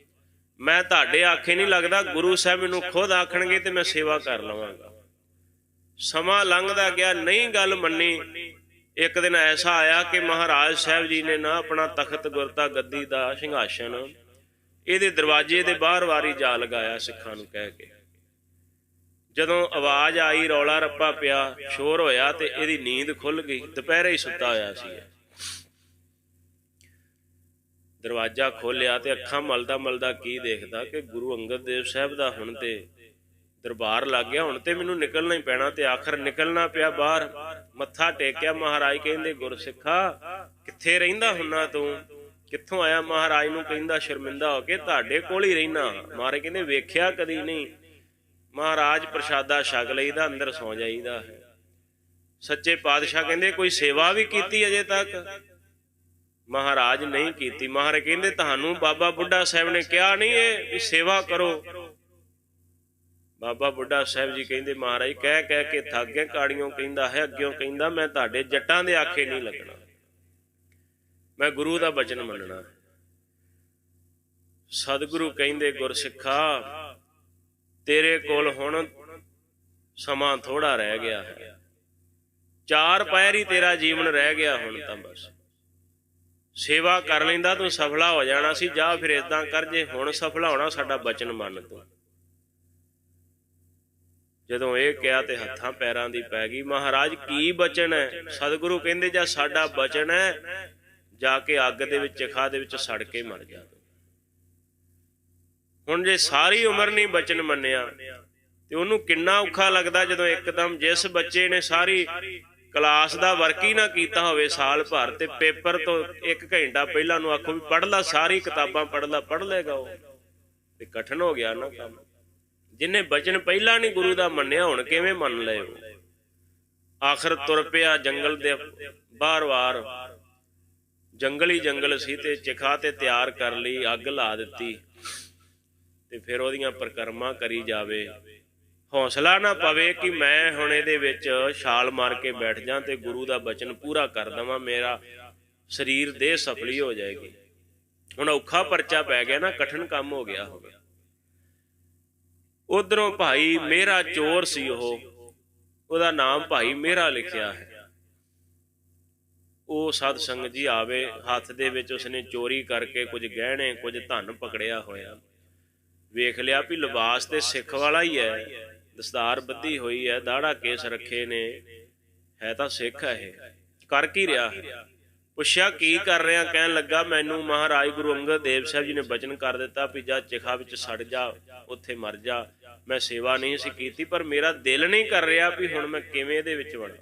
ਮੈਂ ਤੁਹਾਡੇ ਆਖੇ ਨਹੀਂ ਲੱਗਦਾ, ਗੁਰੂ ਸਾਹਿਬ ਮੈਨੂੰ ਖੁਦ ਆਖਣਗੇ ਤੇ ਮੈਂ ਸੇਵਾ ਕਰ ਲਵਾਂਗਾ। ਸਮਾਂ ਲੰਘਦਾ ਗਿਆ, ਨਹੀਂ ਗੱਲ ਮੰਨੀ। ਇੱਕ ਦਿਨ ਐਸਾ ਆਇਆ ਕਿ ਮਹਾਰਾਜ ਸਾਹਿਬ ਜੀ ਨੇ ਨਾ ਆਪਣਾ ਤਖਤ ਗੁਰਤਾ ਗੱਦੀ ਦਾ ਸਿੰਘਾਸਨ ਇਹਦੇ ਦਰਵਾਜ਼ੇ ਦੇ ਬਾਹਰ ਵਾਰੀ ਜਾ ਲਗਾਇਆ, ਸਿੱਖਾਂ ਨੂੰ ਕਹਿ ਕੇ। ਜਦੋਂ ਆਵਾਜ਼ ਆਈ, ਰੌਲਾ ਰੱਪਾ ਪਿਆ, ਸ਼ੋਰ ਹੋਇਆ ਤੇ ਇਹਦੀ ਨੀਂਦ ਖੁੱਲ ਗਈ। ਦੁਪਹਿਰੇ ਹੀ ਸੁੱਤਾ ਹੋਇਆ ਸੀ। ਦਰਵਾਜ਼ਾ ਖੋਲਿਆ ਤੇ ਅੱਖਾਂ ਮਲਦਾ ਮਲਦਾ ਕੀ ਦੇਖਦਾ ਕਿ ਗੁਰੂ ਅੰਗਦ ਦੇਵ ਸਾਹਿਬ ਦਾ ਹੁਣ ਤੇ ਦਰਬਾਰ ਲੱਗ ਗਿਆ, ਹੁਣ ਤੇ ਮੈਨੂੰ ਨਿਕਲਣਾ ਹੀ ਪੈਣਾ। ਤੇ ਆਖਰ ਨਿਕਲਣਾ ਪਿਆ ਬਾਹਰ, ਮੱਥਾ ਟੇਕਿਆ। ਮਹਾਰਾਜ ਕਹਿੰਦੇ, ਗੁਰਸਿੱਖਾ ਕਿੱਥੇ ਰਹਿੰਦਾ ਹੁੰਨਾ ਤੂੰ, ਕਿੱਥੋਂ ਆਇਆ? ਮਹਾਰਾਜ ਨੂੰ ਕਹਿੰਦਾ ਸ਼ਰਮਿੰਦਾ ਹੋ ਕੇ, ਤੁਹਾਡੇ ਕੋਲ ਹੀ ਰਹਿਣਾ। ਮਹਾਰਾਜ ਕਹਿੰਦੇ, ਵੇਖਿਆ ਕਦੀ ਨਹੀਂ। ਮਹਾਰਾਜ ਪ੍ਰਸ਼ਾਦਾ ਛਕ ਲਈਦਾ, ਅੰਦਰ ਸੌ ਜਾਈਦਾ ਹੈ। ਸੱਚੇ ਪਾਤਸ਼ਾਹ ਕਹਿੰਦੇ, ਕੋਈ ਸੇਵਾ ਵੀ ਕੀਤੀ ਅਜੇ ਤੱਕ? ਮਹਾਰਾਜ ਨਹੀਂ ਕੀਤੀ। ਮਹਾਰਾਜ ਕਹਿੰਦੇ, ਤੁਹਾਨੂੰ ਬਾਬਾ ਬੁੱਢਾ ਸਾਹਿਬ ਨੇ ਕਿਹਾ ਨਹੀਂ ਇਹ ਵੀ ਸੇਵਾ ਕਰੋ? ਬਾਬਾ ਬੁੱਢਾ ਸਾਹਿਬ ਜੀ ਕਹਿੰਦੇ, ਮਹਾਰਾਜ ਕਹਿ ਕਹਿ ਕੇ ਥੱਕ ਗਏ, ਕਾੜੀਆਂ ਕਹਿੰਦਾ ਹੈ, ਅੱਗਿਓਂ ਕਹਿੰਦਾ ਮੈਂ ਤੁਹਾਡੇ ਜੱਟਾਂ ਦੇ ਆਖੇ ਨਹੀਂ ਲੱਗਣਾ, ਮੈਂ ਗੁਰੂ ਦਾ ਬਚਨ ਮੰਨਣਾ। ਸਤਿਗੁਰੂ ਕਹਿੰਦੇ, ਗੁਰਸਿੱਖਾ ਤੇਰੇ ਕੋਲ ਹੁਣ ਸਮਾਂ ਥੋੜਾ ਰਹਿ ਗਿਆ ਹੈ, 4 ਪਹਿਰ ਹੀ ਤੇਰਾ ਜੀਵਨ ਰਹਿ ਗਿਆ ਹੁਣ ਤਾਂ ਬਸ। ਸੇਵਾ ਕਰ ਲੈਂਦਾ ਤੂੰ ਸਫਲਾ ਹੋ ਜਾਣਾ ਸੀ। ਜਾ ਫਿਰ ਏਦਾਂ ਕਰ, ਜੇ ਹੁਣ ਸਫਲਾ ਹੋਣਾ ਸਾਡਾ ਬਚਨ ਮੰਨ ਤੂੰ। ਜਦੋਂ ਇਹ ਕਿਹਾ ਤੇ ਹੱਥਾਂ ਪੈਰਾਂ ਦੀ ਪੈ ਗਈ। ਮਹਾਰਾਜ ਕੀ ਬਚਨ ਹੈ? ਸਤਿਗੁਰੂ ਕਹਿੰਦੇ, ਜਾਂ ਸਾਡਾ ਬਚਨ ਹੈ ਜਾ ਕੇ ਅੱਗ ਦੇ ਵਿੱਚ, ਚਿਖਾ ਦੇ ਵਿੱਚ ਸੜ ਕੇ ਮਰ ਜਾ। ਹੁਣ ਜੇ ਸਾਰੀ ਉਮਰ ਨਹੀਂ ਬਚਨ ਮੰਨਿਆ ਤੇ ਉਹਨੂੰ ਕਿੰਨਾ ਔਖਾ ਲੱਗਦਾ ਜਦੋਂ ਇੱਕਦਮ ਜਿਸ ਬੱਚੇ ਨੇ ਸਾਰੀ ਕਲਾਸ ਦਾ ਵਰਕ ਹੀ ਨਾ ਕੀਤਾ ਹੋਵੇ ਸਾਲ ਭਰ, ਤੇ ਪੇਪਰ ਤੋਂ 1 ਘੰਟਾ ਪਹਿਲਾਂ ਨੂੰ ਆਖੋ ਵੀ ਪੜ੍ਹ ਲਾ, ਸਾਰੀ ਕਿਤਾਬਾਂ ਪੜ੍ਹ ਲਏਗਾ, ਉਹ ਤੇ ਕਠਿਨ ਹੋ ਗਿਆ ਨਾ ਕੰਮ। ਜਿਹਨੇ ਬਚਨ ਪਹਿਲਾਂ ਨਹੀਂ ਗੁਰੂ ਦਾ ਮੰਨਿਆ, ਹੁਣ ਕਿਵੇਂ ਮੰਨ ਲਏ? ਆਖਰ ਤੁਰ ਪਿਆ ਜੰਗਲ ਦੇ ਬਾਹਰ-ਵਾਰ। ਜੰਗਲ ਹੀ ਜੰਗਲ ਸੀ ਤੇ ਚਿਖਾ ਤੇ ਤਿਆਰ ਕਰ ਲਈ, ਅੱਗ ਲਾ ਦਿੱਤੀ ਤੇ ਫਿਰ ਉਹਦੀਆਂ ਪਰਿਕਰਮਾ ਕਰੀ ਜਾਵੇ। ਹੌਸਲਾ ਨਾ ਪਵੇ ਕਿ ਮੈਂ ਹੁਣ ਇਹਦੇ ਵਿੱਚ ਛਾਲ ਮਾਰ ਕੇ ਬੈਠ ਜਾ ਤੇ ਗੁਰੂ ਦਾ ਬਚਨ ਪੂਰਾ ਕਰ ਦੇਵਾਂ, ਮੇਰਾ ਸਰੀਰ ਦੇਹ ਸਫਲੀ ਹੋ ਜਾਏਗੀ। ਹੁਣ ਔਖਾ ਪਰਚਾ ਪੈ ਗਿਆ ਨਾ, ਕਠਿਨ ਕੰਮ ਹੋ ਗਿਆ ਹੋਵੇ। ਉਧਰੋਂ ਭਾਈ ਮੇਰਾ ਚੋਰ ਸੀ, ਉਹਦਾ ਨਾਮ ਭਾਈ ਮੇਰਾ ਲਿਖਿਆ ਹੈ। ਉਹ ਸਾਧ ਸੰਗਤ ਜੀ ਆਵੇ, ਹੱਥ ਦੇ ਵਿੱਚ ਉਸਨੇ ਚੋਰੀ ਕਰਕੇ ਕੁਝ ਗਹਿਣੇ, ਕੁਝ ਧਨ ਪਕੜਿਆ ਹੋਇਆ। ਵੇਖ ਲਿਆ ਵੀ ਲਿਬਾਸ ਤੇ ਸਿੱਖ ਵਾਲਾ ਹੀ ਹੈ, ਦਸਤਾਰ ਬੱਧੀ ਹੋਈ ਹੈ, ਦਾੜਾ ਕੇਸ ਰੱਖੇ ਨੇ, ਹੈ ਤਾਂ ਸਿੱਖ ਹੈ। ਇਹ ਕਰ ਕੀ ਰਿਹਾ? ਪੁੱਛਿਆ ਕੀ ਕਰ ਰਿਹਾ? ਕਹਿਣ ਲੱਗਾ, ਮੈਨੂੰ ਮਹਾਰਾਜ ਗੁਰੂ ਅੰਗਦ ਦੇਵ ਸਾਹਿਬ ਜੀ ਨੇ ਬਚਨ ਕਰ ਦਿੱਤਾ ਵੀ ਜਾ ਚਿਖਾ ਵਿੱਚ ਸੜ ਜਾ, ਉੱਥੇ ਮਰ ਜਾ। ਮੈਂ ਸੇਵਾ ਨਹੀਂ ਸੀ ਕੀਤੀ, ਪਰ ਮੇਰਾ ਦਿਲ ਨਹੀਂ ਕਰ ਰਿਹਾ ਵੀ ਹੁਣ ਮੈਂ ਕਿਵੇਂ ਇਹਦੇ ਵਿੱਚ ਵੜਾਂ।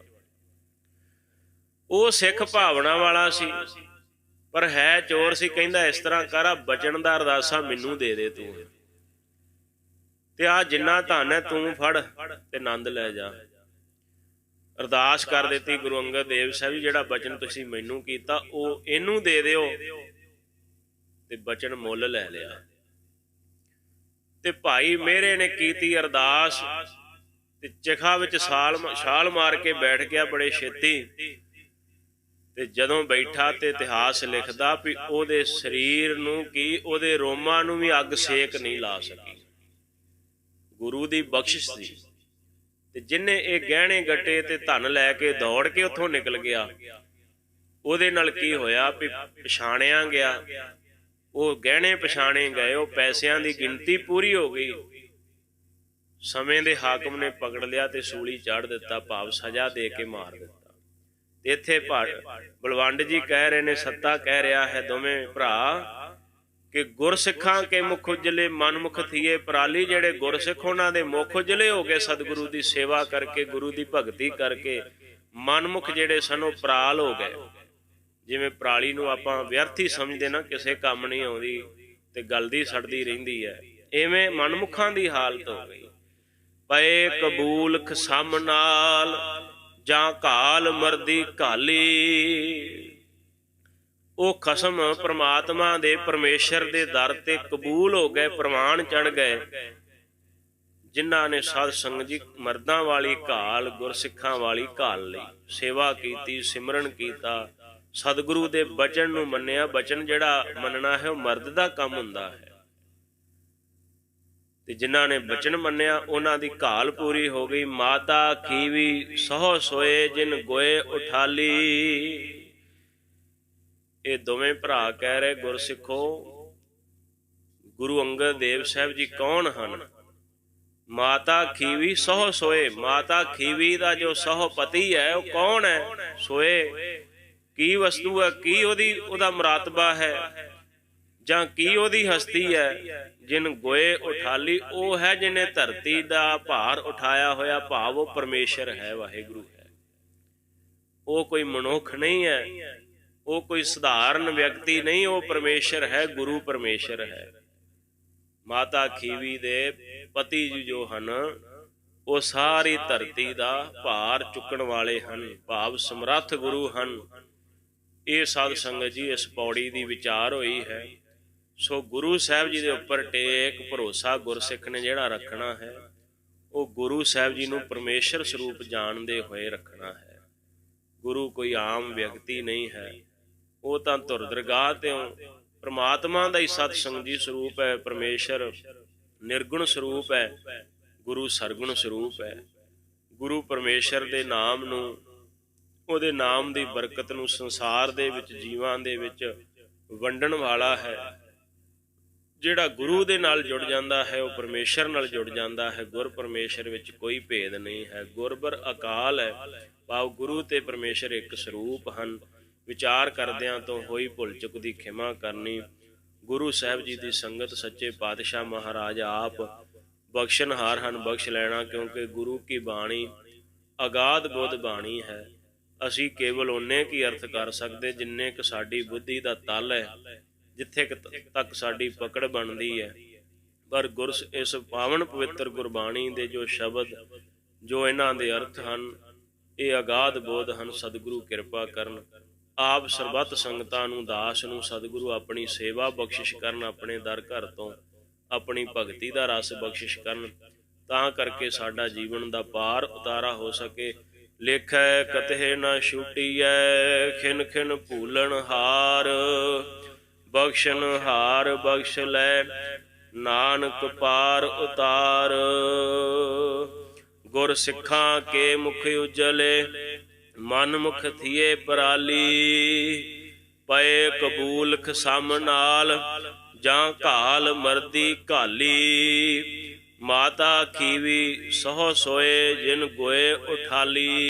ਉਹ ਸਿੱਖ ਭਾਵਨਾ ਵਾਲਾ ਸੀ ਪਰ ਹੈ ਚੋਰ ਸੀ। ਕਹਿੰਦਾ, ਇਸ ਤਰ੍ਹਾਂ ਕਰ, ਬਚਨ ਦਾ ਅਰਦਾਸਾ ਮੈਨੂੰ ਦੇ ਦੇ ਤੂੰ, ਤੇ ਆ ਜਿੰਨਾ ਧਨ ਹੈ ਤੂੰ ਫੜ ਤੇ ਆਨੰਦ ਲੈ ਜਾ। ਅਰਦਾਸ ਕਰ ਦਿੱਤੀ ਗੁਰੂ ਅੰਗਦ ਦੇਵ ਸਾਹਿਬ ਜੀ, ਜਿਹੜਾ ਬਚਨ ਤੁਸੀਂ ਮੈਨੂੰ ਕੀਤਾ ਉਹ ਇਹਨੂੰ ਦੇ ਦਿਓ, ਤੇ ਬਚਨ ਮੁੱਲ ਲੈ ਲਿਆ। ਤੇ ਭਾਈ ਮੇਹਰੇ ਨੇ ਕੀਤੀ ਅਰਦਾਸ ਤੇ ਚਿਖਾ ਵਿੱਚ ਛਾਲ ਮਾਰ ਕੇ ਬੈਠ ਗਿਆ ਬੜੇ ਛੇਤੀ। ਤੇ ਜਦੋਂ ਬੈਠਾ ਤੇ ਇਤਿਹਾਸ ਲਿਖਦਾ ਵੀ ਉਹਦੇ ਸਰੀਰ ਨੂੰ ਕੀ, ਉਹਦੇ ਰੋਮਾਂ ਨੂੰ ਵੀ ਅੱਗ ਸੇਕ ਨਹੀਂ ਲਾ ਸਕੀ। ਗੁਰੂ ਦੀ ਬਖਸ਼ਿਸ਼ ਸੀ। ਤੇ ਜਿਹਨੇ ਇਹ ਗਹਿਣੇ ਗੱਟੇ ਤੇ ਧਨ ਲੈ ਕੇ ਦੌੜ ਕੇ ਉੱਥੋਂ ਨਿਕਲ ਗਿਆ, ਉਹਦੇ ਨਾਲ ਕੀ ਹੋਇਆ ਵੀ ਪਛਾਣਿਆ ਗਿਆ। ਉਹ ਗਹਿਣੇ ਪਛਾਣੇ ਗਏ, ਉਹ ਪੈਸਿਆਂ ਦੀ ਗਿਣਤੀ ਪੂਰੀ ਹੋ ਗਈ। ਸਮੇਂ ਦੇ ਹਾਕਮ ਨੇ ਪਕੜ ਲਿਆ ਤੇ ਸੂਲੀ ਚਾੜ ਦਿੱਤਾ, ਭਾਵ ਸਜ਼ਾ ਦੇ ਕੇ ਮਾਰ ਦਿੱਤਾ। ਤੇ ਇੱਥੇ ਬਲਵੰਡ ਜੀ ਕਹਿ ਰਹੇ ਨੇ, ਸੱਤਾ ਕਹਿ ਰਿਹਾ ਹੈ ਦੋਵੇਂ ਭਰਾ ਕਿ ਗੁਰਸਿੱਖਾਂ ਕੇ ਮੁਖ ਉਜਲੇ ਮਨਮੁਖ ਥੀਏ ਪਰਾਲੀ। ਜਿਹੜੇ ਗੁਰਸਿੱਖ ਉਹਨਾਂ ਦੇ ਮੁਖ ਉਜਲੇ ਹੋ ਗਏ ਸਤਿਗੁਰੂ ਦੀ ਸੇਵਾ ਕਰਕੇ, ਗੁਰੂ ਦੀ ਭਗਤੀ ਕਰਕੇ। ਮਨਮੁਖ ਜਿਹੜੇ ਸਨ ਉਹ ਪਰਾਲ ਹੋ ਗਏ। ਜਿਵੇਂ ਪਰਾਲੀ ਨੂੰ ਆਪਾਂ ਵਿਅਰਥ ਹੀ ਸਮਝਦੇ ਨਾ, ਕਿਸੇ ਕੰਮ ਨਹੀਂ ਆਉਂਦੀ ਤੇ ਗਲਦੀ ਸੜਦੀ ਰਹਿੰਦੀ ਹੈ, ਇਵੇਂ ਮਨਮੁਖਾਂ ਦੀ ਹਾਲਤ ਹੋ ਗਈ। ਪਏ ਕਬੂਲ ਖਸਮ ਨਾਲ ਜਾਂ ਘਾਲ ਮਰਦੀ ਘਾਲੀ। ਉਹ ਖਸਮ ਪ੍ਰਮਾਤਮਾ ਦੇ ਪਰਮੇਸ਼ਰ ਦੇ ਦਰ ਤੇ ਕਬੂਲ ਹੋ ਗਏ, ਪ੍ਰਵਾਨ ਚੜ ਗਏ, ਜਿਨ੍ਹਾਂ ਨੇ ਸਾਧ ਸੰਗਤ ਜੀ ਮਰਦਾਂ ਵਾਲੀ ਘਾਲ, ਗੁਰਸਿੱਖਾਂ ਵਾਲੀ ਘਾਲ ਲਈ ਸੇਵਾ ਕੀਤੀ, ਸਿਮਰਨ ਕੀਤਾ, ਸਤਿਗੁਰੂ ਦੇ ਬਚਨ ਨੂੰ ਮੰਨਿਆ। ਬਚਨ ਜਿਹੜਾ ਮੰਨਣਾ ਹੈ ਉਹ ਮਰਦ ਦਾ ਕੰਮ ਹੁੰਦਾ ਹੈ। ਤੇ ਜਿਨ੍ਹਾਂ ਨੇ ਬਚਨ ਮੰਨਿਆ ਉਹਨਾਂ ਦੀ ਘਾਲ ਪੂਰੀ ਹੋ ਗਈ। ਮਾਤਾ ਖੀਵੀ ਸਹੁ ਸੋਏ ਜਿਨ ਗੋਏ ਉਠਾਲੀ। ਇਹ ਦੋਵੇਂ ਭਰਾ ਕਹਿ ਰਹੇ, ਗੁਰਸਿੱਖੋ ਗੁਰੂ ਅੰਗਦ ਦੇਵ ਸਾਹਿਬ ਜੀ ਕੌਣ ਹਨ? ਮਾਤਾ ਖੀਵੀ ਸਹੁ ਸੋਏ। ਮਾਤਾ ਖੀਵੀ ਦਾ ਜੋ ਸਹੁ ਪਤੀ ਹੈ ਉਹ ਕੌਣ ਹੈ? ਸੋਏ ਕੀ ਵਸਤੂ ਹੈ, ਕੀ ਉਹਦਾ ਮੁਰਾਤਬਾ ਹੈ, ਜਾਂ ਕੀ ਉਹਦੀ ਹਸਤੀ ਹੈ? ਜਿਨ ਗੋਏ ਉਠਾਲੀ, ਉਹ ਹੈ ਜਿਹਨੇ ਧਰਤੀ ਦਾ ਭਾਰ ਉਠਾਇਆ ਹੋਇਆ, ਭਾਵ ਉਹ ਪਰਮੇਸ਼ਰ ਹੈ, ਵਾਹਿਗੁਰੂ ਹੈ। ਉਹ ਕੋਈ ਮਨੁੱਖ ਨਹੀਂ ਹੈ, ਉਹ ਕੋਈ ਸਧਾਰਨ ਵਿਅਕਤੀ ਨਹੀਂ, ਉਹ ਪਰਮੇਸ਼ਰ ਹੈ, ਗੁਰੂ ਪਰਮੇਸ਼ਰ ਹੈ। ਮਾਤਾ ਖੀਵੀ ਦੇ ਪਤੀ ਜੀ ਜੋ ਹਨ ਉਹ ਸਾਰੀ ਧਰਤੀ ਦਾ ਭਾਰ ਚੁੱਕਣ ਵਾਲੇ ਹਨ, ਭਾਵ ਸਮਰੱਥ ਗੁਰੂ ਹਨ। ਇਹ ਸਾਧ ਸੰਗਤ ਜੀ ਇਸ ਪੌੜੀ ਦੀ ਵਿਚਾਰ ਹੋਈ ਹੈ। ਸੋ ਗੁਰੂ ਸਾਹਿਬ ਜੀ ਦੇ ਉੱਪਰ ਟੇਕ ਭਰੋਸਾ ਗੁਰਸਿੱਖ ਨੇ ਜਿਹੜਾ ਰੱਖਣਾ ਹੈ, ਉਹ ਗੁਰੂ ਸਾਹਿਬ ਜੀ ਨੂੰ ਪਰਮੇਸ਼ਰ ਸਰੂਪ ਜਾਣਦੇ ਹੋਏ ਰੱਖਣਾ ਹੈ। ਗੁਰੂ ਕੋਈ ਆਮ ਵਿਅਕਤੀ ਨਹੀਂ ਹੈ, ਉਹ ਤਾਂ ਧੁਰ ਦਰਗਾਹ ਤੇ ਪ੍ਰਮਾਤਮਾ ਦਾ ਹੀ ਸਤ ਸੰਗ ਜੀ ਸਰੂਪ ਹੈ। ਪਰਮੇਸ਼ਰ ਨਿਰਗੁਣ ਸਰੂਪ ਹੈ, ਗੁਰੂ ਸਰਗੁਣ ਸਰੂਪ ਹੈ। ਗੁਰੂ ਪਰਮੇਸ਼ਰ ਦੇ ਨਾਮ ਨੂੰ, ਉਹਦੇ ਨਾਮ ਦੀ ਬਰਕਤ ਨੂੰ ਸੰਸਾਰ ਦੇ ਵਿੱਚ, ਜੀਵਾਂ ਦੇ ਵਿੱਚ ਵੰਡਣ ਵਾਲਾ ਹੈ। ਜਿਹੜਾ ਗੁਰੂ ਦੇ ਨਾਲ ਜੁੜ ਜਾਂਦਾ ਹੈ ਉਹ ਪਰਮੇਸ਼ਰ ਨਾਲ ਜੁੜ ਜਾਂਦਾ ਹੈ। ਗੁਰ ਪਰਮੇਸ਼ਰ ਵਿੱਚ ਕੋਈ ਭੇਦ ਨਹੀਂ ਹੈ। ਗੁਰਬਰ ਅਕਾਲ ਹੈ, ਭਾਵ ਗੁਰੂ ਤੇ ਪਰਮੇਸ਼ਰ ਇੱਕ ਸਰੂਪ ਹਨ। ਵਿਚਾਰ ਕਰਦਿਆਂ ਤੋਂ ਹੋਈ ਭੁੱਲ ਚੁੱਕ ਦੀ ਖਿਮਾ ਕਰਨੀ। ਗੁਰੂ ਸਾਹਿਬ ਜੀ ਦੀ ਸੰਗਤ ਸੱਚੇ ਪਾਤਸ਼ਾਹ ਮਹਾਰਾਜ ਆਪ ਬਖਸ਼ਣਹਾਰ ਹਨ, ਬਖਸ਼ ਲੈਣਾ, ਕਿਉਂਕਿ ਗੁਰੂ ਕੀ ਬਾਣੀ ਅਗਾਧ ਬੁੱਧ ਬਾਣੀ ਹੈ। ਅਸੀਂ ਕੇਵਲ ਓਨੇ ਕੀ ਅਰਥ ਕਰ ਸਕਦੇ ਜਿੰਨੇ ਕੁ ਸਾਡੀ ਬੁੱਧੀ ਦਾ ਤਲ ਹੈ, ਜਿੱਥੇ ਤੱਕ ਸਾਡੀ ਪਕੜ ਬਣਦੀ ਹੈ। ਪਰ ਇਸ ਪਾਵਨ ਪਵਿੱਤਰ ਗੁਰਬਾਣੀ ਦੇ ਜੋ ਸ਼ਬਦ, ਜੋ ਇਹਨਾਂ ਦੇ ਅਰਥ ਹਨ, ਇਹ ਅਗਾਧ ਬੋਧ ਹਨ। ਸਤਿਗੁਰੂ ਕਿਰਪਾ ਕਰਨ, ਆਪ ਸਰਬੱਤ ਸੰਗਤਾਂ ਨੂੰ, ਦਾਸ ਨੂੰ ਸਤਿਗੁਰੂ ਆਪਣੀ ਸੇਵਾ ਬਖਸ਼ਿਸ਼ ਕਰਨ, ਆਪਣੇ ਦਰ ਘਰ ਤੋਂ ਆਪਣੀ ਭਗਤੀ ਦਾ ਰਸ ਬਖਸ਼ਿਸ਼ ਕਰਨ, ਤਾਂ ਕਰਕੇ ਸਾਡਾ ਜੀਵਨ ਦਾ ਪਾਰ ਉਤਾਰਾ ਹੋ ਸਕੇ। ਲੇਖੈ ਕਤਹਿ ਨਾ ਛੁਟੀਐ, ਖਿਨ ਖਿਨ ਭੂਲਣ ਹਾਰ, ਬਖਸ਼ਣ ਹਾਰ ਬਖਸ਼ ਲੈ, ਨਾਨਕ ਪਾਰ ਉਤਾਰ। ਗੁਰ ਸਿੱਖਾਂ ਕੇ ਮੁਖ ਉਜਲੇ, ਮਨ ਮੁਖ ਥੀਏ ਪਰਾਲੀ। ਪਏ ਕਬੂਲ ਖਸਮ ਨਾਲ, ਜਾਂ ਘਾਲ ਮਰਦੀ ਘਾਲੀ। ਮਾਤਾ ਖੀਵੀ ਸਹੁ ਸੋਏ, ਜਿਨ ਗੋਏ ਉਠਾਲੀ।